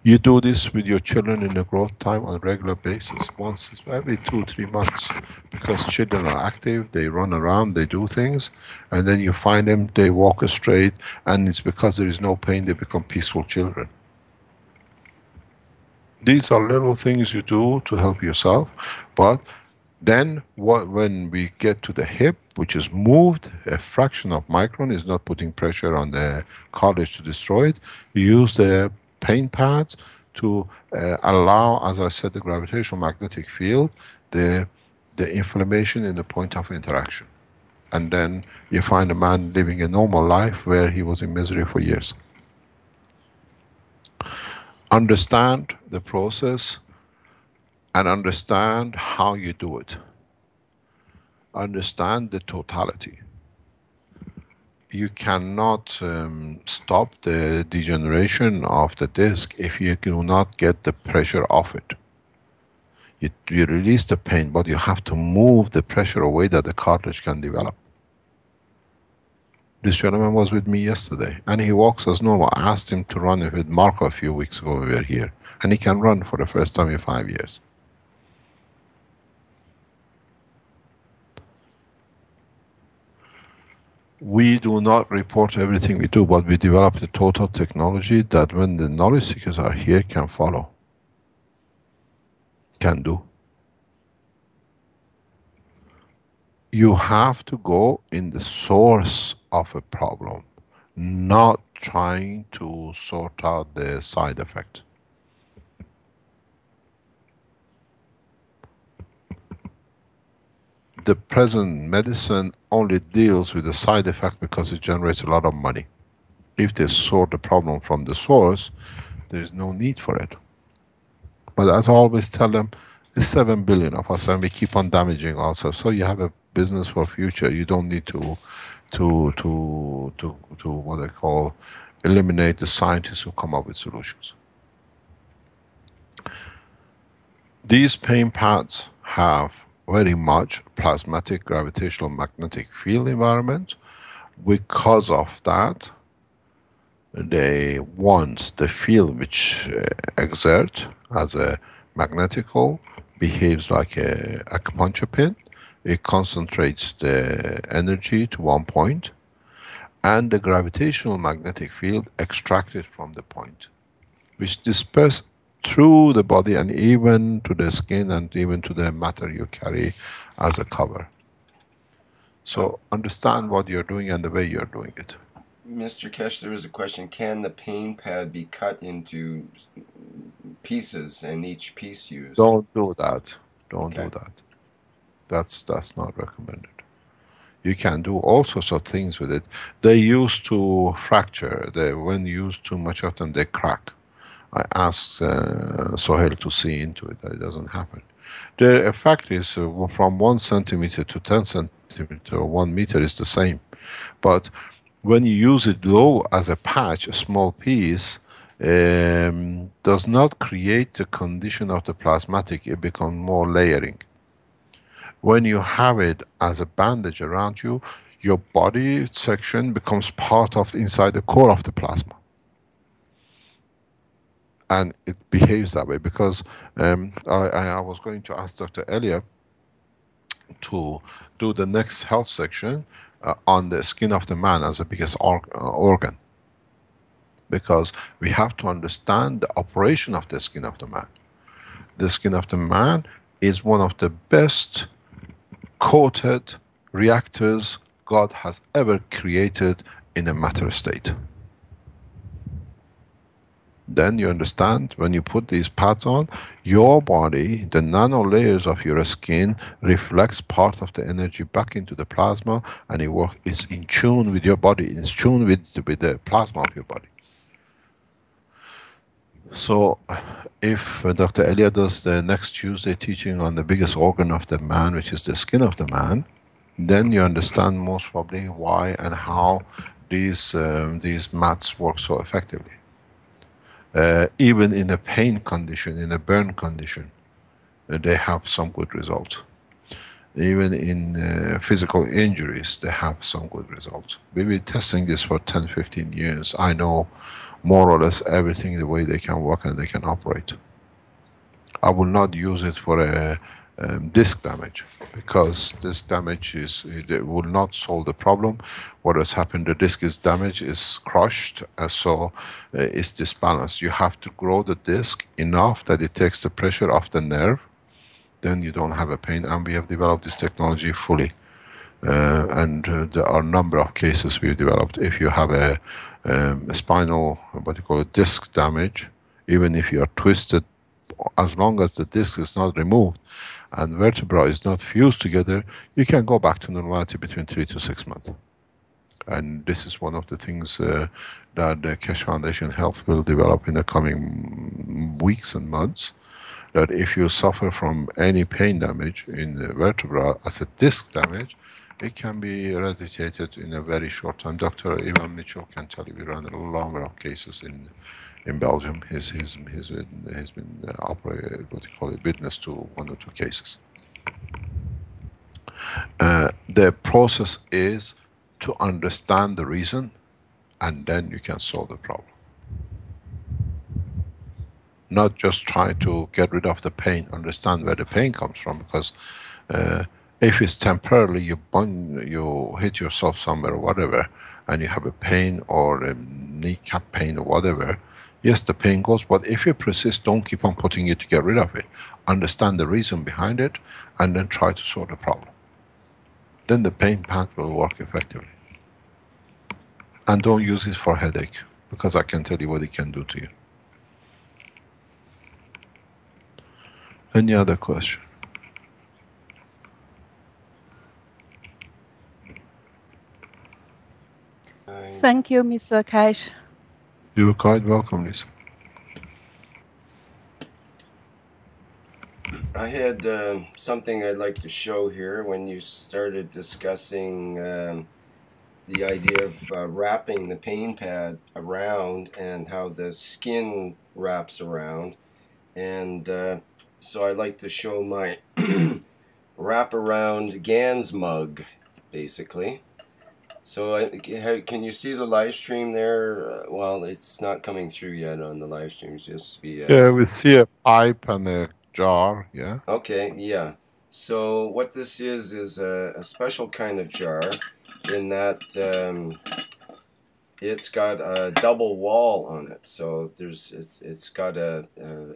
You do this with your children in the growth time on a regular basis, once every 2-3 months, because children are active, they run around, they do things, and then you find them, they walk straight, and it's because there is no pain, they become peaceful children. These are little things you do to help yourself, but then when we get to the hip, which is moved, a fraction of micron, is not putting pressure on the cartilage to destroy it, you use the pain pads to allow, as I said, the gravitational magnetic field, the inflammation in the point of interaction. And then you find a man living a normal life where he was in misery for years. Understand the process and understand how you do it. Understand the totality. You cannot stop the degeneration of the disc if you do not get the pressure off it. You release the pain, but you have to move the pressure away that the cartilage can develop. This gentleman was with me yesterday, and he walks as normal. I asked him to run with Marco a few weeks ago when we were here, and he can run for the first time in 5 years. We do not report everything we do, but we develop the total technology that when the knowledge seekers are here can follow, can do. You have to go in the source of a problem, not trying to sort out the side effect. The present medicine only deals with the side effect because it generates a lot of money. If they sort the problem from the source, there is no need for it. But as I always tell them, there's 7 billion of us and we keep on damaging ourselves. So you have a business for future. You don't need to what I call eliminate the scientists who come up with solutions. These pain pads have very much plasmatic gravitational magnetic field environment. Because of that, they want the field which exert as a magnetical behaves like a acupuncture pin. It concentrates the energy to one point, and the gravitational magnetic field extracted from the point, which disperses through the body and even to the skin and even to the matter you carry as a cover. So understand what you're doing and the way you're doing it. Mr. Keshe, there was a question, can the pain pad be cut into pieces and each piece used? Don't do that. Don't do that. That's not recommended. You can do all sorts of things with it. They used to fracture. When used too much of them, they crack. I asked Sohail to see into it. That doesn't happen. The effect is from 1 centimeter to 10 centimeter or 1 meter is the same. But when you use it low as a patch, a small piece, does not create the condition of the plasmatic. It becomes more layering. When you have it as a bandage around you, your body section becomes part of inside the core of the plasma. And it behaves that way because I was going to ask Dr. Elia to do the next health section on the skin of the man as the biggest organ. Because we have to understand the operation of the skin of the man. The skin of the man is one of the best coated reactors God has ever created in a matter state. Then you understand, when you put these pads on, your body, the nano layers of your skin reflects part of the energy back into the plasma, and it's in tune with your body, it's tuned with the plasma of your body. So if Dr. Elia does the next Tuesday teaching on the biggest organ of the man, which is the skin of the man, then you understand most probably why and how these mats work so effectively. Even in a pain condition, in a burn condition, they have some good results. Even in physical injuries, they have some good results. We've been testing this for 10, 15 years. I know more or less everything, the way they can work and they can operate. I will not use it for a disc damage, because this damage it will not solve the problem. What has happened, the disc is damaged, is crushed, so it's disbalanced. You have to grow the disc enough that it takes the pressure off the nerve, then you don't have a pain, and we have developed this technology fully. There are a number of cases we've developed. If you have a spinal, what you call a disc damage, even if you are twisted, as long as the disc is not removed and vertebra is not fused together, you can go back to normality between 3 to 6 months. And this is one of the things that the Keshe Foundation Health will develop in the coming weeks and months, that if you suffer from any pain damage in the vertebra as a disc damage, it can be eradicated in a very short time. Dr. Ivan Mitchell can tell you, we run a number of cases in Belgium. He's been operated, what you call it, witness to 1 or 2 cases. The process is to understand the reason, and then you can solve the problem. Not just try to get rid of the pain, understand where the pain comes from, because if it's temporarily, you hit yourself somewhere or whatever, and you have a pain or a kneecap pain or whatever, yes, the pain goes, but if you persist, don't keep on putting it to get rid of it. Understand the reason behind it, and then try to solve the problem. Then the pain pad will work effectively. And don't use it for headache, because I can tell you what it can do to you. Any other question? Thank you, Mr. Keshe. You're quite welcome, Lisa. I had something I'd like to show here. When you started discussing the idea of wrapping the pain pad around and how the skin wraps around, and so I'd like to show my wraparound GANS mug, basically. So can you see the live stream there? Well, it's not coming through yet on the live stream. It's just yeah, we see a pipe and a jar, yeah. Okay, yeah. So what this is a special kind of jar, in that it's got a double wall on it. So it's got a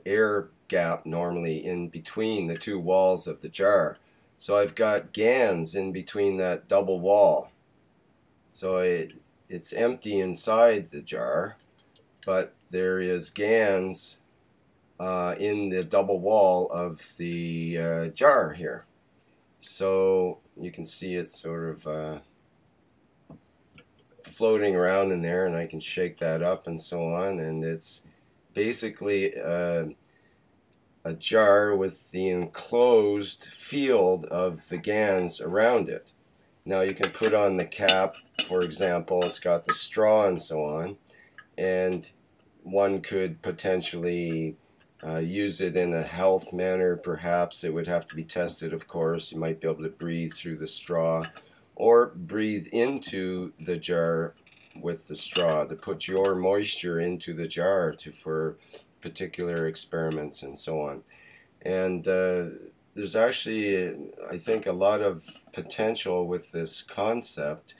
air gap normally in between the 2 walls of the jar. So I've got GANS in between that double wall. So it's empty inside the jar, but there is GANS in the double wall of the jar here. So you can see it sort of floating around in there, and I can shake that up and so on, and it's basically a jar with the enclosed field of the GANS around it. Now you can put on the cap, for example, it's got the straw and so on, and one could potentially use it in a health manner. Perhaps it would have to be tested, of course. You might be able to breathe through the straw, or breathe into the jar with the straw, to put your moisture into the jar for particular experiments and so on. And there's actually, I think, a lot of potential with this concept.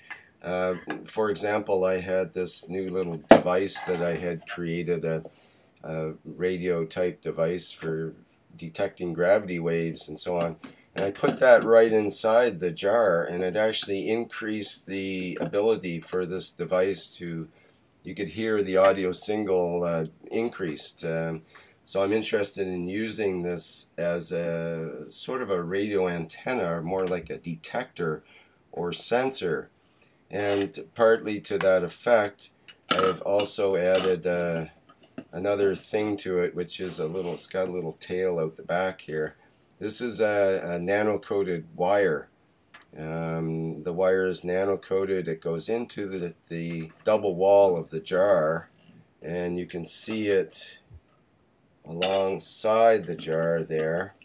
For example, I had this new little device that I had created, a radio type device for detecting gravity waves and so on. And I put that right inside the jar, and it actually increased the ability for this device to you could hear the audio signal increased. So I'm interested in using this as a sort of a radio antenna, or more like a detector or sensor. And partly to that effect, I've also added another thing to it, which is it's got a little tail out the back here. This is a nano-coated wire. The wire is nano-coated. It goes into the double wall of the jar, and you can see it alongside the jar there.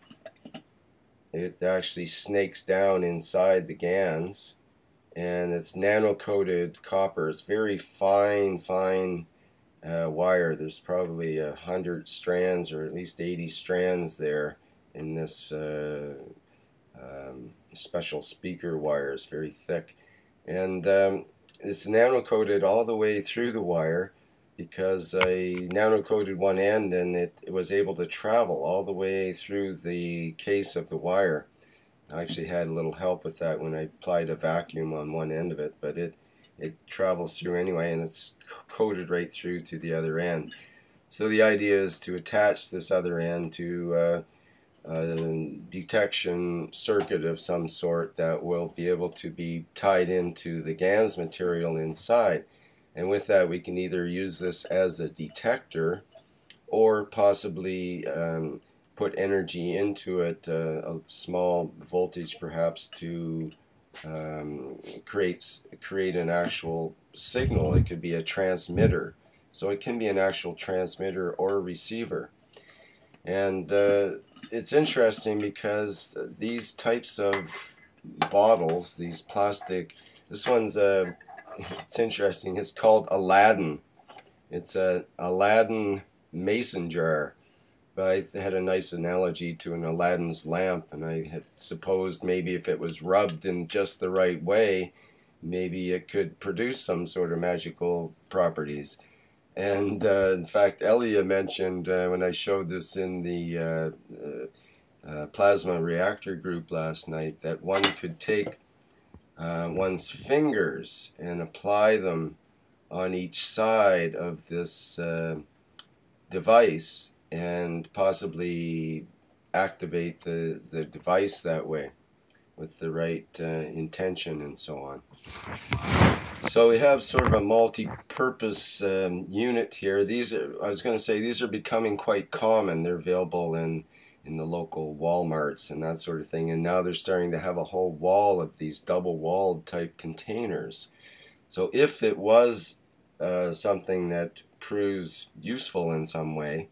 It actually snakes down inside the GANS, and it's nano-coated copper. It's very fine wire. There's probably 100 strands, or at least 80 strands there in this special speaker wire. It's very thick, and it's nano-coated all the way through the wire, because I nano-coated one end, and it was able to travel all the way through the case of the wire. I actually had a little help with that when I applied a vacuum on one end of it, but it travels through anyway, and it's coated right through to the other end. So the idea is to attach this other end to a detection circuit of some sort that will be able to be tied into the GANS material inside. And with that, we can either use this as a detector, or possibly put energy into it, a small voltage perhaps, to create an actual signal. It could be a transmitter. So it can be an actual transmitter or a receiver. And it's interesting because these types of bottles, these plastic, this one's it's interesting. It's called Aladdin. It's a Aladdin mason jar. But I had a nice analogy to an Aladdin's lamp, and I had supposed maybe if it was rubbed in just the right way, maybe it could produce some sort of magical properties. And in fact, Elia mentioned when I showed this in the plasma reactor group last night, that one could take one's fingers and apply them on each side of this device, and possibly activate the device that way with the right intention and so on. So we have sort of a multi-purpose unit here. These are, I was going to say, these are becoming quite common. They're available in the local Walmarts and that sort of thing, and now they're starting to have a whole wall of these double-walled type containers. So if it was something that proves useful in some way,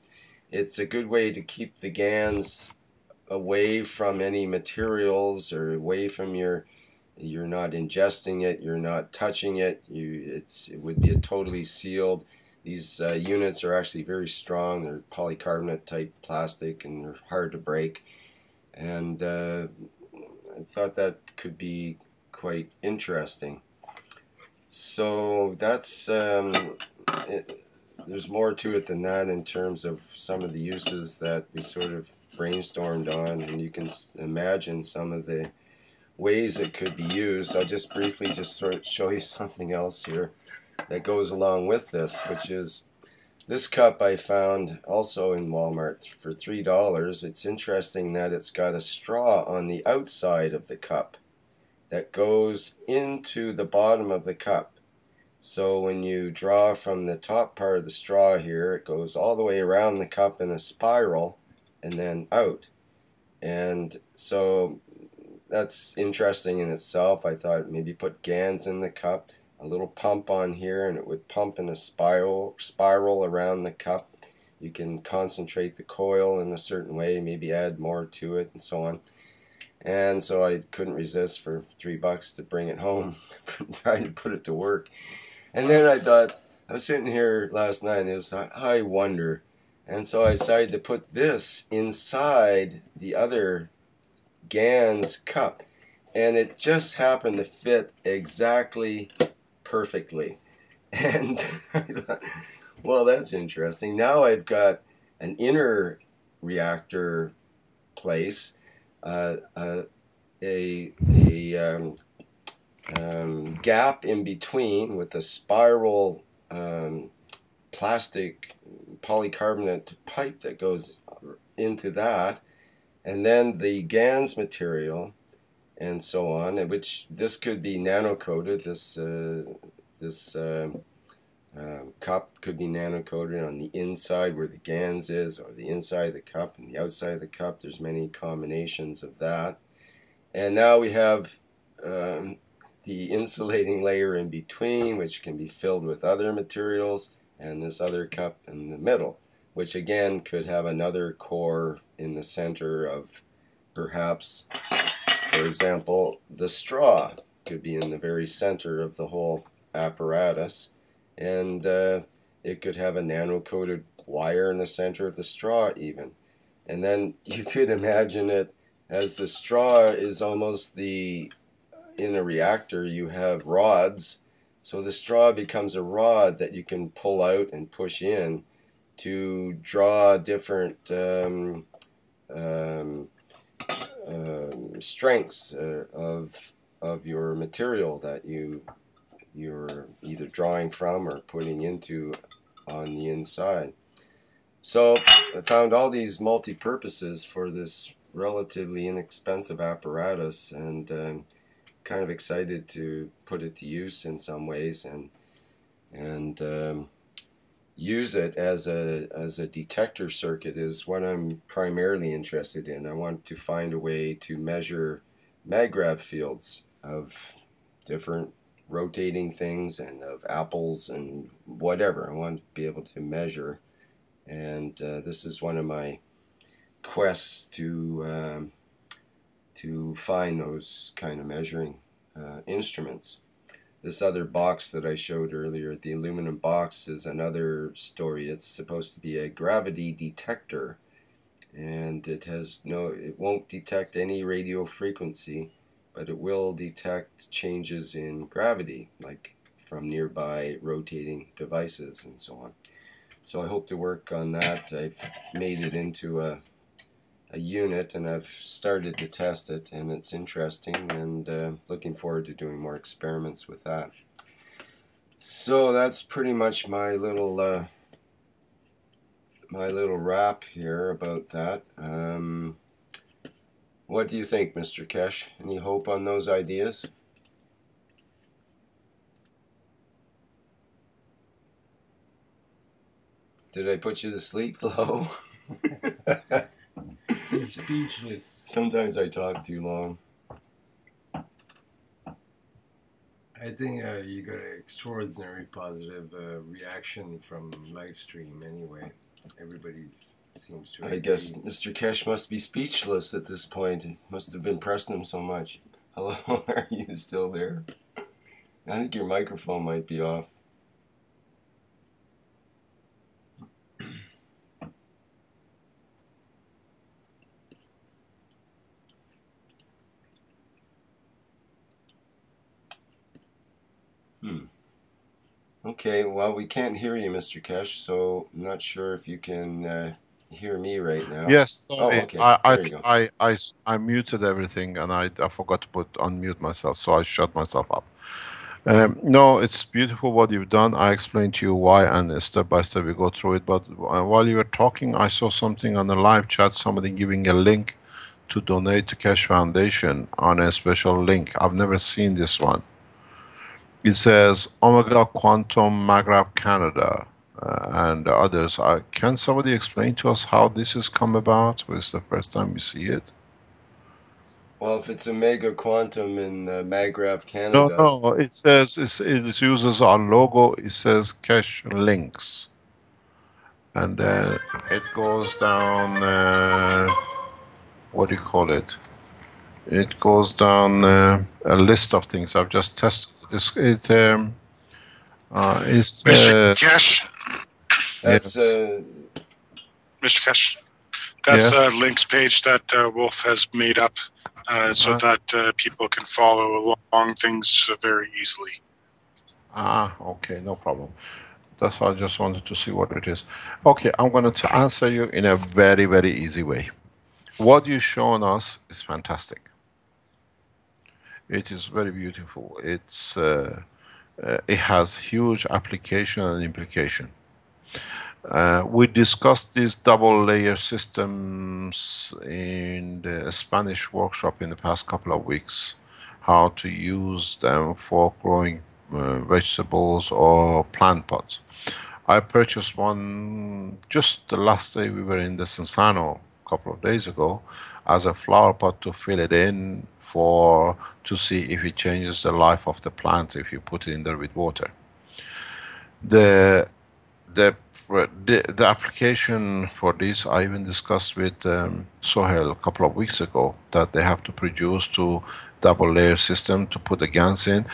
it's a good way to keep the GANS away from any materials, or away from you're not ingesting it, you're not touching it. It would be a totally sealed. These units are actually very strong. They're polycarbonate type plastic, and they're hard to break. And I thought that could be quite interesting. So that's there's more to it than that in terms of some of the uses that we sort of brainstormed on, and you can imagine some of the ways it could be used. I'll just briefly just sort of show you something else here that goes along with this, which is this cup I found also in Walmart for $3. It's interesting that it's got a straw on the outside of the cup that goes into the bottom of the cup. So when you draw from the top part of the straw here, it goes all the way around the cup in a spiral and then out. And so that's interesting in itself. I thought maybe put GANS in the cup, a little pump on here, and it would pump in a spiral around the cup. You can concentrate the coil in a certain way, maybe add more to it, and so on. And so I couldn't resist for $3 to bring it home, trying to put it to work. And then I thought, I was sitting here last night, and it was like, I wonder. And so I decided to put this inside the other GANS cup, and it just happened to fit exactly perfectly. And I thought, well, that's interesting. Now I've got an inner reactor place, a gap in between with a spiral plastic polycarbonate pipe that goes into that, and then the GANS material and so on, which this could be nano-coated. This cup could be nano-coated on the inside where the GANS is, or the inside of the cup and the outside of the cup. There's many combinations of that. And now we have the insulating layer in between, which can be filled with other materials, and this other cup in the middle, which again could have another core in the center of, perhaps, for example, the straw could be in the very center of the whole apparatus, and it could have a nano-coated wire in the center of the straw even. And then you could imagine it as the straw is almost in a reactor you have rods, so the straw becomes a rod that you can pull out and push in to draw different strengths of your material that you're either drawing from or putting into on the inside. So I found all these multi-purposes for this relatively inexpensive apparatus, and kind of excited to put it to use in some ways, and use it as a detector circuit is what I'm primarily interested in. I want to find a way to measure maggrav fields of different rotating things and of apples and whatever. I want to be able to measure, and this is one of my quests to find those kind of measuring instruments. This other box that I showed earlier, the aluminum box, is another story. It's supposed to be a gravity detector, and it won't detect any radio frequency, but it will detect changes in gravity, like from nearby rotating devices and so on. So I hope to work on that. I've made it into a unit, and I've started to test it, and it's interesting, and looking forward to doing more experiments with that. So that's pretty much my little wrap here about that. What do you think, Mr. Keshe? Any hope on those ideas? Did I put you to sleep? Hello? He's speechless. Sometimes I talk too long. I think you got an extraordinary positive reaction from live stream anyway. Everybody seems to agree. I guess Mr. Keshe must be speechless at this point. It must have been pressing him so much. Hello, are you still there? I think your microphone might be off. Okay, well, we can't hear you, Mr. Keshe, so I'm not sure if you can hear me right now. Yes, sorry. Oh, okay. I muted everything, and I forgot to unmute myself, so I shut myself up. No, it's beautiful what you've done. I explained to you why, and step by step we go through it. But while you were talking, I saw something on the live chat, somebody giving a link to donate to Keshe Foundation on a special link. I've never seen this one. It says Omega Quantum Maggrav Canada and others. Can somebody explain to us how this has come about? It's the first time we see it. Well, if it's Omega Quantum in Maggrav Canada... No, it says, it uses our logo, it says Keshe Links. And then it goes down, what do you call it? It goes down a list of things. I've just tested this. It's Mr. Keshe. That's Mr. Keshe. That's yes. a links page that Wolf has made up so that people can follow along things very easily. Okay, no problem. That's why I just wanted to see what it is. Okay, I'm going to answer you in a very, very easy way. What you've shown us is fantastic. It is very beautiful. It's it has huge application and implication. We discussed these double layer systems in the Spanish workshop in the past couple of weeks, how to use them for growing vegetables or plant pots. I purchased one just the last day we were in the Sensano a couple of days ago as a flower pot to fill it in to see if it changes the life of the plant if you put it in there with water. The application for this I even discussed with Sohail a couple of weeks ago, that they have to produce two double layer system to put the GANS in,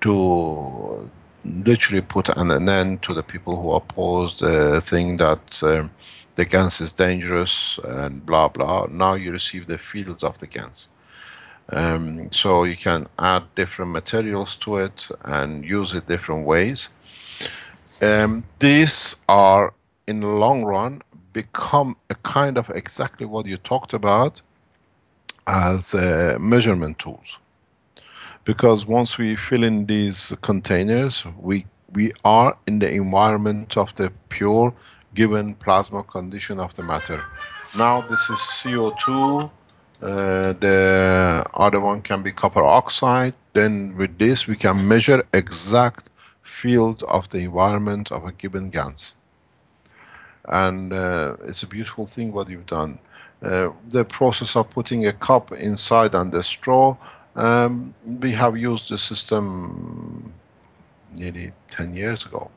to literally put an end to the people who oppose the thing that the GANS is dangerous and blah blah. Now you receive the fields of the GANS. So you can add different materials to it and use it different ways. These are, in the long run, become a kind of exactly what you talked about as measurement tools. Because once we fill in these containers, we are in the environment of the pure given plasma condition of the matter. Now this is CO2, the other one can be copper oxide. Then with this we can measure exact field of the environment of a given GANS. And it's a beautiful thing what you've done. The process of putting a cup inside and the straw, we have used the system nearly 10 years ago.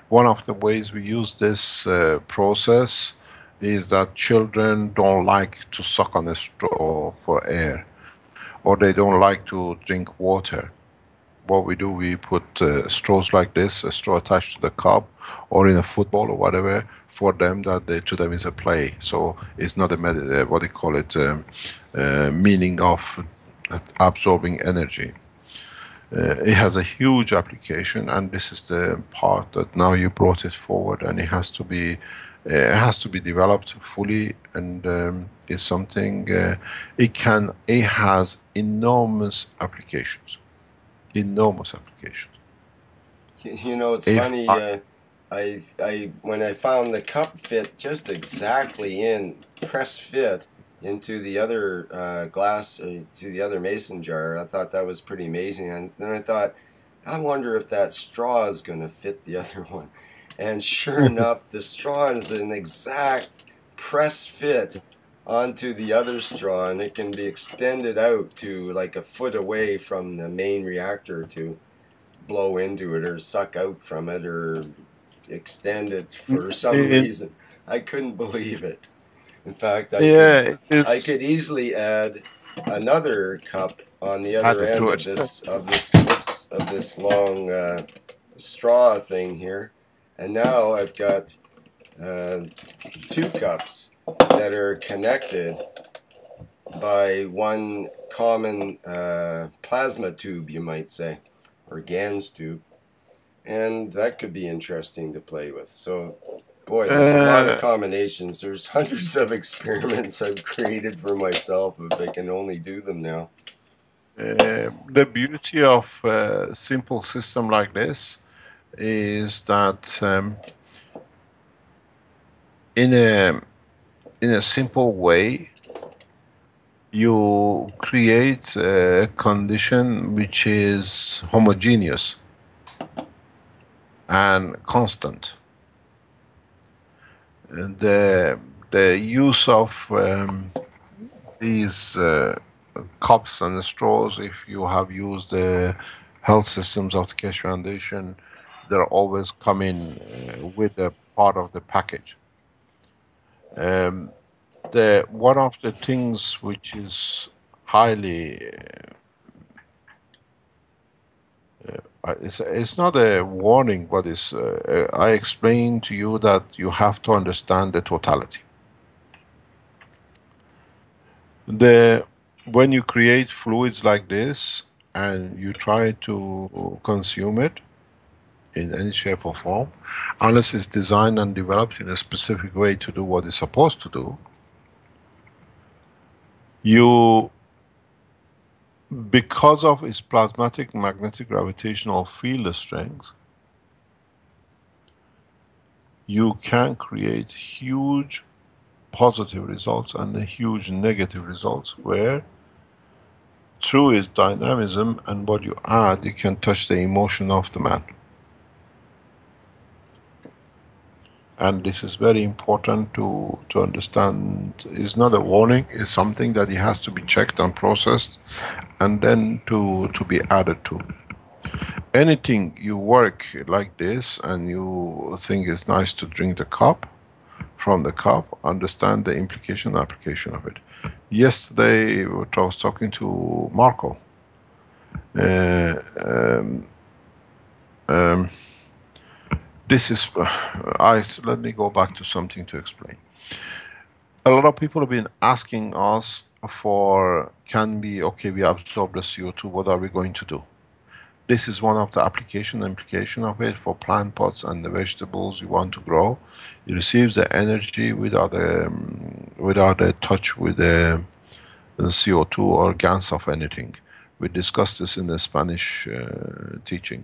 One of the ways we use this process is that children don't like to suck on a straw for air, or they don't like to drink water. What we do, we put straws like this, a straw attached to the cup, or in a football or whatever, for them that to them is a play. So it's not a what they call it, meaning of absorbing energy. It has a huge application, and this is the part that now you brought it forward, and it has to be developed fully, and is something it has enormous applications. Enormous applications. You know, it's funny. I when I found the cup fit just exactly in press fit into the other glass, to the other mason jar, I thought that was pretty amazing. And then I thought, I wonder if that straw is going to fit the other one. And sure enough, the straw is an exact press fit onto the other straw, and it can be extended out to like a foot away from the main reactor to blow into it or suck out from it or extend it for some reason. I couldn't believe it. In fact, I could easily add another cup on the other end of this long straw thing here, and now I've got 2 cups that are connected by one common plasma tube, you might say, or GANS tube, and that could be interesting to play with. So, boy, there's a lot of combinations. There's hundreds of experiments I've created for myself if I can only do them now. The beauty of a simple system like this is that in a simple way, you create a condition which is homogeneous and constant. The use of these cups and straws, if you have used the health systems of the Keshe Foundation, they're always coming with a part of the package. One of the things which is highly it's not a warning, but it's I explain to you that you have to understand the totality. When you create fluids like this and you try to consume it in any shape or form, unless it's designed and developed in a specific way to do what it's supposed to do, you Because of its plasmatic magnetic gravitational field strength, you can create huge positive results and the huge negative results where through its dynamism and what you add, you can touch the emotion of the man. And this is very important to understand. It's not a warning, it's something that it has to be checked and processed and then to be added to. Anything you work like this and you think it's nice to drink the cup, from the cup, understand the implication and application of it. Yesterday, I was talking to Marco. This is, let me go back to something to explain. A lot of people have been asking us for, can we, okay, we absorb the CO2, what are we going to do? This is one of the implication of it for plant pots and the vegetables you want to grow. It receives the energy without a touch with the CO2 or GANS of anything. We discussed this in the Spanish teaching.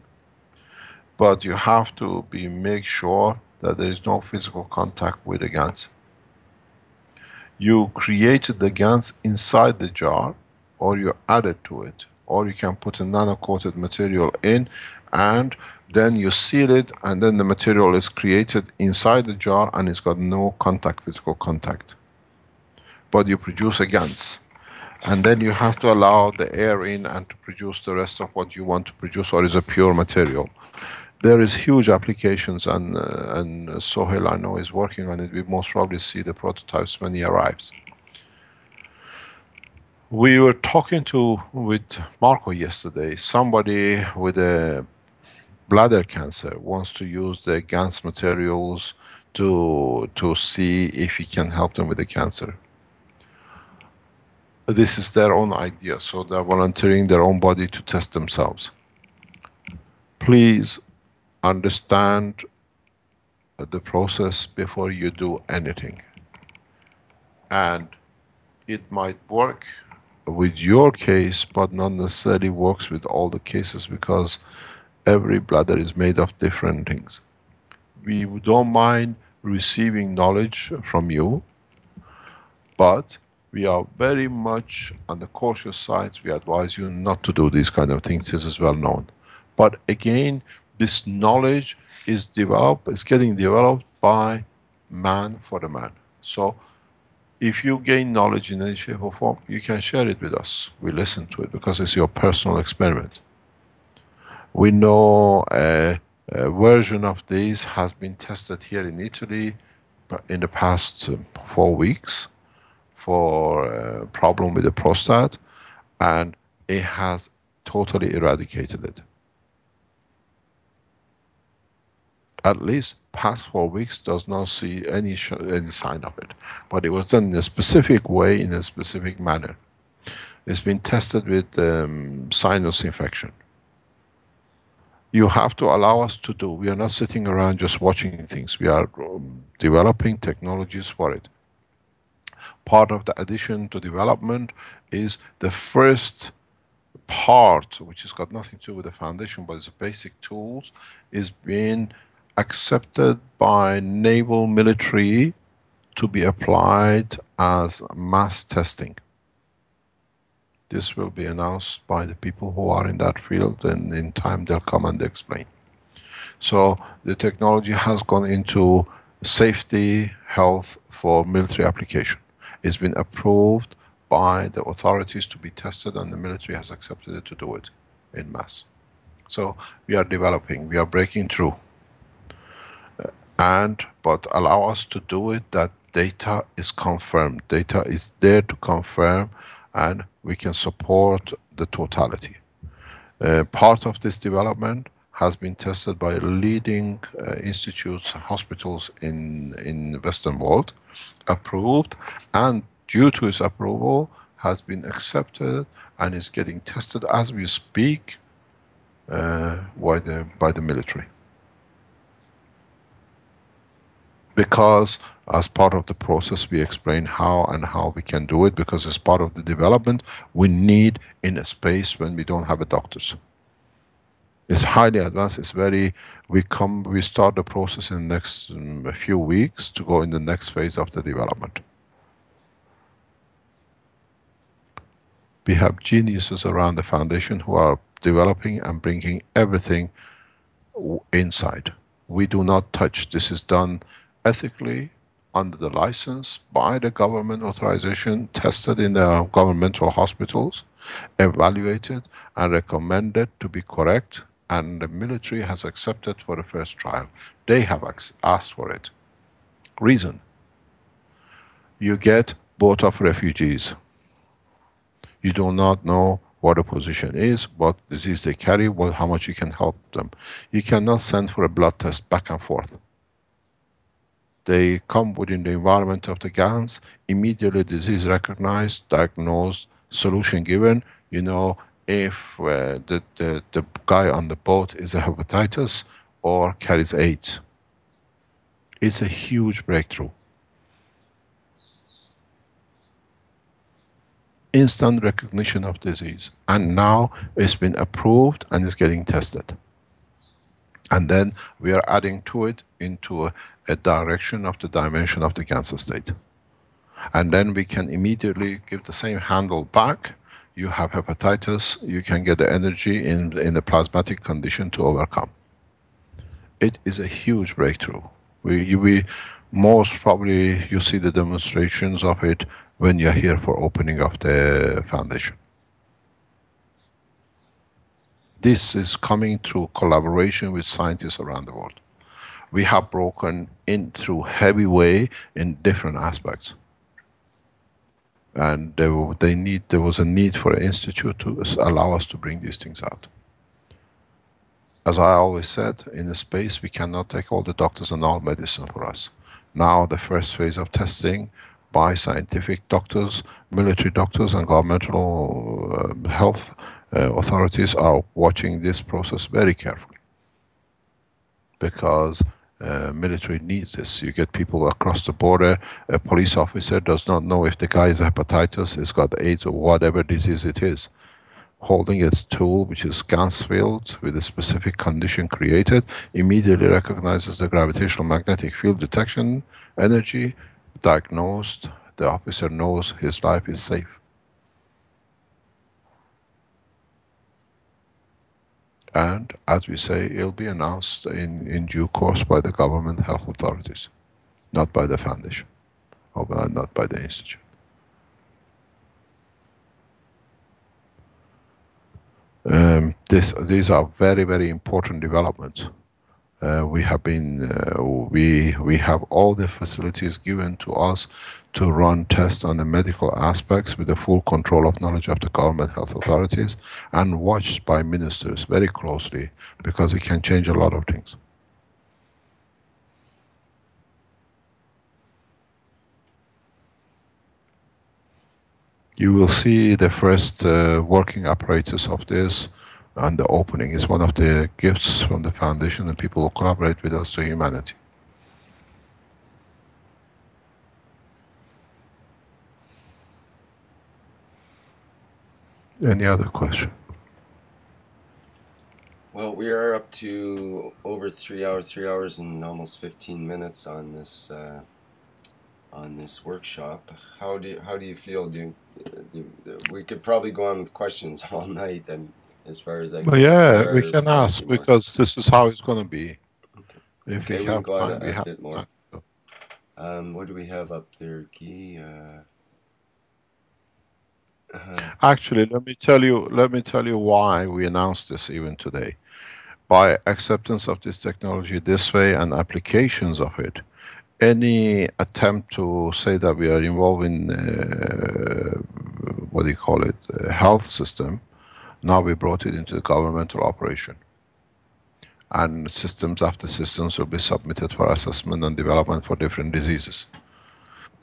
But you have to make sure that there is no physical contact with the GANS. You created the GANS inside the jar, or you added to it, or you can put a nano-coated material in, and then you seal it, and then the material is created inside the jar, and it's got no contact, physical contact. But you produce a GANS. And then you have to allow the air in and to produce the rest of what you want to produce, or is a pure material. There is huge applications, and Sohail, I know, is working on it. We most probably see the prototypes when he arrives. We were talking with Marco yesterday. Somebody with a bladder cancer wants to use the GANS materials to see if he can help them with the cancer. This is their own idea, so they're volunteering their own body to test themselves. Please understand the process before you do anything. And it might work with your case, but not necessarily works with all the cases, because every bladder is made of different things. We don't mind receiving knowledge from you, but we are very much on the cautious side. We advise you not to do these kind of things. This is well known. But again, this knowledge is getting developed by man for the man. So if you gain knowledge in any shape or form, you can share it with us. We listen to it because it's your personal experiment. We know a version of this has been tested here in Italy in the past 4 weeks for a problem with the prostate, and it has totally eradicated it. At least past 4 weeks does not see any sign of it. But it was done in a specific way, in a specific manner. It's been tested with sinus infection. You have to allow us to do. We are not sitting around just watching things. We are developing technologies for it. Part of the addition to development is the first part, which has got nothing to do with the foundation, but it's basic tools, is being accepted by naval military to be applied as mass testing. This will be announced by the people who are in that field, and in time they'll come and explain. So the technology has gone into safety, health for military application. It's been approved by the authorities to be tested, and the military has accepted it to do it in mass. So we are developing, we are breaking through. But allow us to do it, that data is confirmed. Data is there to confirm, and we can support the totality. Part of this development has been tested by leading institutes, hospitals in the Western world, approved, and due to its approval has been accepted and is getting tested as we speak by the military. Because As part of the process, we explain how and how we can do it, because it's part of the development we need in a space when we don't have a doctors. It's highly advanced. It's very. We start the process in the next a few weeks to go in the next phase of the development. We have geniuses around the foundation who are developing and bringing everything inside. We do not touch. This is done ethically, under the license, by the government authorization, tested in the governmental hospitals, evaluated and recommended to be correct, and the military has accepted for the first trial. They have asked for it. Reason: you get both of refugees. You do not know what the position is, what disease they carry, how much you can help them. You cannot send for a blood test back and forth. They come within the environment of the GANS, immediately disease recognized, diagnosed, solution given. You know if the guy on the boat is a hepatitis or carries AIDS. It's a huge breakthrough. Instant recognition of disease, and now it's been approved and is getting tested. And then we are adding to it into a direction of the dimension of the cancer state. And then we can immediately give the same handle back. You have hepatitis, you can get the energy in the plasmatic condition to overcome. It is a huge breakthrough. We most probably you see the demonstrations of it when you're here for opening of the foundation. This is coming through collaboration with scientists around the world. We have broken in through heavy way in different aspects. And there was a need for an institute to allow us to bring these things out. As I always said, in the space we cannot take all the doctors and all medicine for us. Now the first phase of testing by scientific doctors, military doctors and governmental health authorities are watching this process very carefully. Because military needs this. You get people across the border, a police officer does not know if the guy is hepatitis, he's got AIDS or whatever disease it is. Holding its tool, which is GANS field with a specific condition created, immediately recognizes the gravitational magnetic field detection energy, diagnosed, the officer knows his life is safe. And as we say, it'll be announced in due course by the government health authorities, not by the foundation, or not by the institute. These are very, very important developments. We have all the facilities given to us to run tests on the medical aspects with the full control of knowledge of the government health authorities and watched by ministers very closely, because it can change a lot of things. You will see the first working apparatus of this, and the opening is one of the gifts from the foundation and people who collaborate with us to humanity. Any other question? Well, we are up to over 3 hours and almost 15 minutes on this workshop. How do you feel? We could probably go on with questions all night, and as far as I can. Yeah, we can ask, because this is how it's going to be. Okay. If we have time, we have more. Time. What do we have up there, Guy? Actually, let me tell you why we announced this even today. By acceptance of this technology this way and applications of it, any attempt to say that we are involved in what do you call it, health system, now we brought it into the governmental operation. And systems after systems will be submitted for assessment and development for different diseases.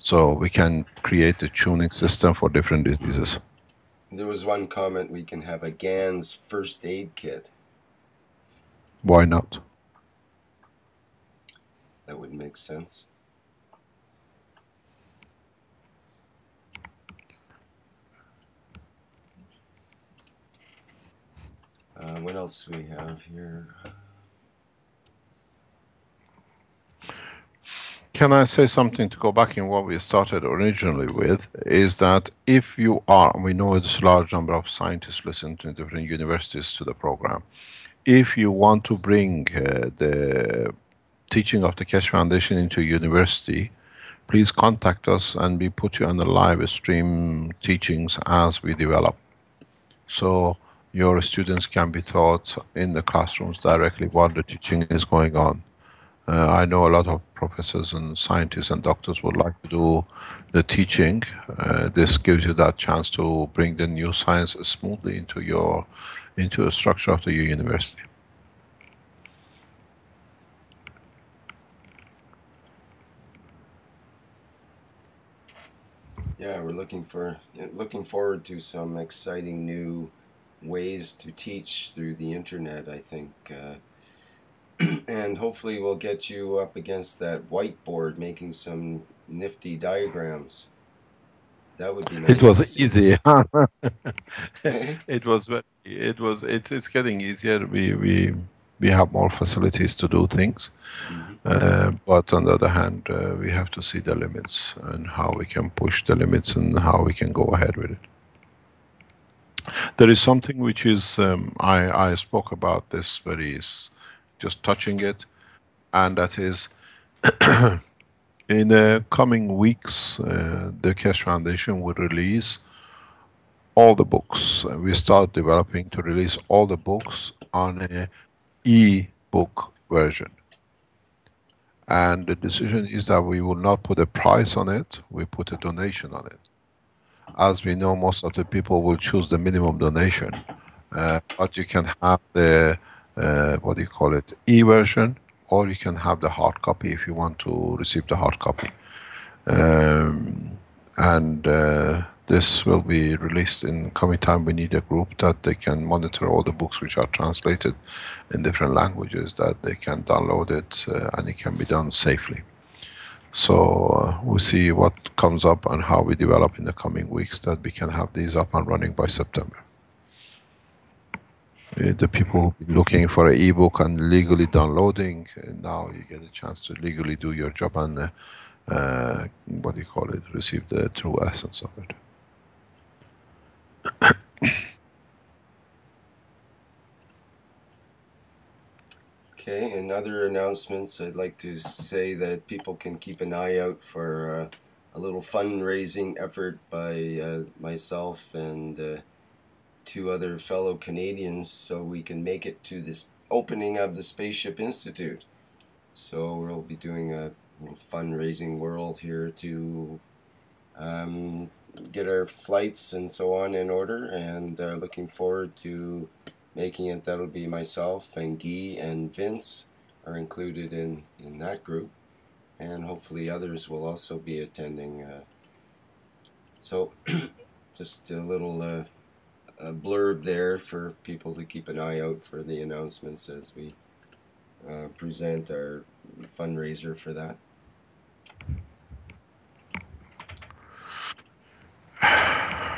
So we can create a tuning system for different diseases. There was one comment, we can have a GANS first aid kit. Why not? That would make sense. else do we have here? Can I say something to go back in what we started originally with, is that if you are, we know it's a large number of scientists listening to different universities to the program. If you want to bring the teaching of the Keshe Foundation into university, please contact us and we put you on the live stream teachings as we develop. So your students can be taught in the classrooms directly while the teaching is going on. I know a lot of professors and scientists and doctors would like to do the teaching. This gives you that chance to bring the new science smoothly into the structure of the university. Yeah, we're looking forward to some exciting new ways to teach through the internet, I think. And hopefully we'll get you up against that whiteboard making some nifty diagrams. That would be nice. It was easy. It's getting easier. We have more facilities to do things. But on the other hand, we have to see the limits and how we can push the limits and how we can go ahead with it. There is something which is, I spoke about this, but is just touching it, and that is in the coming weeks, the Keshe Foundation will release all the books. We start developing to release all the books on an e-book version. And the decision is that we will not put a price on it, we put a donation on it. As we know, most of the people will choose the minimum donation, but you can have the, what do you call it, e-version, or you can have the hard copy if you want to receive the hard copy. This will be released in coming time. We need a group that they can monitor all the books which are translated in different languages, that they can download it and it can be done safely. So we'll see what comes up and how we develop in the coming weeks, that we can have these up and running by September. The people looking for an ebook and legally downloading, now you get a chance to legally do your job and what do you call it, receive the true essence of it. Okay, and other announcements, I'd like to say that people can keep an eye out for a little fundraising effort by myself and 2 other fellow Canadians, so we can make it to this opening of the Spaceship Institute. So we'll be doing a fundraising whirl here to get our flights and so on in order, and looking forward to making it. That'll be myself and Guy and Vince are included in that group, and hopefully others will also be attending. So just a little a blurb there for people to keep an eye out for the announcements as we present our fundraiser for that.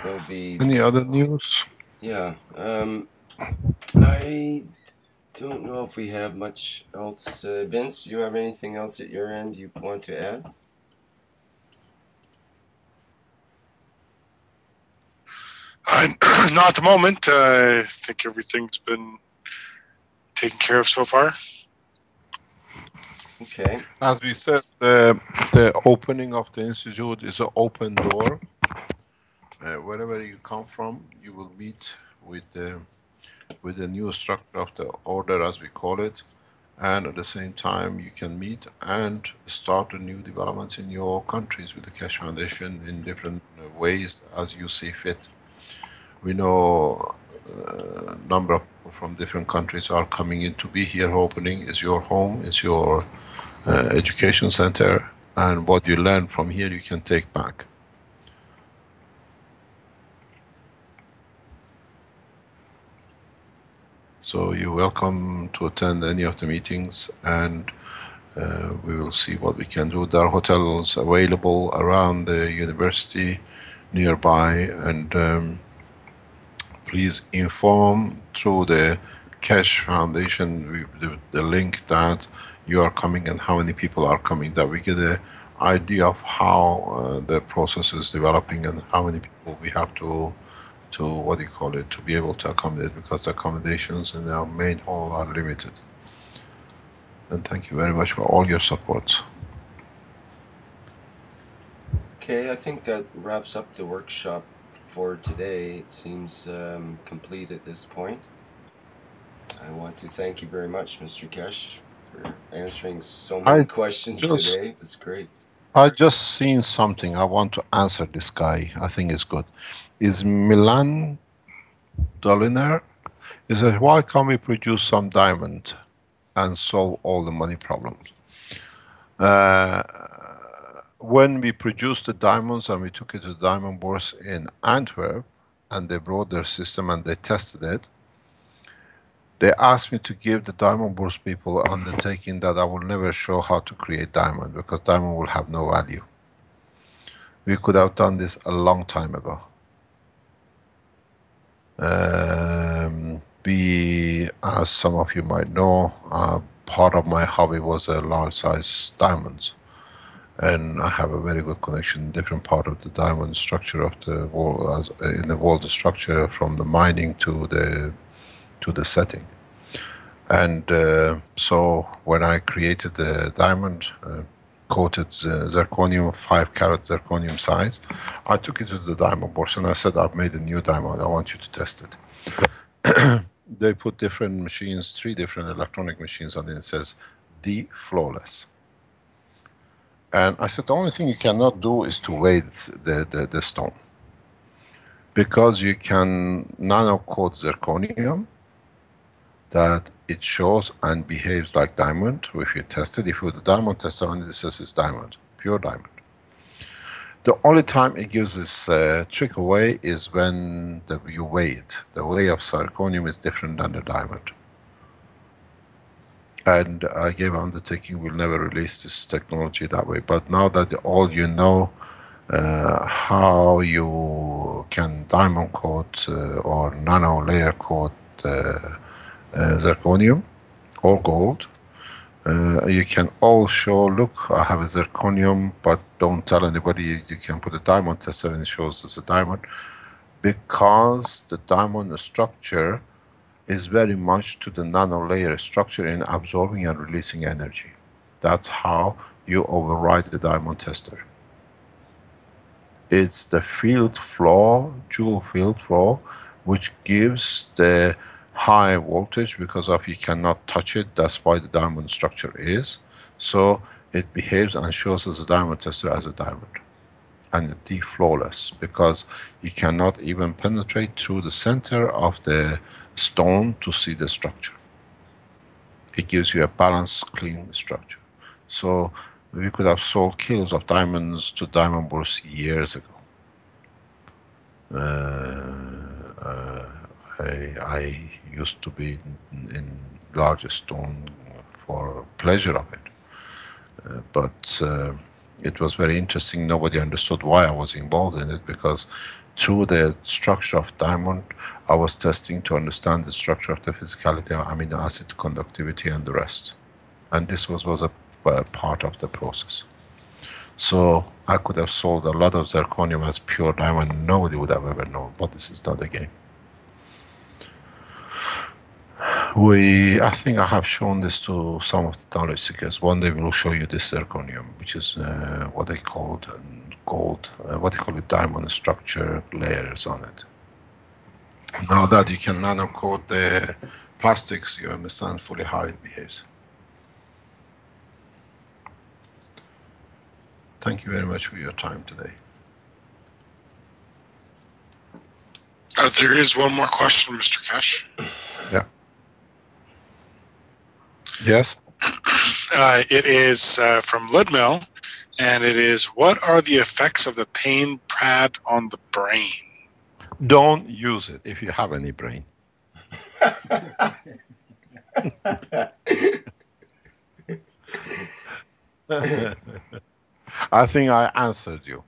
There'll be any other news? Yeah, I don't know if we have much else. Vince, you have anything else at your end you want to add? Not at the moment. I think everything's been taken care of so far. Okay. As we said, the opening of the institute is an open door. Wherever you come from, you will meet with the new structure of the order, as we call it, and at the same time you can meet and start a new developments in your countries with the Keshe Foundation in different ways as you see fit. We know a number of people from different countries are coming in to be here. Opening is your home, is your education center, and what you learn from here you can take back. So you're welcome to attend any of the meetings, and we will see what we can do. There are hotels available around the university nearby, and please inform through the Keshe Foundation, the link that you are coming and how many people are coming, that we get an idea of how the process is developing and how many people we have to what do you call it, to be able to accommodate, because the accommodations in our main hall are limited. And thank you very much for all your support. Okay, I think that wraps up the workshop for today. It seems complete at this point. I want to thank you very much, Mr. Keshe, for answering so many questions today. It was great. I just seen something. I want to answer this guy. I think it's good. Is Milan Doliner? He says, why can't we produce some diamond and solve all the money problems? When we produced the diamonds and we took it to the diamond bourse in Antwerp, and they brought their system and they tested it, they asked me to give the diamond bourse people undertaking that I will never show how to create diamond, because diamond will have no value. We could have done this a long time ago. As some of you might know, part of my hobby was large size diamonds. And I have a very good connection in different part of the diamond structure of the wall, in the wall structure, from the mining to the setting. And so when I created the diamond, coated zirconium, 5 carat zirconium size, I took it to the diamond bourse and I said, I've made a new diamond, I want you to test it. They put different machines, 3 different electronic machines on it, and it says, the flawless. And I said, the only thing you cannot do is to weigh the stone. Because you can nano-coat zirconium, that it shows and behaves like diamond. If you test it, if you put the diamond tester on it, it says it's diamond, pure diamond. The only time it gives this trick away is when you weigh it. The weight of zirconium is different than the diamond. And I gave an undertaking, we'll never release this technology that way. But now that all you know how you can diamond coat or nano layer coat zirconium or gold, you can all show, look, I have a zirconium, but don't tell anybody. You can put a diamond tester and it shows it's a diamond, because the diamond structure is very much to the nano layer structure in absorbing and releasing energy. That's how you override the diamond tester. It's the field flow, joule field flow, which gives the high voltage, because of you cannot touch it. That's why the diamond structure is. So it behaves and shows as a diamond tester as a diamond. And the flawless, because you cannot even penetrate through the center of the stone to see the structure. It gives you a balanced, clean structure. So we could have sold kilos of diamonds to diamond bourse years ago. I used to be in large stone for pleasure of it, but it was very interesting. Nobody understood why I was involved in it, because through the structure of diamond, I was testing to understand the structure of the physicality of amino acid conductivity and the rest. And this was a part of the process. So I could have sold a lot of zirconium as pure diamond. Nobody would have ever known, but this is not a game. I think I have shown this to some of the knowledge seekers. One day we will show you this zirconium, which is what they called gold, what they call it, diamond structure layers on it. Now that you can nano coat the plastics, you understand fully how it behaves. Thank you very much for your time today. There is one more question, Mr. Keshe. Yeah. Yes? It is from Ludmil, and it is, what are the effects of the pain pad on the brain? Don't use it if you have any brain. I think I answered you.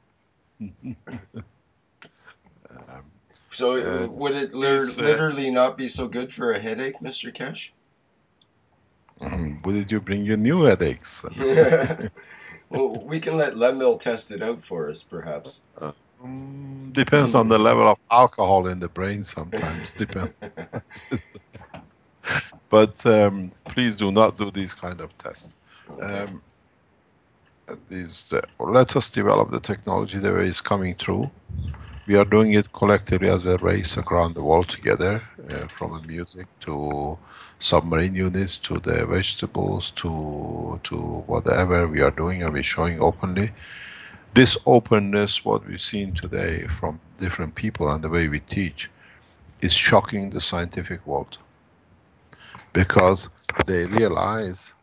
So would it literally not be so good for a headache, Mr. Keshe? Would you bring you new headaches? Well, we can let Lemuel test it out for us, perhaps. Depends on the level of alcohol in the brain sometimes. Depends. But please do not do these kind of tests. Okay. Let us develop the technology the way it's coming through. We are doing it collectively as a race around the world together, from the music to submarine units to the vegetables to whatever we are doing, and we're showing openly. This openness, what we've seen today from different people and the way we teach, is shocking the scientific world, because they realize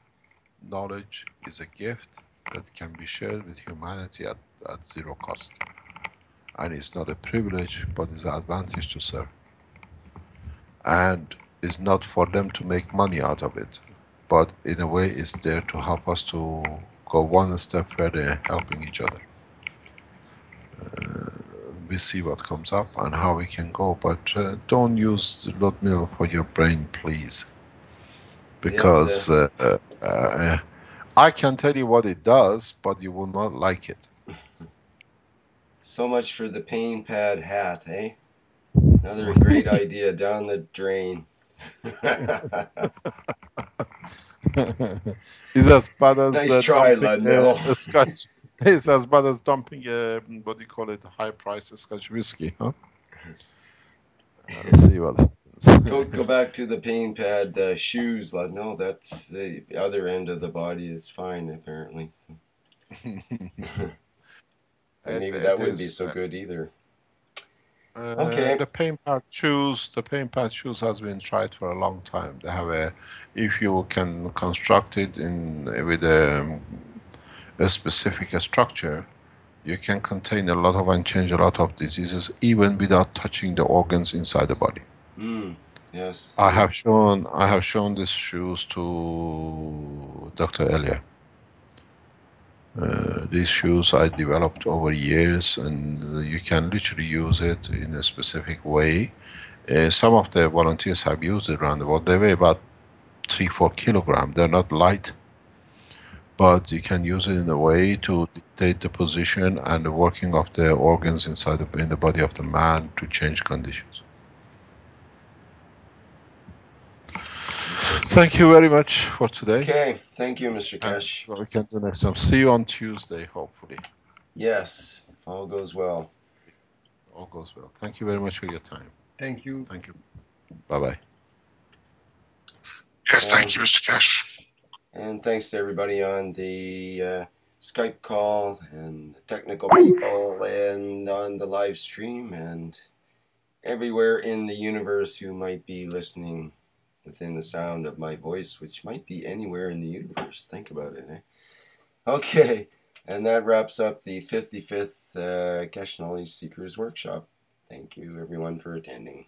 knowledge is a gift that can be shared with humanity at zero cost. And it's not a privilege, but it's an advantage to serve. And it's not for them to make money out of it, but in a way it's there to help us to go one step further, helping each other. We see what comes up and how we can go, but don't use the blood milk for your brain, please. Because I can tell you what it does, but you will not like it. So much for the pain pad hat, eh? Another great idea down the drain. It's as bad as nice try, dumping a Scotch. It's as bad as dumping a, what do you call it, high-priced Scotch whiskey, huh? Let's see what happens. Go back to the pain pad shoes. Like, no, that's the other end of the body is fine, apparently. Maybe that wouldn't be so good either. Okay. The pain pad shoes has been tried for a long time. They have if you can construct it with a specific structure, you can contain a lot of and change a lot of diseases even without touching the organs inside the body. Yes. I have shown these shoes to Dr. Elia. These shoes I developed over years, and you can literally use it in a specific way. Some of the volunteers have used it around the world. They weigh about 3-4 kilograms. They're not light, but you can use it in a way to dictate the position and the working of the organs inside in the body of the man to change conditions. Thank you very much for today. Okay, thank you, Mr. Keshe. What we can do next time. See you on Tuesday, hopefully. Yes, if all goes well. All goes well. Thank you very much for your time. Thank you. Thank you. Bye-bye. Yes, thank you, Mr. Keshe. And thanks to everybody on the Skype call and the technical people and on the live stream and everywhere in the universe who might be listening within the sound of my voice, which might be anywhere in the universe. Think about it, eh? Okay, and that wraps up the 55th Keshe Knowledge Seekers Workshop. Thank you, everyone, for attending.